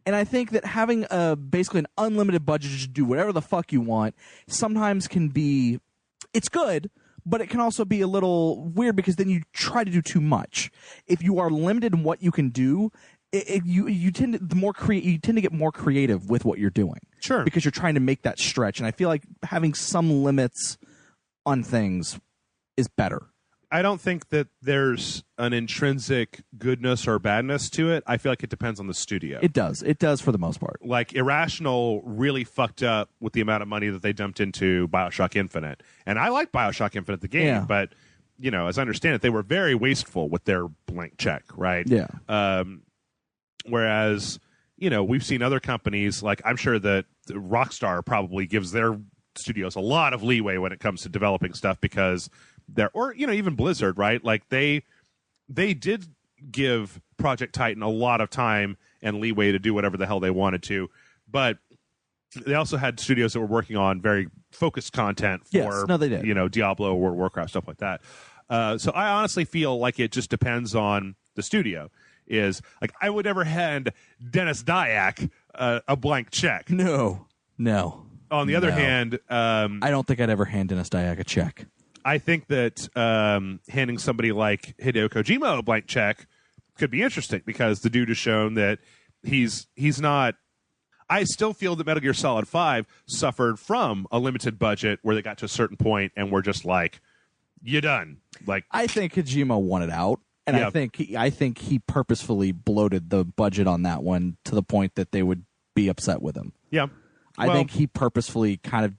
And I think that having basically an unlimited budget to just do whatever the fuck you want sometimes can be, it's good, but it can also be a little weird because then you try to do too much. If you are limited in what you can do, you tend to get more creative with what you're doing. Sure. Because you're trying to make that stretch. And I feel like having some limits on things is better. I don't think that there's an intrinsic goodness or badness to it. I feel like it depends on the studio. It does. It does for the most part. Like, Irrational really fucked up with the amount of money that they dumped into BioShock Infinite. And I like BioShock Infinite, the game, but, as I understand it, they were very wasteful with their blank check, right? Yeah. Whereas, we've seen other companies, like I'm sure that Rockstar probably gives their studios a lot of leeway when it comes to developing stuff because even Blizzard, right? Like they did give Project Titan a lot of time and leeway to do whatever the hell they wanted to, but they also had studios that were working on very focused content for, they did. Diablo, World of Warcraft, stuff like that. So I honestly feel like it just depends on the studio. Is like I would never hand Dennis Dyack a blank check. No. On the other hand, I don't think I'd ever hand Dennis Dyack a check. I think that handing somebody like Hideo Kojima a blank check could be interesting because the dude has shown that he's not. I still feel that Metal Gear Solid 5 suffered from a limited budget where they got to a certain point and were just like, "You done?" Like I think Kojima wanted out, and I think he purposefully bloated the budget on that one to the point that they would be upset with him. Yeah, I think he purposefully kind of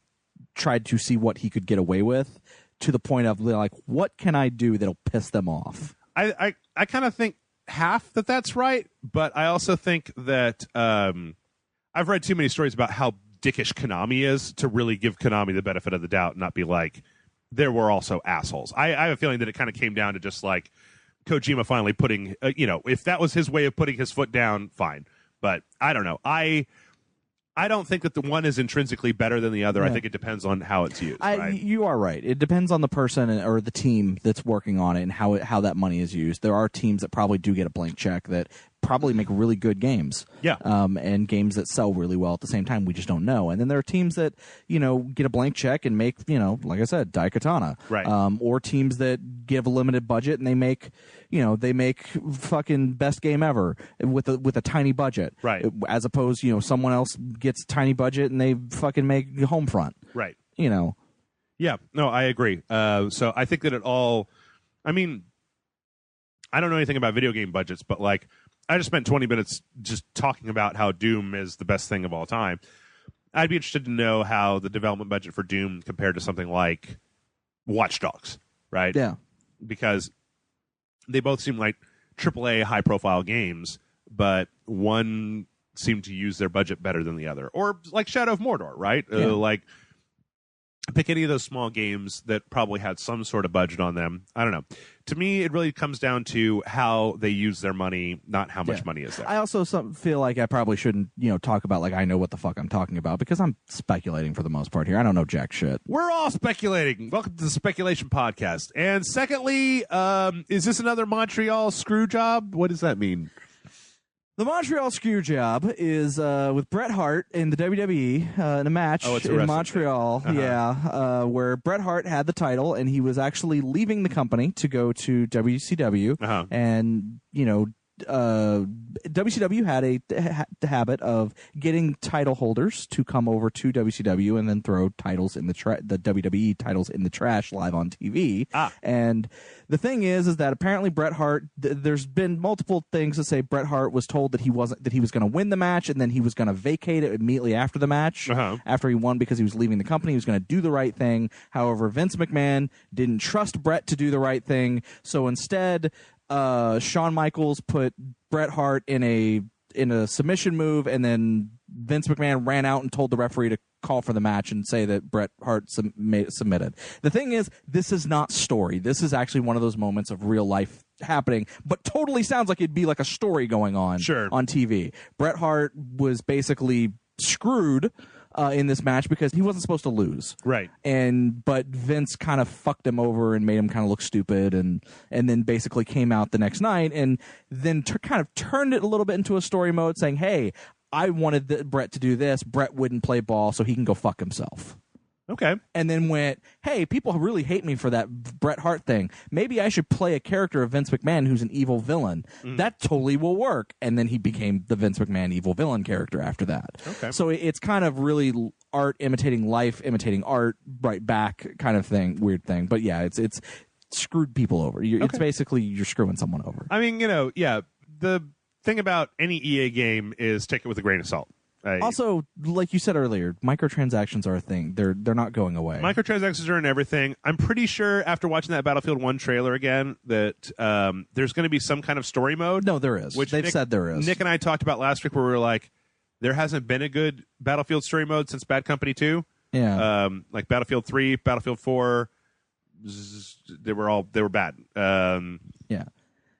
tried to see what he could get away with. To the point of like, what can I do that'll piss them off? I kind of think half that's right, but I also think that I've read too many stories about how dickish Konami is to really give Konami the benefit of the doubt and not be like, there were also assholes. I have a feeling that it kind of came down to just like Kojima finally putting, if that was his way of putting his foot down, fine. But I don't know. I don't think that the one is intrinsically better than the other. Yeah. I think it depends on how it's used. Right? You are right. It depends on the person or the team that's working on it and how that money is used. There are teams that probably do get a blank check that probably make really good games. Yeah. And games that sell really well at the same time. We just don't know. And then there are teams that, get a blank check and make, like I said, Daikatana. Right. Or teams that give a limited budget and they make fucking best game ever with a tiny budget. Right. As opposed, someone else gets tiny budget and they fucking make Homefront. Right. Yeah. No, I agree. So I think that it all, I mean, I don't know anything about video game budgets, but like, I just spent 20 minutes just talking about how Doom is the best thing of all time. I'd be interested to know how the development budget for Doom compared to something like Watch Dogs, right? Yeah. Because they both seem like AAA high-profile games, but one seemed to use their budget better than the other. Or like Shadow of Mordor, right? Yeah. pick any of those small games that probably had some sort of budget on them. I don't know. To me, it really comes down to how they use their money, not how much money is there. I also feel like I probably shouldn't, talk about like I know what the fuck I'm talking about because I'm speculating for the most part here. I don't know jack shit. We're all speculating. Welcome to the Speculation Podcast. And secondly, is this another Montreal screw job? What does that mean? The Montreal screw job is with Bret Hart in the WWE in a match in Montreal, where Bret Hart had the title and he was actually leaving the company to go to WCW, and WCW had the habit of getting title holders to come over to WCW and then throw titles in the WWE titles in the trash live on TV. And the thing is that apparently Bret Hart, there's been multiple things to say Bret Hart was told that he was going to win the match and then he was going to vacate it immediately after the match, after he won, because he was leaving the company. He was going to do the right thing. However, Vince McMahon didn't trust Bret to do the right thing, so instead Shawn Michaels put Bret Hart in a submission move, and then Vince McMahon ran out and told the referee to call for the match and say that Bret Hart submitted. The thing is, this is not story. This is actually one of those moments of real life happening, but totally sounds like it'd be like a story going on on TV. Bret Hart was basically screwed in this match because he wasn't supposed to lose. Right. But Vince kind of fucked him over and made him kind of look stupid, and then basically came out the next night and then kind of turned it a little bit into a story mode, saying, hey, I wanted Bret to do this. Bret wouldn't play ball, so he can go fuck himself. Okay. And then went, hey, people really hate me for that Bret Hart thing. Maybe I should play a character of Vince McMahon who's an evil villain. That totally will work. And then he became the Vince McMahon evil villain character after that. Okay. So it's kind of really art imitating life, imitating art, right back kind of thing, weird thing. But yeah, it's screwed people over. It's basically you're screwing someone over. I mean, the thing about any EA game is take it with a grain of salt. Also, like you said earlier, microtransactions are a thing. They're not going away. Microtransactions are in everything. I'm pretty sure after watching that Battlefield 1 trailer again that there's going to be some kind of story mode. No, there is. They've said there is. Nick and I talked about last week where we were like, there hasn't been a good Battlefield story mode since Bad Company 2. Yeah. Like Battlefield 3, Battlefield 4, they were bad. Yeah.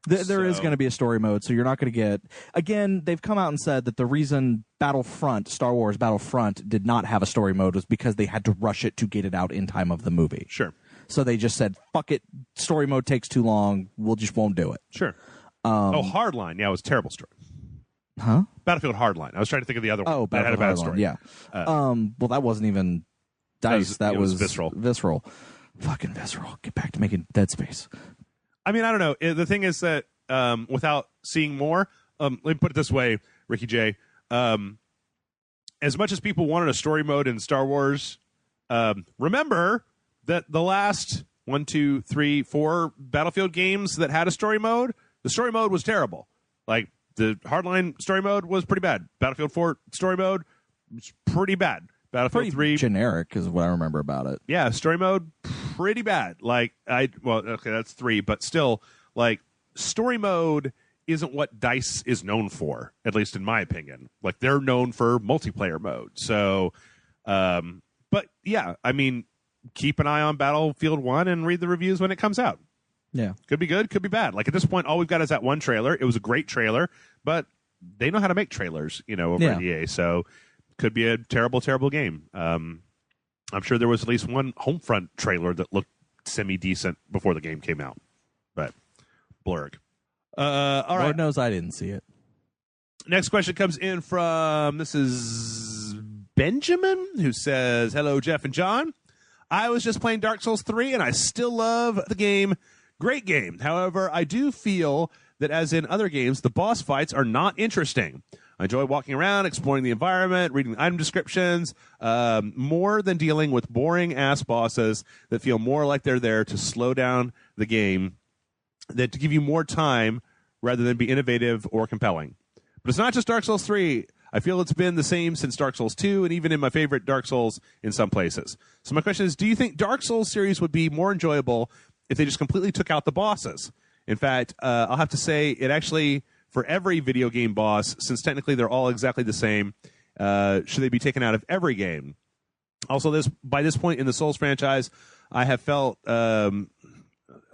There is going to be a story mode, so you're not going to get... Again, they've come out and said that the reason Star Wars Battlefront, did not have a story mode was because they had to rush it to get it out in time of the movie. Sure. So they just said, fuck it, story mode takes too long, won't do it. Sure. Hardline. Yeah, it was a terrible story. Huh? Battlefield Hardline. I was trying to think of the other one. Oh, Battlefield that had a bad Hardline, story. yeah. Well, that wasn't even DICE. That was Visceral. Fucking Visceral. Get back to making Dead Space. I mean, I don't know. The thing is that without seeing more, let me put it this way, Ricky J. As much as people wanted a story mode in Star Wars, remember that the last 1, 2, 3, 4 Battlefield games that had a story mode, the story mode was terrible. Like, the Hardline story mode was pretty bad. Battlefield 4 story mode was pretty bad. Battlefield 3 generic is what I remember about it. Yeah, story mode pretty bad. That's 3, but still, like, story mode isn't what DICE is known for, at least in my opinion. Like, they're known for multiplayer mode. So, but yeah, I mean, keep an eye on Battlefield 1 and read the reviews when it comes out. Yeah. Could be good, could be bad. Like, at this point, all we've got is that one trailer. It was a great trailer, but they know how to make trailers, over at EA. So, could be a terrible, terrible game. I'm sure there was at least one Homefront trailer that looked semi-decent before the game came out. But, blurg. All right. Lord knows I didn't see it. Next question comes in from, this is Benjamin, who says, hello, Jeff and John. I was just playing Dark Souls 3, and I still love the game. Great game. However, I do feel that as in other games, the boss fights are not interesting. I enjoy walking around, exploring the environment, reading the item descriptions, more than dealing with boring-ass bosses that feel more like they're there to slow down the game, that to give you more time rather than be innovative or compelling. But it's not just Dark Souls 3. I feel it's been the same since Dark Souls 2 and even in my favorite Dark Souls in some places. So my question is, do you think Dark Souls series would be more enjoyable if they just completely took out the bosses? In fact, I'll have to say it actually... For every video game boss, since technically they're all exactly the same, should they be taken out of every game? Also, by this point in the Souls franchise, I have felt.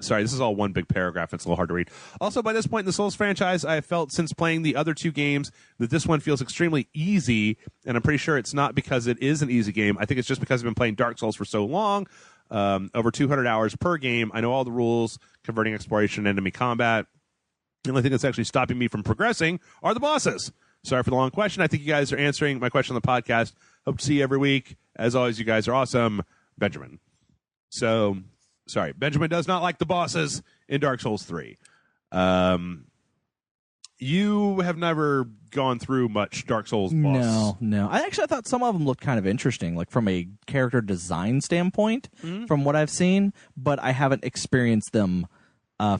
Sorry, this is all one big paragraph. It's a little hard to read. Also, by this point in the Souls franchise, I have felt since playing the other two games that this one feels extremely easy, and I'm pretty sure it's not because it is an easy game. I think it's just because I've been playing Dark Souls for so long, over 200 hours per game. I know all the rules, converting exploration, enemy combat. The only thing that's actually stopping me from progressing are the bosses. Sorry for the long question. I think you guys are answering my question on the podcast. Hope to see you every week. As always, you guys are awesome. Benjamin. So... Sorry, Benjamin does not like the bosses in Dark Souls 3. You have never gone through much Dark Souls boss. No. I thought some of them looked kind of interesting, like from a character design standpoint, from what I've seen, but I haven't experienced them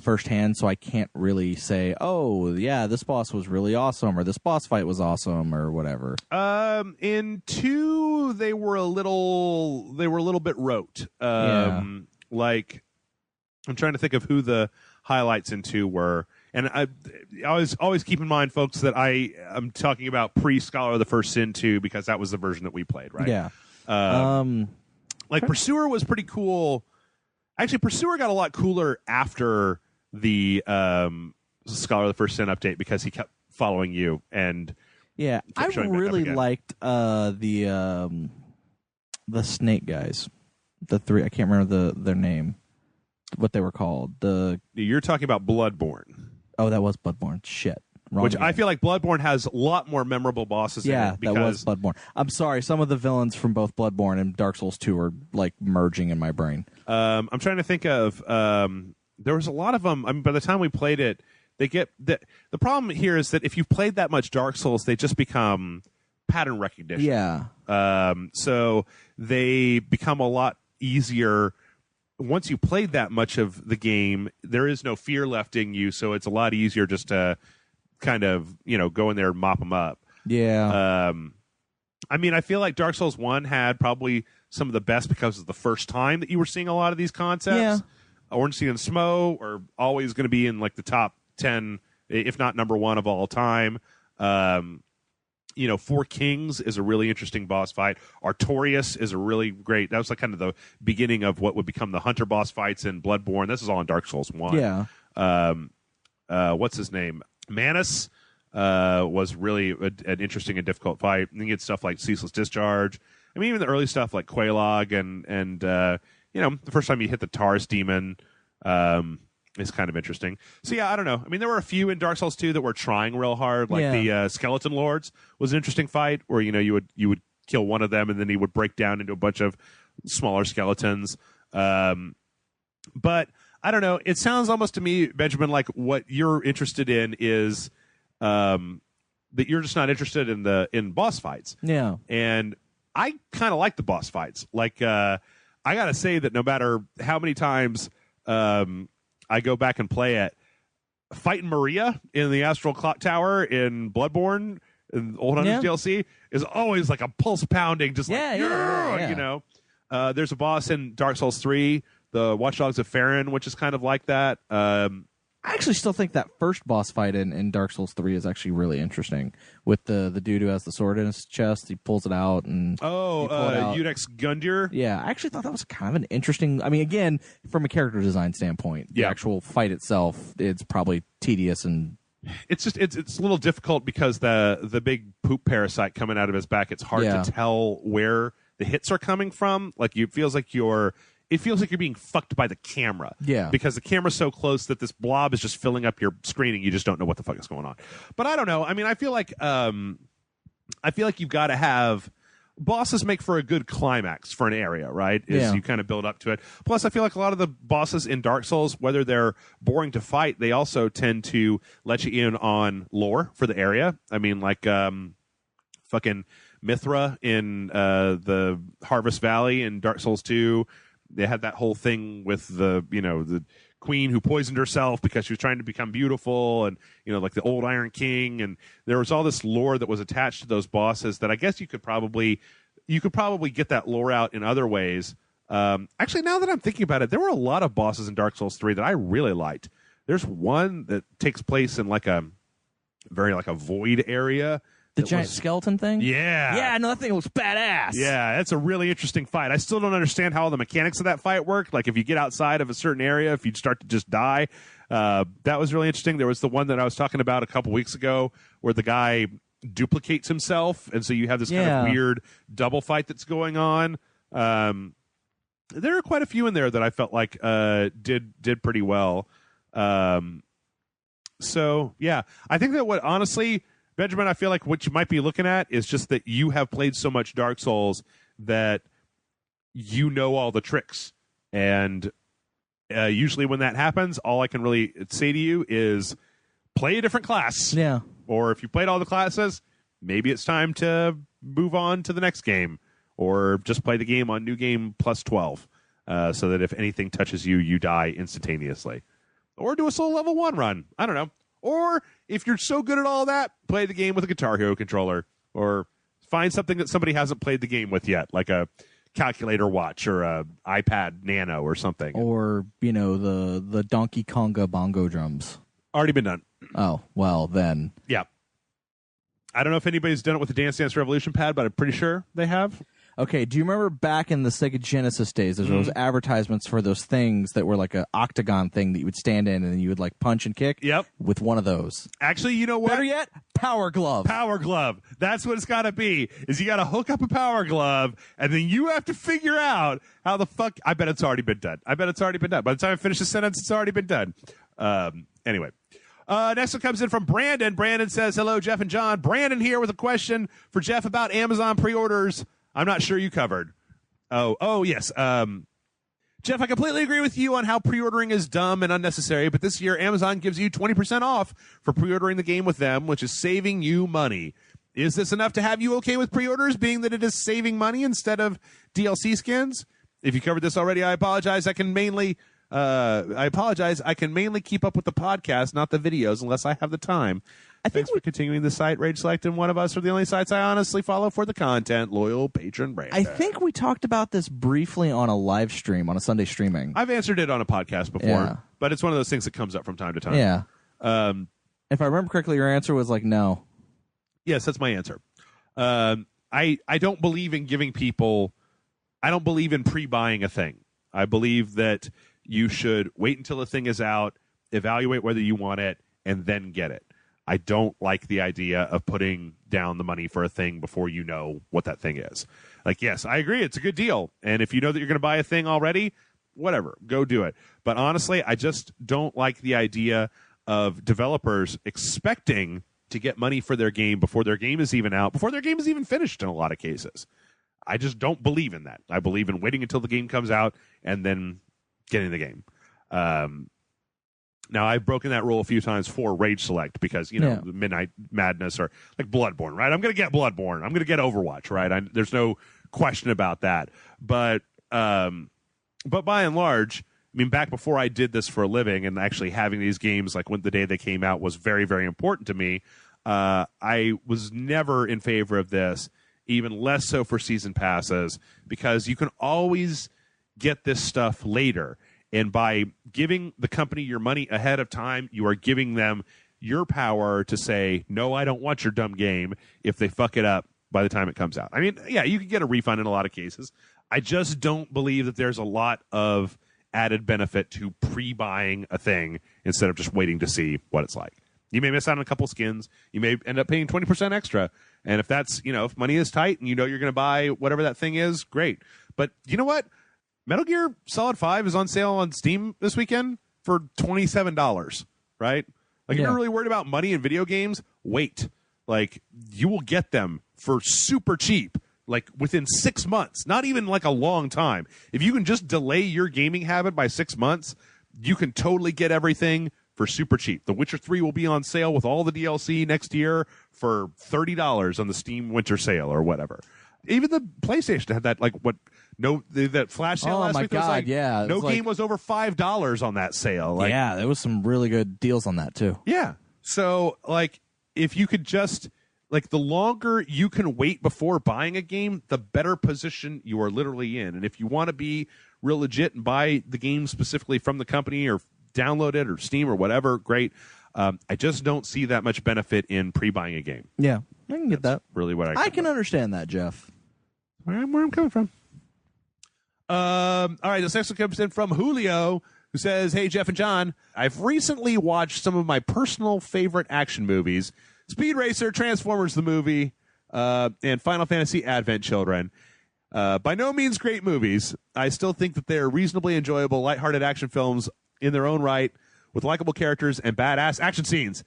firsthand, so I can't really say, oh, yeah, this boss was really awesome, or this boss fight was awesome, or whatever. In 2, they were a little bit rote. Like, I'm trying to think of who the highlights in 2 were. And I always keep in mind, folks, that I'm talking about pre-Scholar of the First Sin 2 because that was the version that we played, right? Yeah. Like, Pursuer was pretty cool. Actually, Pursuer got a lot cooler after the Scholar of the First Sin update because he kept following you. And yeah, I really liked the snake guys. The 3, I can't remember their name, what they were called. You're talking about Bloodborne. Oh, that was Bloodborne. Shit. Wrong Which again. I feel like Bloodborne has a lot more memorable bosses in it. Yeah, that was Bloodborne. I'm sorry, some of the villains from both Bloodborne and Dark Souls 2 are like merging in my brain. I'm trying to think of there was a lot of them. I mean, by the time we played it, the problem here is that if you've played that much Dark Souls, they just become pattern recognition. Yeah. So they become a lot easier once you played that much of the game. There is no fear left in you, so it's a lot easier just to kind of go in there and mop them up. Yeah. I mean, I feel like Dark Souls 1 had probably some of the best because it was the first time that you were seeing a lot of these concepts. Yeah. Ornstein and Smo are always going to be in like the top 10, if not number 1 of all time. Four Kings is a really interesting boss fight. Artorias is a really great. That was like kind of the beginning of what would become the Hunter boss fights in Bloodborne. This is all in Dark Souls 1. Yeah. What's his name? Manus was really an interesting and difficult fight. And you get stuff like Ceaseless Discharge. I mean, even the early stuff like Quelaag and the first time you hit the Taurus demon is kind of interesting. So yeah, I don't know. I mean, there were a few in Dark Souls 2 that were trying real hard, like the Skeleton Lords was an interesting fight where you would kill one of them and then he would break down into a bunch of smaller skeletons. But I don't know. It sounds almost to me, Benjamin, like what you're interested in is that you're just not interested in boss fights. Yeah. And I kind of like the boss fights. Like I gotta say that no matter how many times I go back and play it, fighting Maria in the Astral Clock Tower in Bloodborne in Old Hunters DLC is always like a pulse pounding, just there's a boss in Dark Souls 3, the Watchdogs of Farron, which is kind of like that. I actually still think that first boss fight in Dark Souls 3 is actually really interesting. With the dude who has the sword in his chest, he pulls it out and Eudex Gundyr. Yeah, I actually thought that was kind of an interesting. I mean, again, from a character design standpoint, the actual fight itself, it's probably tedious and. It's just it's a little difficult because the big poop parasite coming out of his back. It's hard to tell where the hits are coming from. Like it feels like you're being fucked by the camera. Yeah. Because the camera's so close that this blob is just filling up your screen and you just don't know what the fuck is going on. But I don't know. I mean, I feel like you've got to have bosses make for a good climax for an area, right? You kind of build up to it. Plus, I feel like a lot of the bosses in Dark Souls, whether they're boring to fight, they also tend to let you in on lore for the area. I mean, like fucking Mithra in the Harvest Valley in Dark Souls 2. They had that whole thing with the queen who poisoned herself because she was trying to become beautiful, and like the old Iron King, and there was all this lore that was attached to those bosses that I guess you could probably get that lore out in other ways. Actually, now that I'm thinking about it, there were a lot of bosses in Dark Souls 3 that I really liked. There's one that takes place in like a void area The giant skeleton thing? Yeah. Yeah, no, that thing looks badass. Yeah, that's a really interesting fight. I still don't understand how all the mechanics of that fight work. Like, if you get outside of a certain area, if you start to just die, that was really interesting. There was the one that I was talking about a couple weeks ago where the guy duplicates himself, and so you have this kind of weird double fight that's going on. There are quite a few in there that I felt like did pretty well. So, yeah, I think that what, honestly, Benjamin, I feel like what you might be looking at is just that you have played so much Dark Souls that you know all the tricks. And usually when that happens, all I can really say to you is play a different class. Yeah. Or if you played all the classes, maybe it's time to move on to the next game. Or just play the game on New Game plus 12 so that if anything touches you, you die instantaneously. Or do a solo level 1 run. I don't know. Or if you're so good at all that, play the game with a Guitar Hero controller. Or find something that somebody hasn't played the game with yet, like a calculator watch or a iPad Nano or something. Or, the Donkey Konga bongo drums. Already been done. Oh, well, then. Yeah. I don't know if anybody's done it with the Dance Dance Revolution pad, but I'm pretty sure they have. Okay, do you remember back in the Sega Genesis days, there was advertisements for those things that were like an octagon thing that you would stand in and you would like punch and kick? Yep. With one of those. Actually, you know what? Better yet, Power Glove. Power Glove. That's what it's got to be, is you got to hook up a Power Glove, and then you have to figure out how the fuck... I bet it's already been done. By the time I finish the sentence, it's already been done. Anyway. Next one comes in from Brandon. Brandon says, hello, Jeff and John. Brandon here with a question for Jeff about Amazon pre-orders. I'm not sure you covered. Oh, yes. Jeff, I completely agree with you on how pre-ordering is dumb and unnecessary, but this year Amazon gives you 20% off for pre-ordering the game with them, which is saving you money. Is this enough to have you okay with pre-orders, being that it is saving money instead of DLC skins? If you covered this already, I apologize. I can mainly keep up with the podcast, not the videos, unless I have the time. Thanks for continuing the site. Rage Select and One of Us are the only sites I honestly follow for the content. Loyal patron Brandon. I think we talked about this briefly on a live stream, on a Sunday streaming. I've answered it on a podcast before, but it's one of those things that comes up from time to time. Yeah. If I remember correctly, your answer was like no. Yes, that's my answer. I don't believe in giving people... I don't believe in pre-buying a thing. I believe that you should wait until the thing is out, evaluate whether you want it, and then get it. I don't like the idea of putting down the money for a thing before you know what that thing is. Like, yes, I agree. It's a good deal. And if you know that you're going to buy a thing already, whatever, go do it. But honestly, I just don't like the idea of developers expecting to get money for their game before their game is even out, before their game is even finished in a lot of cases. I just don't believe in that. I believe in waiting until the game comes out and then getting the game. Now, I've broken that rule a few times for Rage Select because, Midnight Madness or like Bloodborne, right? I'm going to get Bloodborne. I'm going to get Overwatch, right? There's no question about that. But by and large, I mean, back before I did this for a living and actually having these games, like when the day they came out was very, very important to me, I was never in favor of this, even less so for season passes, because you can always get this stuff later. And by giving the company your money ahead of time, you are giving them your power to say, no, I don't want your dumb game if they fuck it up by the time it comes out. I mean, yeah, you can get a refund in a lot of cases. I just don't believe that there's a lot of added benefit to pre-buying a thing instead of just waiting to see what it's like. You may miss out on a couple skins. You may end up paying 20% extra. And if that's, if money is tight and you're going to buy whatever that thing is, great. But you know what? Metal Gear Solid 5 is on sale on Steam this weekend for $27, right? Like, if you're really worried about money in video games, wait. Like, you will get them for super cheap, like within 6 months, not even like a long time. If you can just delay your gaming habit by 6 months, you can totally get everything for super cheap. The Witcher 3 will be on sale with all the DLC next year for $30 on the Steam winter sale or whatever. Even the PlayStation had that, that flash sale last week. Oh, my God, no game was over $5 on that sale. Yeah, there was some really good deals on that, too. Yeah. So, if you could just, the longer you can wait before buying a game, the better position you are literally in. And if you want to be real legit and buy the game specifically from the company or download it or Steam or whatever, great. I just don't see that much benefit in pre-buying a game. Yeah. I can get that. Really what I can understand that, Jeff. Where I'm coming from. All right, this next one comes in from Julio, who says, "Hey, Jeff and John, I've recently watched some of my personal favorite action movies, Speed Racer, Transformers the movie, and Final Fantasy Advent Children. By no means great movies. I still think that they are reasonably enjoyable, lighthearted action films in their own right, with likable characters and badass action scenes.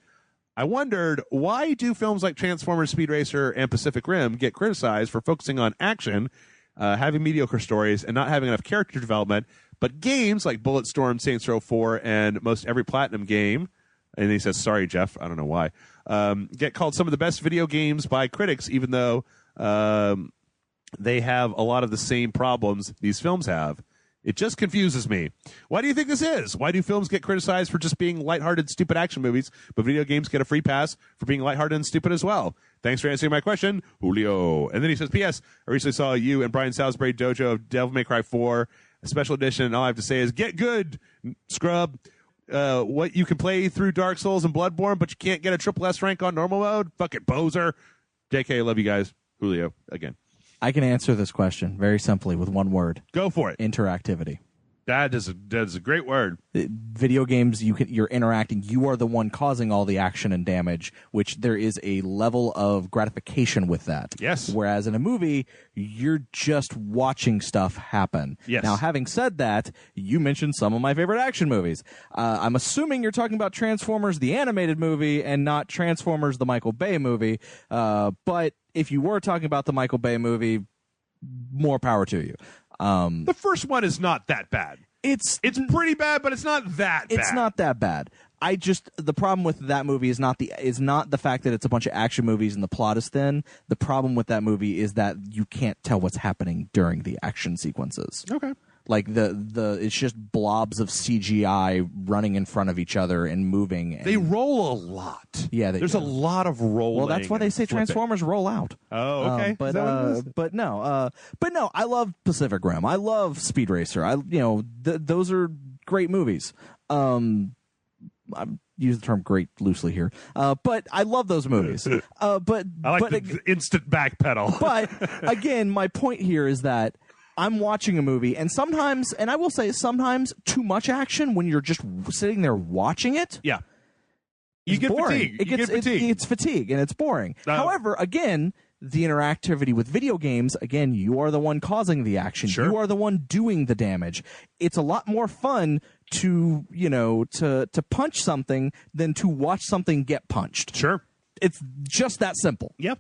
I wondered, why do films like Transformers, Speed Racer, and Pacific Rim get criticized for focusing on action, having mediocre stories, and not having enough character development, but games like Bulletstorm, Saints Row 4, and most every Platinum game," and he says, "Sorry, Jeff, I don't know why," get called some of the best video games by critics, even though they have a lot of the same problems these films have. It just confuses me. Why do you think this is? Why do films get criticized for just being lighthearted, stupid action movies, but video games get a free pass for being lighthearted and stupid as well? Thanks for answering my question, Julio." And then he says, "P.S. I recently saw you and Brian Salisbury Dojo of Devil May Cry 4, a special edition, and all I have to say is, get good, scrub. What you can play through Dark Souls and Bloodborne, but you can't get a triple S rank on normal mode? Fucking poser. JK, I love you guys. Julio," again. I can answer this question very simply with one word. Go for it. Interactivity. That is a great word. Video games, you're interacting. You are the one causing all the action and damage, which there is a level of gratification with that. Yes. Whereas in a movie, you're just watching stuff happen. Yes. Now, having said that, you mentioned some of my favorite action movies. I'm assuming you're talking about Transformers, the animated movie, and not Transformers, the Michael Bay movie. But if you were talking about the Michael Bay movie, more power to you. The first one is not that bad. It's pretty bad, but it's not that bad. It's not that bad. The problem with that movie is not the fact that it's a bunch of action movies and the plot is thin. The problem with that movie is that you can't tell what's happening during the action sequences. Okay. Like it's just blobs of CGI running in front of each other and moving. And they roll a lot. Yeah, there's a lot of rolling. Well, that's why they say Transformers roll out. Oh, okay. But no. I love Pacific Rim. I love Speed Racer. Those are great movies. I use the term "great" loosely here, but I love those movies. But I like the instant backpedal. But again, my point here is that I'm watching a movie, and sometimes, and I will say sometimes, too much action when you're just sitting there watching it. Yeah. You get boring. fatigue. It's fatigue, and it's boring. However, again, the interactivity with video games, again, you are the one causing the action. Sure. You are the one doing the damage. It's a lot more fun to punch something than to watch something get punched. Sure. It's just that simple. Yep.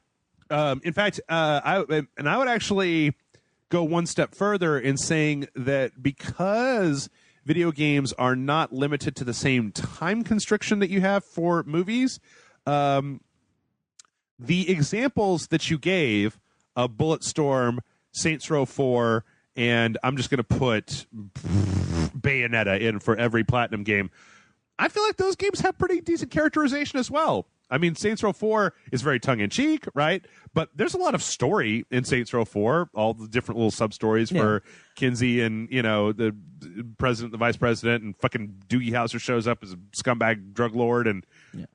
In fact, I would actually go one step further in saying that because video games are not limited to the same time constriction that you have for movies, the examples that you gave of Bulletstorm, Saints Row 4, and I'm just going to put Bayonetta in for every Platinum game, I feel like those games have pretty decent characterization as well. I mean, Saints Row 4 is very tongue-in-cheek, right? But there's a lot of story in Saints Row 4, all the different little sub-stories for Kinsey and, the president, the vice president, and fucking Doogie Howser shows up as a scumbag drug lord. And,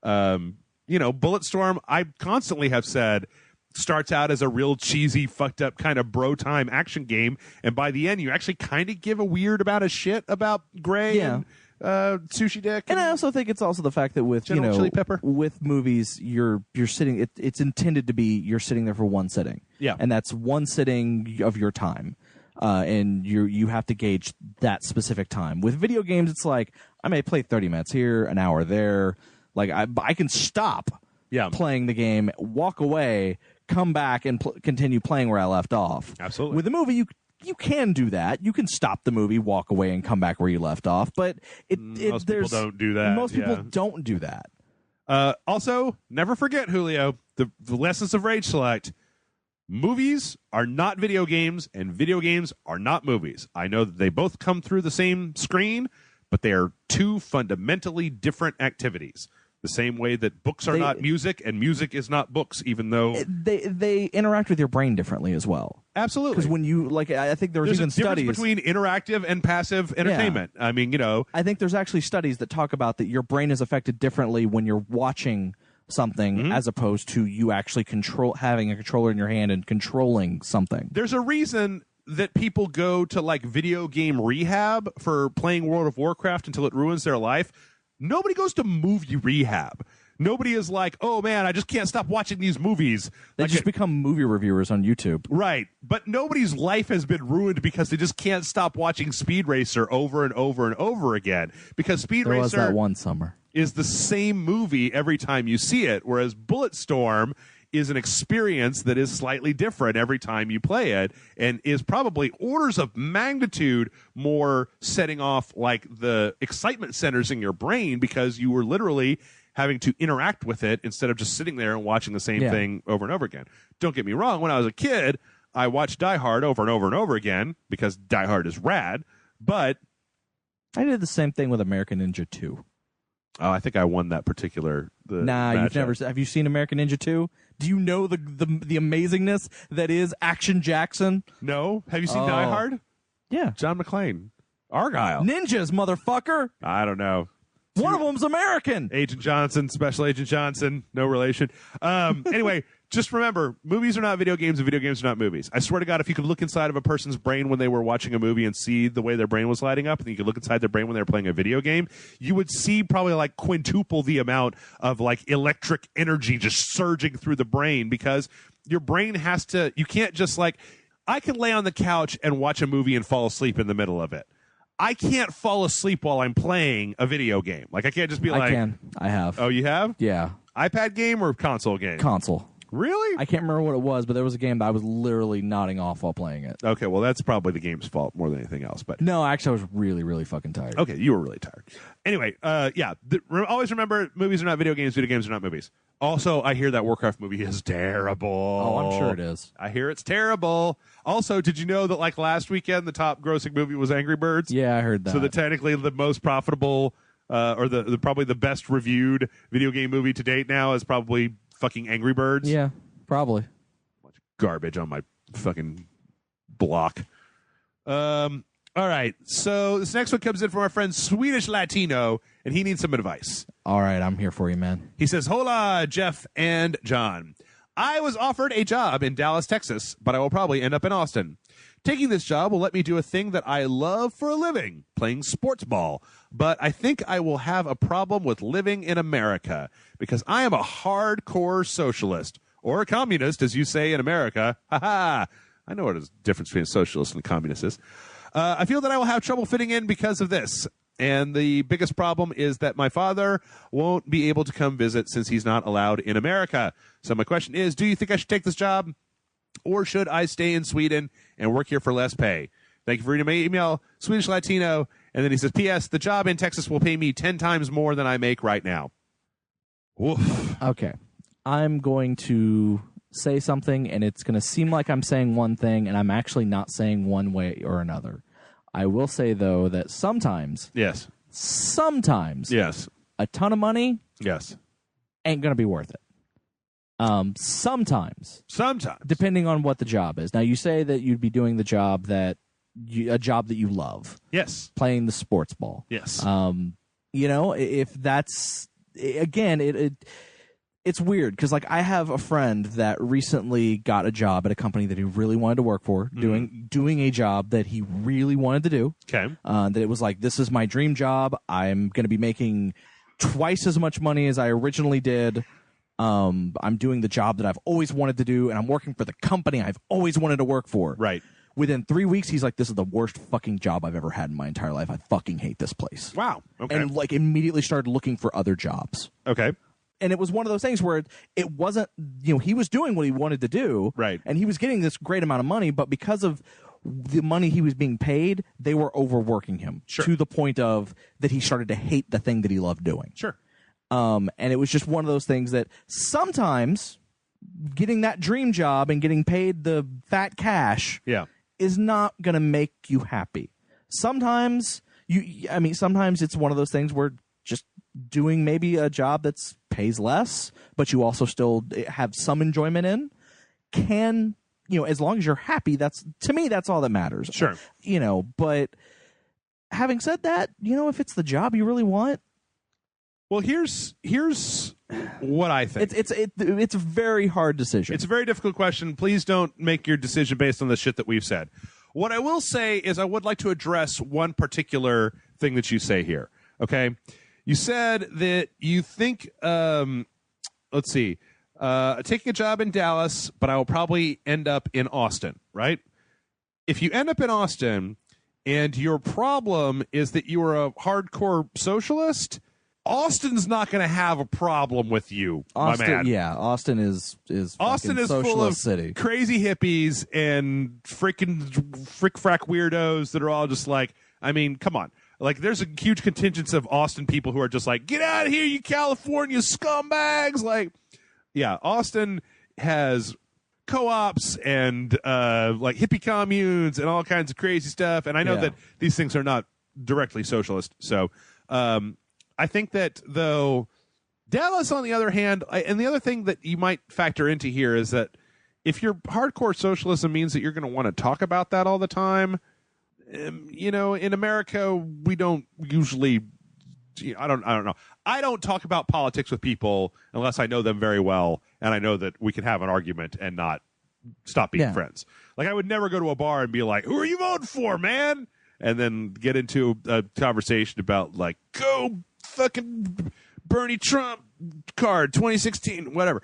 Bulletstorm, I constantly have said, starts out as a real cheesy, fucked up kind of bro time action game. And by the end, you actually kind of give a weird amount of shit about Gray and Sushi Dick, and I also think it's also the fact that with Chili Pepper, with movies, you're sitting. It's intended to be you're sitting there for one sitting, and that's one sitting of your time, and you have to gauge that specific time. With video games, it's like I may play 30 minutes here, an hour there. Like I can stop playing the game, walk away, come back, and continue playing where I left off. Absolutely. With a movie, you can do that. You can stop the movie, walk away, and come back where you left off. But most people don't do that. Most people don't do that. Also, never forget, Julio, the lessons of Rage Select. Movies are not video games, and video games are not movies. I know that they both come through the same screen, but they are two fundamentally different activities. The same way that books are not music and music is not books, even though they interact with your brain differently as well. Absolutely, because when you I think there's even a difference studies between interactive and passive entertainment. I mean, I think there's actually studies that talk about that your brain is affected differently when you're watching something as opposed to you actually having a controller in your hand and controlling something. There's a reason that people go to like video game rehab for playing World of Warcraft until it ruins their life. Nobody goes to movie rehab. Nobody is like, oh man, I just can't stop watching these movies. They just become movie reviewers on YouTube. Right. But nobody's life has been ruined because they just can't stop watching Speed Racer over and over and over again. Because Speed There Racer was that one summer. is the same movie every time you see it, whereas Bulletstorm is an experience that is slightly different every time you play it and is probably orders of magnitude more setting off like the excitement centers in your brain because you were literally having to interact with it instead of just sitting there and watching the same thing over and over again. Don't get me wrong, when I was a kid, I watched Die Hard over and over and over again because Die Hard is rad, but I did the same thing with American Ninja 2. Oh, I think I won that particular. You've never. Have you seen American Ninja 2? Do you know the amazingness that is Action Jackson? No. Have you seen Die Hard? Yeah. John McClane. Argyle. Ninjas, motherfucker. I don't know. One of them's American. Agent Johnson, Special Agent Johnson, no relation. Anyway, just remember, movies are not video games and video games are not movies. I swear to God, if you could look inside of a person's brain when they were watching a movie and see the way their brain was lighting up, and you could look inside their brain when they were playing a video game, you would see probably like quintuple the amount of like electric energy just surging through the brain because your brain has to, you can't just like, I can lay on the couch and watch a movie and fall asleep in the middle of it. I can't fall asleep while I'm playing a video game. Like, I can't just be like... I can. I have. Oh, you have? Yeah. iPad game or console game? Console. Really? I can't remember what it was, but there was a game that I was literally nodding off while playing it. Okay, well, that's probably the game's fault more than anything else. But no, actually, I was really, really fucking tired. Okay, you were really tired. Anyway, always remember, movies are not video games are not movies. Also, I hear that Warcraft movie is terrible. Oh, I'm sure it is. I hear it's terrible. Also, did you know that like last weekend, the top grossing movie was Angry Birds? Yeah, I heard that. So that technically the most profitable or the probably the best reviewed video game movie to date now is probably fucking Angry Birds. Yeah, probably. Bunch of garbage on my fucking block. All right, so this next one comes in from our friend Swedish Latino, and he needs some advice. All right, I'm here for you, man. He says, Hola, Jeff and John. I was offered a job in Dallas, Texas, but I will probably end up in Austin. Taking this job will let me do a thing that I love for a living, playing sports ball. But I think I will have a problem with living in America because I am a hardcore socialist, or a communist, as you say in America. Ha ha. I know what the difference between a socialist and a communist is. I feel that I will have trouble fitting in because of this. And the biggest problem is that my father won't be able to come visit since he's not allowed in America. So my question is, do you think I should take this job? Or should I stay in Sweden and work here for less pay? Thank you for reading my email, Swedish Latino. And then he says, P.S. The job in Texas will pay me 10 times more than I make right now. Oof. Okay. I'm going to say something, and it's going to seem like I'm saying one thing, and I'm actually not saying one way or another. I will say, though, that sometimes, yes, a ton of money, yes, ain't going to be worth it. Sometimes, depending on what the job is. Now, you say that you'd be doing the job that a job that you love. Yes, playing the sports ball. Yes. You know, if that's again, it's weird because like I have a friend that recently got a job at a company that he really wanted to work for, doing a job that he really wanted to do. Okay. That it was like, this is my dream job. I'm going to be making twice as much money as I originally did. I'm doing the job that I've always wanted to do, and I'm working for the company I've always wanted to work for. Right. Within 3 weeks, he's like, this is the worst fucking job I've ever had in my entire life. I fucking hate this place. Wow. Okay. And like immediately started looking for other jobs. Okay. And it was one of those things where it wasn't, you know, he was doing what he wanted to do. Right. And he was getting this great amount of money, but because of the money he was being paid, they were overworking him to the point of that he started to hate the thing that he loved doing. Sure. And it was just one of those things that sometimes getting that dream job and getting paid the fat cash is not going to make you happy. Sometimes sometimes it's one of those things where just doing maybe a job that's pays less, but you also still have some enjoyment in, can, you know, as long as you're happy, that's, to me, that's all that matters. Sure. You know, but having said that, you know, if it's the job you really want, Well, here's what I think. It's a very hard decision. It's a very difficult question. Please don't make your decision based on the shit that we've said. What I will say is I would like to address one particular thing that you say here. Okay, you said that you think. Let's see. Taking a job in Dallas, but I will probably end up in Austin. Right? If you end up in Austin, and your problem is that you are a hardcore socialist, Austin's not going to have a problem with you, my man. Yeah, Austin is Austin is full of city. Crazy hippies and freaking frick-frack weirdos that are all just like, I mean, come on. Like, there's a huge contingent of Austin people who are just like, get out of here, you California scumbags. Like, yeah, Austin has co-ops and like hippie communes and all kinds of crazy stuff. And I know that these things are not directly socialist. So I think that, though, Dallas, on the other hand, and the other thing that you might factor into here is that if your hardcore socialism means that you're going to want to talk about that all the time, you know, in America, we don't usually, I don't know. I don't talk about politics with people unless I know them very well and I know that we can have an argument and not stop being friends. Like, I would never go to a bar and be like, who are you voting for, man? And then get into a conversation about, like, go fucking Bernie Trump card 2016, whatever.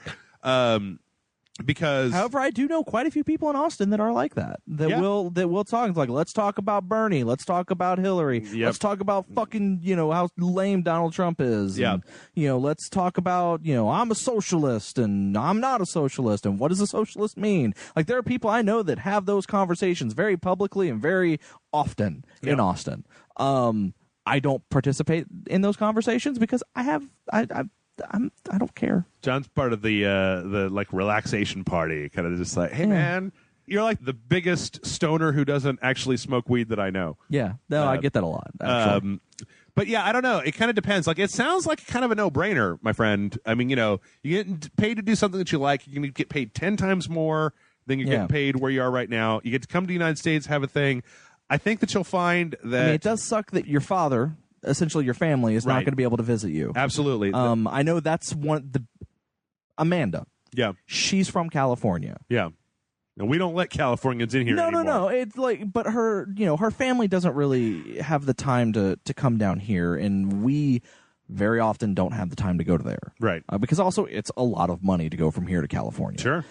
Because, however, I do know quite a few people in Austin that are like that. That will talk. It's like, let's talk about Bernie. Let's talk about Hillary. Let's talk about fucking, you know, how lame Donald Trump is. Yeah. And, you know, let's talk about, you know, I'm a socialist and I'm not a socialist. And what does a socialist mean? Like, there are people I know that have those conversations very publicly and very often in Austin. I don't participate in those conversations because I don't care. John's part of the like relaxation party, kind of just like, hey man, you're like the biggest stoner who doesn't actually smoke weed that I know. Yeah, no, I get that a lot. Actually. But yeah, I don't know. It kind of depends. Like, it sounds like kind of a no-brainer, my friend. I mean, you know, you get paid to do something that you like. You're going to get paid 10 times more than you're getting paid where you are right now. You get to come to the United States, have a thing. I think that you'll find that... I mean, it does suck that your father, essentially your family, is not going to be able to visit you. Absolutely. I know that's Amanda. Yeah. She's from California. Yeah. And we don't let Californians in here anymore. No. It's like, but her, you know, her family doesn't really have the time to come down here, and we very often don't have the time to go to there. Right. Because also it's a lot of money to go from here to California. Sure.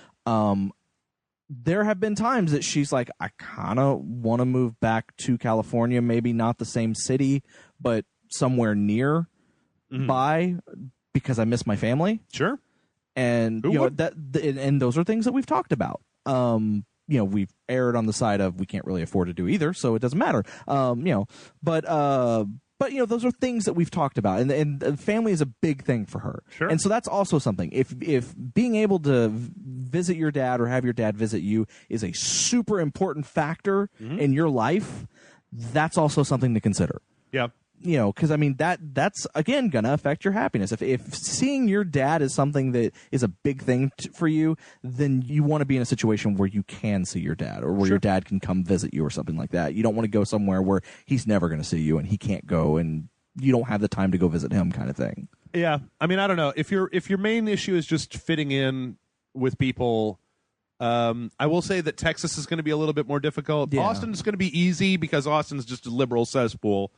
There have been times that she's like, I kind of want to move back to California, maybe not the same city, but somewhere near by, because I miss my family. Sure. And you know and those are things that we've talked about. You know, we've erred on the side of we can't really afford to do either, so it doesn't matter. You know, but you know, those are things that we've talked about, and family is a big thing for her. Sure. And so that's also something. If being able to visit your dad or have your dad visit you is a super important factor in your life, that's also something to consider. Yeah. You know, because I mean that's again gonna affect your happiness. If seeing your dad is something that is a big thing for you, then you want to be in a situation where you can see your dad, or where your dad can come visit you, or something like that. You don't want to go somewhere where he's never going to see you and he can't go, and you don't have the time to go visit him, kind of thing. Yeah, I mean, I don't know if your main issue is just fitting in with people. I will say that Texas is going to be a little bit more difficult. Yeah. Austin's going to be easy because Austin's just a liberal cesspool.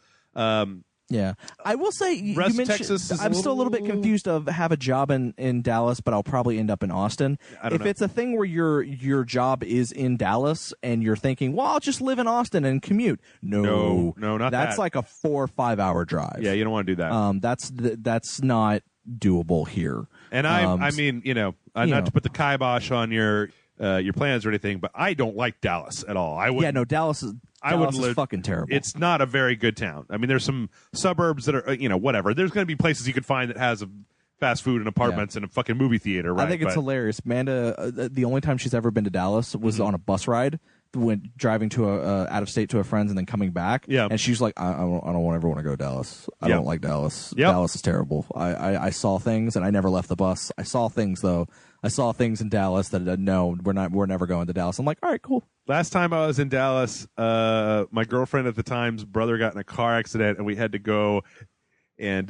Yeah, I will say you mentioned Texas is I'm still a little bit confused of have a job in Dallas, but I'll probably end up in Austin. If it's a thing where your job is in Dallas and you're thinking, well, I'll just live in Austin and commute. No, not that's that. like a 4 or 5 hour drive. Yeah, you don't want to do that. That's not doable here. And I mean, you know, not to put the kibosh on your plans or anything, but I don't like Dallas at all. Dallas is fucking terrible. It's not a very good town. I mean, there's some suburbs that are, you know, whatever. There's going to be places you could find that has a fast food and apartments and a fucking movie theater, right? I think it's hilarious. Amanda, the only time she's ever been to Dallas was on a bus ride, when driving to out of state to a friend's and then coming back. Yeah. And she's like, I don't ever want to go to Dallas. I don't like Dallas. Yep. Dallas is terrible. I saw things and I never left the bus. I saw things though. I saw things in Dallas that no, we're never going to Dallas. I'm like, all right, cool. Last time I was in Dallas, my girlfriend at the time's brother got in a car accident and we had to go and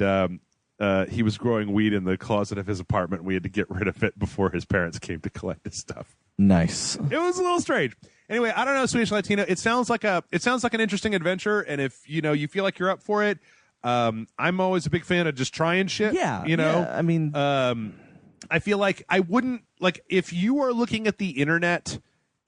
he was growing weed in the closet of his apartment. And we had to get rid of it before his parents came to collect his stuff. Nice. It was a little strange. Anyway, I don't know, Swedish Latino. It sounds like an interesting adventure, and if you feel like you're up for it, I'm always a big fan of just trying shit. Yeah. Yeah, I mean, I feel like I wouldn't if you are looking at the internet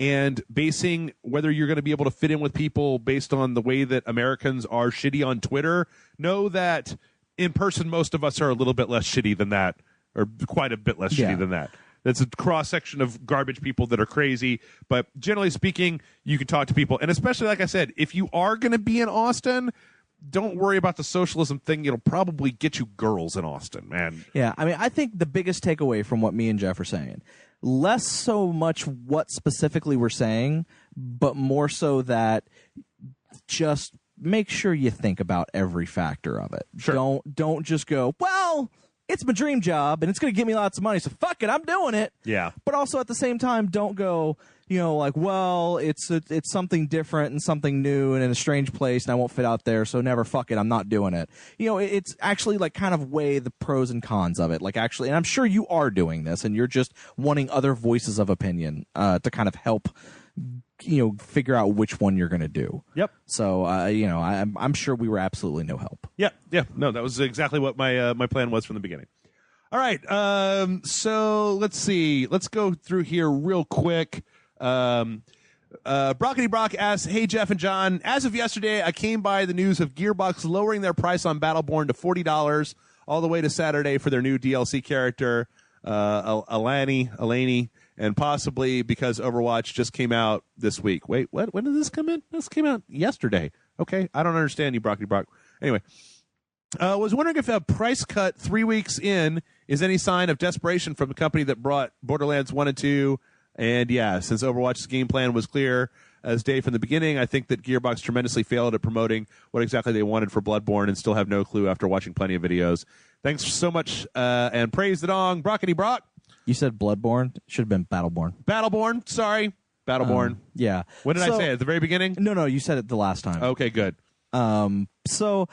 and basing whether you're going to be able to fit in with people based on the way that Americans are shitty on Twitter, know that in person most of us are a little bit less shitty than that, or quite a bit less shitty than that. It's a cross-section of garbage people that are crazy. But generally speaking, you can talk to people. And especially, like I said, if you are going to be in Austin, don't worry about the socialism thing. It'll probably get you girls in Austin, man. Yeah, I mean, I think the biggest takeaway from what me and Jeff are saying, less so much what specifically we're saying, but more so that just make sure you think about every factor of it. Sure. Don't just go, well, it's my dream job and it's going to give me lots of money, so fuck it, I'm doing it. Yeah. But also at the same time, don't go, well, it's something different and something new and in a strange place and I won't fit out there, so never, fuck it, I'm not doing it. It's actually like kind of weigh the pros and cons of it. Like actually, and I'm sure you are doing this and you're just wanting other voices of opinion to kind of help figure out which one you're going to do. Yep. So, I'm sure we were absolutely no help. Yeah. No, that was exactly what my plan was from the beginning. All right. So let's see. Let's go through here real quick. Brockety Brock asks, "Hey Jeff and John, as of yesterday, I came by the news of Gearbox lowering their price on Battleborn to $40 all the way to Saturday for their new DLC character, Eleni. And possibly because Overwatch just came out this week. Wait, what? When did this come in? This came out yesterday. Okay, I don't understand you, Brockety Brock. Anyway, was wondering if a price cut 3 weeks in is any sign of desperation from the company that brought Borderlands 1 and 2. And yeah, since Overwatch's game plan was clear as day from the beginning, I think that Gearbox tremendously failed at promoting what exactly they wanted for Bloodborne and still have no clue after watching plenty of videos. Thanks so much, and praise the dong, Brockety Brock. You said Bloodborne. It should have been Battleborn. Battleborn. Sorry. Battleborn. Yeah. When did I say it? At the very beginning? No, you said it the last time. Okay, good. So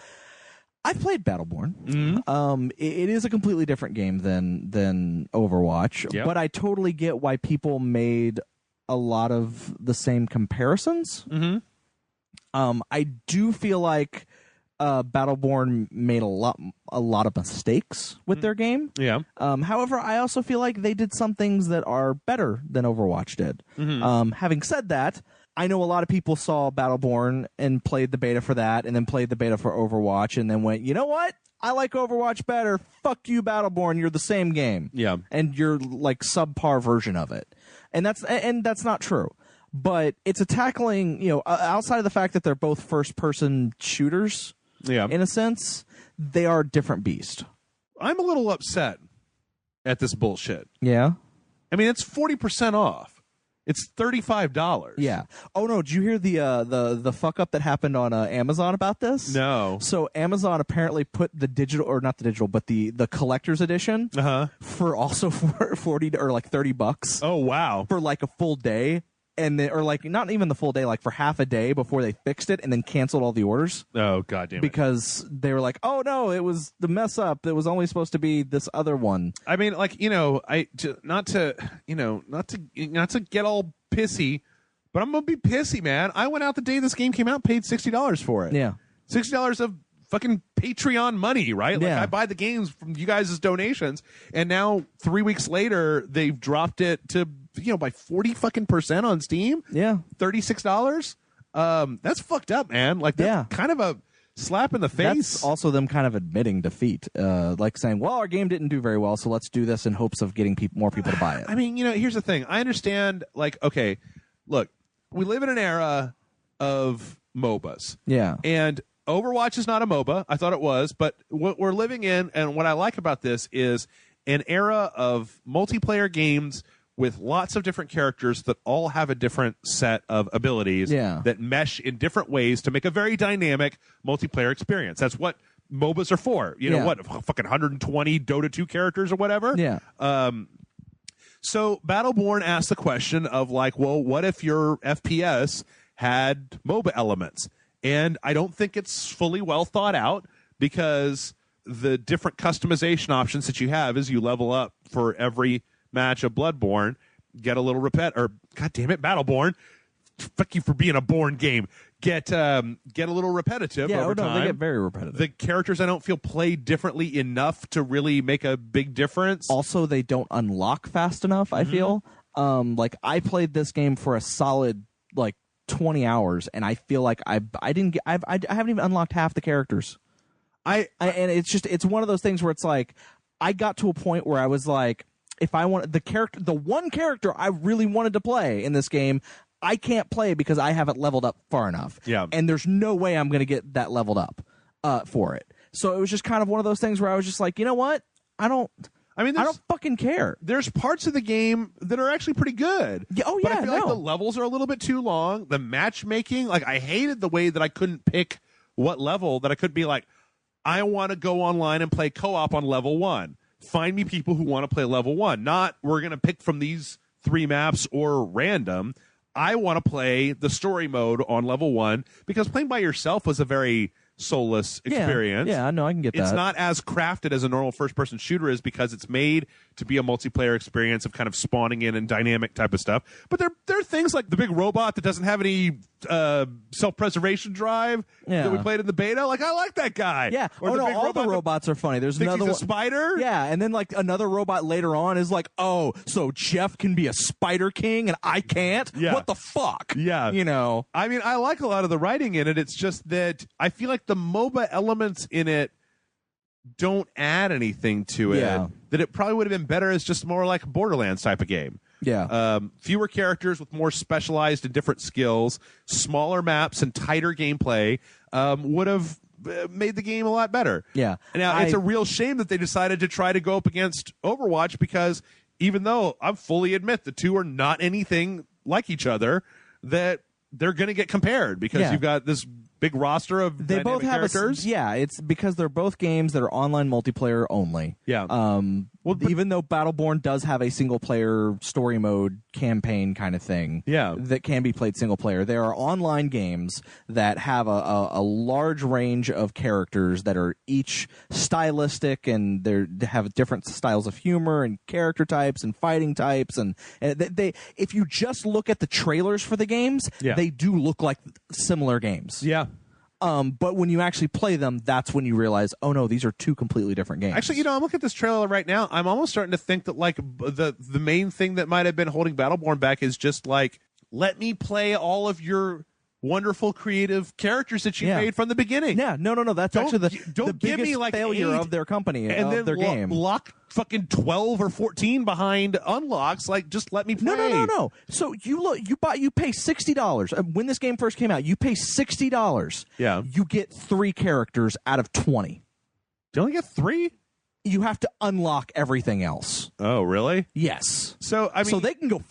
I've played Battleborn. Mm-hmm. It is a completely different game than Overwatch, Yep. but I totally get why people made a lot of the same comparisons. Mm-hmm. I do feel like Battleborn made a lot of mistakes with their game. Yeah. However, I also feel like they did some things that are better than Overwatch did. Mm-hmm. Having said that, I know a lot of people saw Battleborn and played the beta for that, and then played the beta for Overwatch, and then went, you know what? I like Overwatch better. Fuck you, Battleborn. You're the same game. Yeah. And you're like subpar version of it. And that's not true. But it's a tackling, outside of the fact that they're both first-person shooters. Yeah. In a sense, they are a different beast. I'm a little upset at this bullshit. Yeah. I mean, it's 40% off. It's $35. Yeah. Oh no, did you hear the fuck up that happened on Amazon about this? No. So Amazon apparently put the digital, or not the digital, but the collector's edition for also for 40 or like $30. Oh wow. For like a full day. And then, or like not even the full day, like for half a day before they fixed it and then canceled all the orders. Oh goddamn it! Because they were like, "Oh no, it was the mess up. It was only supposed to be this other one." I mean, like not to get all pissy, but I'm gonna be pissy, man. I went out the day this game came out, paid $60 for it. Yeah, $60 of fucking Patreon money, right? Like yeah. I buy the games from you guys' donations, and now 3 weeks later they've dropped it to by 40% on Steam. Yeah, $36. That's fucked up, man. Like that's kind of a slap in the face. That's also them kind of admitting defeat, like saying, "Well, our game didn't do very well, so let's do this in hopes of getting more people to buy it." I mean, here's the thing. I understand. Like, okay, look, we live in an era of MOBAs. Yeah, and Overwatch is not a MOBA. I thought it was, but what we're living in, and what I like about this is an era of multiplayer games with lots of different characters that all have a different set of abilities that mesh in different ways to make a very dynamic multiplayer experience. That's what MOBAs are for. What, fucking 120 Dota 2 characters or whatever? Yeah. So Battleborn asked the question of like, well, what if your FPS had MOBA elements? And I don't think it's fully well thought out because the different customization options that you have as you level up for every match of Bloodborne get a little God damn it, Battleborn. Fuck you for being a Born game. Get a little repetitive over time. They get very repetitive. The characters I don't feel play differently enough to really make a big difference. Also, they don't unlock fast enough, I feel. Like I played this game for a solid 20 hours, and I feel like I haven't even unlocked half the characters. And it's one of those things where it's like I got to a point where I was like, if I want the one character I really wanted to play in this game, I can't play because I haven't leveled up far enough. Yeah. And there's no way I'm going to get that leveled up for it. So it was just kind of one of those things where I was just like, you know what? I don't fucking care. There's parts of the game that are actually pretty good. Yeah, but I feel like the levels are a little bit too long. The matchmaking, I hated the way that I couldn't pick what level, that I could be like, I want to go online and play co-op on level 1. Find me people who want to play level 1. Not, we're going to pick from these 3 maps or random. I want to play the story mode on level 1 because playing by yourself was a very soulless experience. Yeah, no, I can get that. It's not as crafted as a normal first-person shooter is because it's made to be a multiplayer experience of kind of spawning in and dynamic type of stuff. But there are things like the big robot that doesn't have any self-preservation drive that we played in the beta. I like that guy. Yeah. Or all the robots are funny. There's thinks another he's a spider. Yeah, and then another robot later on is like, oh, so Jeff can be a spider king and I can't? Yeah. What the fuck? Yeah. I mean, I like a lot of the writing in it. It's just that I feel like the MOBA elements in it don't add anything to it. Yeah. That it probably would have been better as just more like a Borderlands type of game. Yeah. Fewer characters with more specialized and different skills, smaller maps, and tighter gameplay would have made the game a lot better. Yeah. Now, it's a real shame that they decided to try to go up against Overwatch because even though I fully admit the two are not anything like each other, that they're going to get compared because you've got this big roster of they both have characters. It's because they're both games that are online multiplayer only. Yeah. Even though Battleborn does have a single player story mode campaign kind of thing. Yeah. That can be played single player. There are online games that have a large range of characters that are each stylistic and they have different styles of humor and character types and fighting types and they if you just look at the trailers for the games, they do look like similar games. Yeah. But when you actually play them, that's when you realize, oh no, these are two completely different games. Actually, I'm looking at this trailer right now. I'm almost starting to think that the main thing that might have been holding Battleborn back is just let me play all of your wonderful creative characters that you made from the beginning. Yeah, no. That's actually the give biggest me failure of their company and then their game. Lock fucking 12 or 14 behind unlocks. Just let me play. No. So you pay $60 when this game first came out. You pay $60. Yeah, you get 3 characters out of 20. You only get 3. You have to unlock everything else. Oh, really? Yes. So so they can go.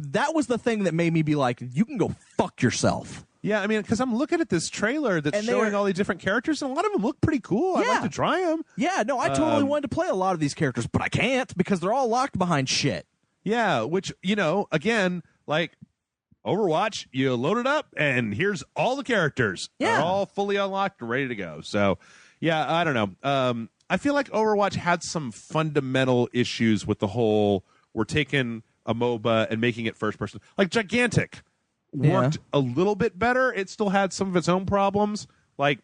That was the thing that made me be like, you can go fuck yourself. Yeah, I mean, because I'm looking at this trailer that's showing all these different characters, and a lot of them look pretty cool. I'd like to try them. Yeah, no, I totally wanted to play a lot of these characters, but I can't because they're all locked behind shit. Yeah, which, again, Overwatch, you load it up, and here's all the characters. Yeah. They're all fully unlocked and ready to go. So, yeah, I don't know. I feel like Overwatch had some fundamental issues with the whole, we're taking a MOBA and making it first person. Like Gigantic worked a little bit better. It still had some of its own problems. Like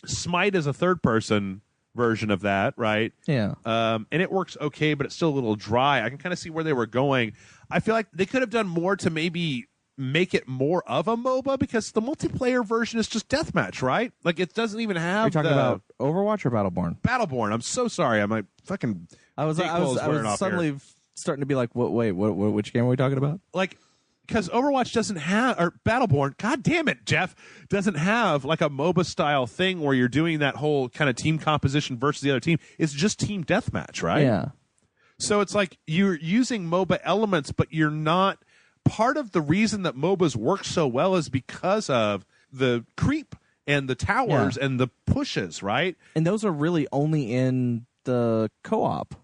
Smite is a third person version of that, right? Yeah. And it works okay, but it's still a little dry. I can kind of see where they were going. I feel like they could have done more to maybe make it more of a MOBA because the multiplayer version is just deathmatch, right? It doesn't even have. Are you talking about Overwatch or Battleborn? Battleborn. I'm so sorry. I'm fucking. I was suddenly starting to be like, wait, which game are we talking about? Because Overwatch doesn't have, or Battleborn, god damn it, Jeff, doesn't have a MOBA style thing where you're doing that whole kind of team composition versus the other team. It's just team deathmatch, right? Yeah. So it's like you're using MOBA elements, but you're not. Part of the reason that MOBAs work so well is because of the creep and the towers and the pushes, right? And those are really only in the co-op.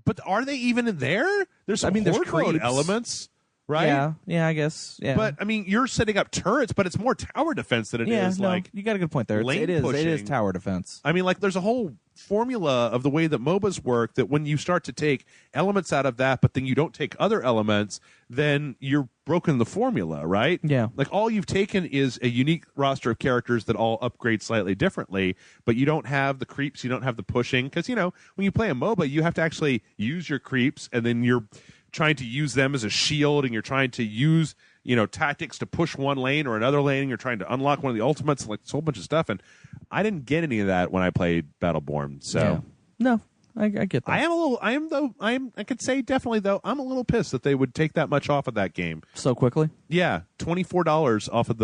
But are they even in there? There's horde mode elements, right? Yeah, I guess. Yeah. But I mean, you're setting up turrets, but it's more tower defense than it is you got a good point there. It is tower defense. I mean, there's a whole formula of the way that MOBAs work, that when you start to take elements out of that, but then you don't take other elements, then you're broken the formula, right? Yeah. Like all you've taken is a unique roster of characters that all upgrade slightly differently, but you don't have the creeps, you don't have the pushing, because, you know, when you play a MOBA, you have to actually use your creeps, and then you're trying to use them as a shield, and you're trying to use, you know, tactics to push one lane or another lane. You're trying to unlock one of the ultimates, like a whole bunch of stuff. And I didn't get any of that when I played Battleborn. So no, I get that. I could say definitely though, I'm a little pissed that they would take that much off of that game so quickly. Yeah, $24 off of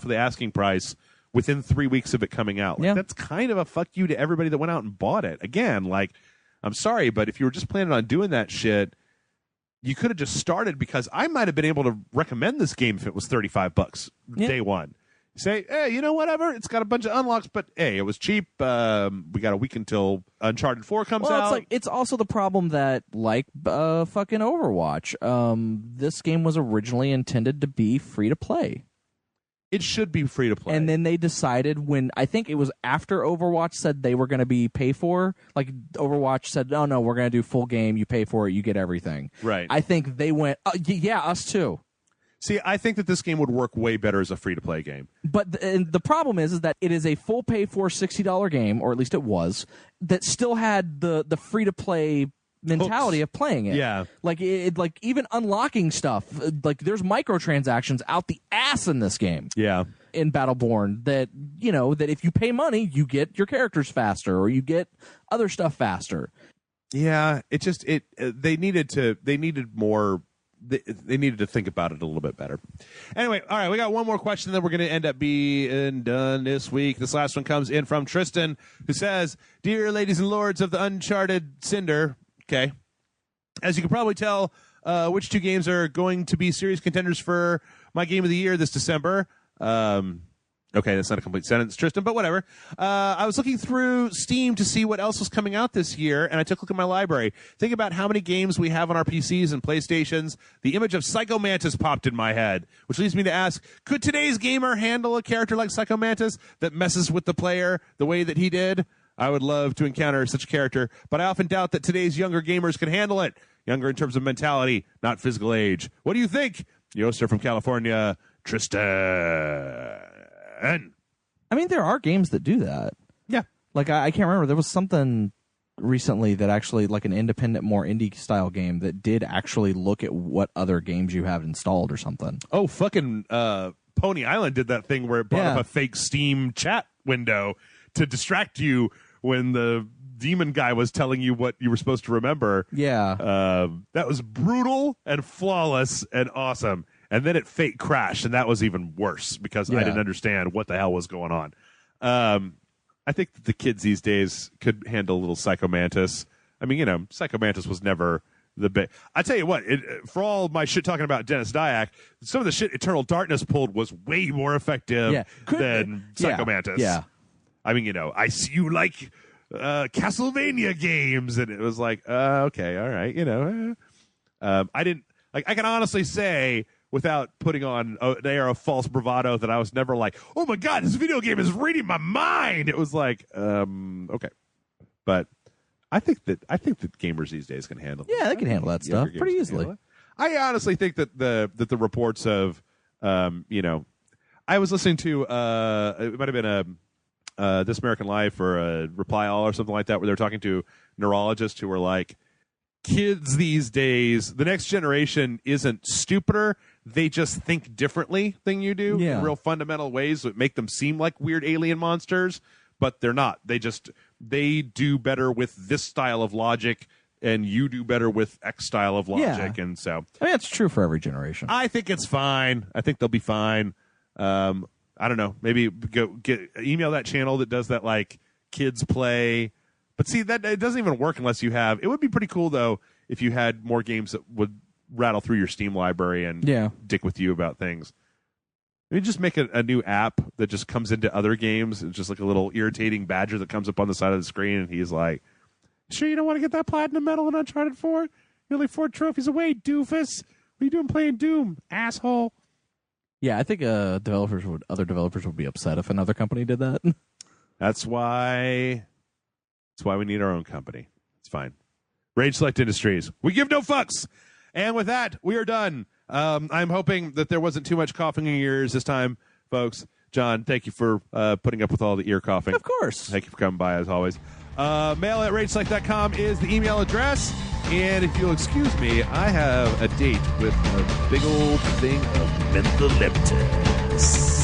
the asking price within 3 weeks of it coming out. Like, that's kind of a fuck you to everybody that went out and bought it. Again, like, I'm sorry, but if you were just planning on doing that shit, you could have just started, because I might have been able to recommend this game if it was $35 day one. Say, hey, you know, whatever, it's got a bunch of unlocks, but hey, it was cheap. We got a week until Uncharted 4 comes out. It's also the problem that, like fucking Overwatch, this game was originally intended to be free to play. It should be free to play. And then they decided, when I think it was after Overwatch said they were going to be pay for, like Overwatch said, oh no, we're going to do full game, you pay for it, you get everything. Right. I think they went, yeah, us too. See, I think that this game would work way better as a free-to-play game. But the problem is that it is a full pay-for $60 game, or at least it was, that still had the free-to-play mentality of playing it. Yeah. Like even unlocking stuff, like there's microtransactions out the ass in this game. Yeah. In Battleborn, that, you know, that if you pay money, you get your characters faster, or you get other stuff faster. Yeah, they needed more. They needed to think about it a little bit better. Anyway, all right, we got one more question that we're going to end up being done this week. This last one comes in from Tristan, who says, "Dear ladies and lords of the Uncharted Cinder," okay, as you can probably tell, which two games are going to be serious contenders for my game of the year this December? Okay, that's not a complete sentence, Tristan, but whatever. I was looking through Steam to see what else was coming out this year, and I took a look at my library. Think about how many games we have on our PCs and PlayStations. The image of Psycho Mantis popped in my head, which leads me to ask, could today's gamer handle a character like Psycho Mantis that messes with the player the way that he did? I would love to encounter such a character, but I often doubt that today's younger gamers can handle it. Younger in terms of mentality, not physical age. What do you think? Yoster from California, Tristan. I mean, there are games that do that. Yeah. Like, I can't remember. There was something recently that actually, like an independent, more indie-style game that did actually look at what other games you have installed or something. Oh, fucking Pony Island did that thing where it brought up a fake Steam chat window to distract you when the demon guy was telling you what you were supposed to remember. Yeah. That was brutal and flawless and awesome. And then it fake crashed, and that was even worse because I didn't understand what the hell was going on. I think that the kids these days could handle a little Psycho Mantis. I mean, you know, Psycho Mantis was never the big. I tell you what, for all my shit talking about Dennis Dyack, some of the shit Eternal Darkness pulled was way more effective than Psycho Mantis. Yeah. I mean, you know, I see you like Castlevania games, and it was like, okay, all right, you know. I didn't, like, I can honestly say, without putting on an air of false bravado, that I was never like, oh my God, this video game is reading my mind. It was like, okay. But I think that gamers these days can handle it. Yeah, they can handle that stuff pretty easily. I honestly think that the reports of, you know, I was listening to, it might have been This American Life or a Reply All or something like that, where they're talking to neurologists who were like, kids these days, the next generation isn't stupider. They just think differently than you do in real fundamental ways that make them seem like weird alien monsters, but they're not. They do better with this style of logic, and you do better with X style of logic. And so, I mean, it's true for every generation. I think it's fine. I think they'll be fine. I don't know. Maybe email that channel that does that, like, kids play. But see, that it doesn't even work unless you have. It would be pretty cool though if you had more games that would rattle through your Steam library and dick with you about things. Maybe just make a new app that just comes into other games. It's just like a little irritating badger that comes up on the side of the screen, and he's like, "Sure, you don't want to get that platinum medal in Uncharted 4? You're only 4 trophies away, doofus. What are you doing playing Doom, asshole?" Yeah, I think other developers would be upset if another company did that. That's why That's why we need our own company. It's fine. Rage Select Industries. We give no fucks. And with that, we are done. I'm hoping that there wasn't too much coughing in your ears this time, folks. John, thank you for putting up with all the ear coughing. Of course. Thank you for coming by, as always. Mail@rageselect.com is the email address. And if you'll excuse me, I have a date with a big old thing of menthol leptons.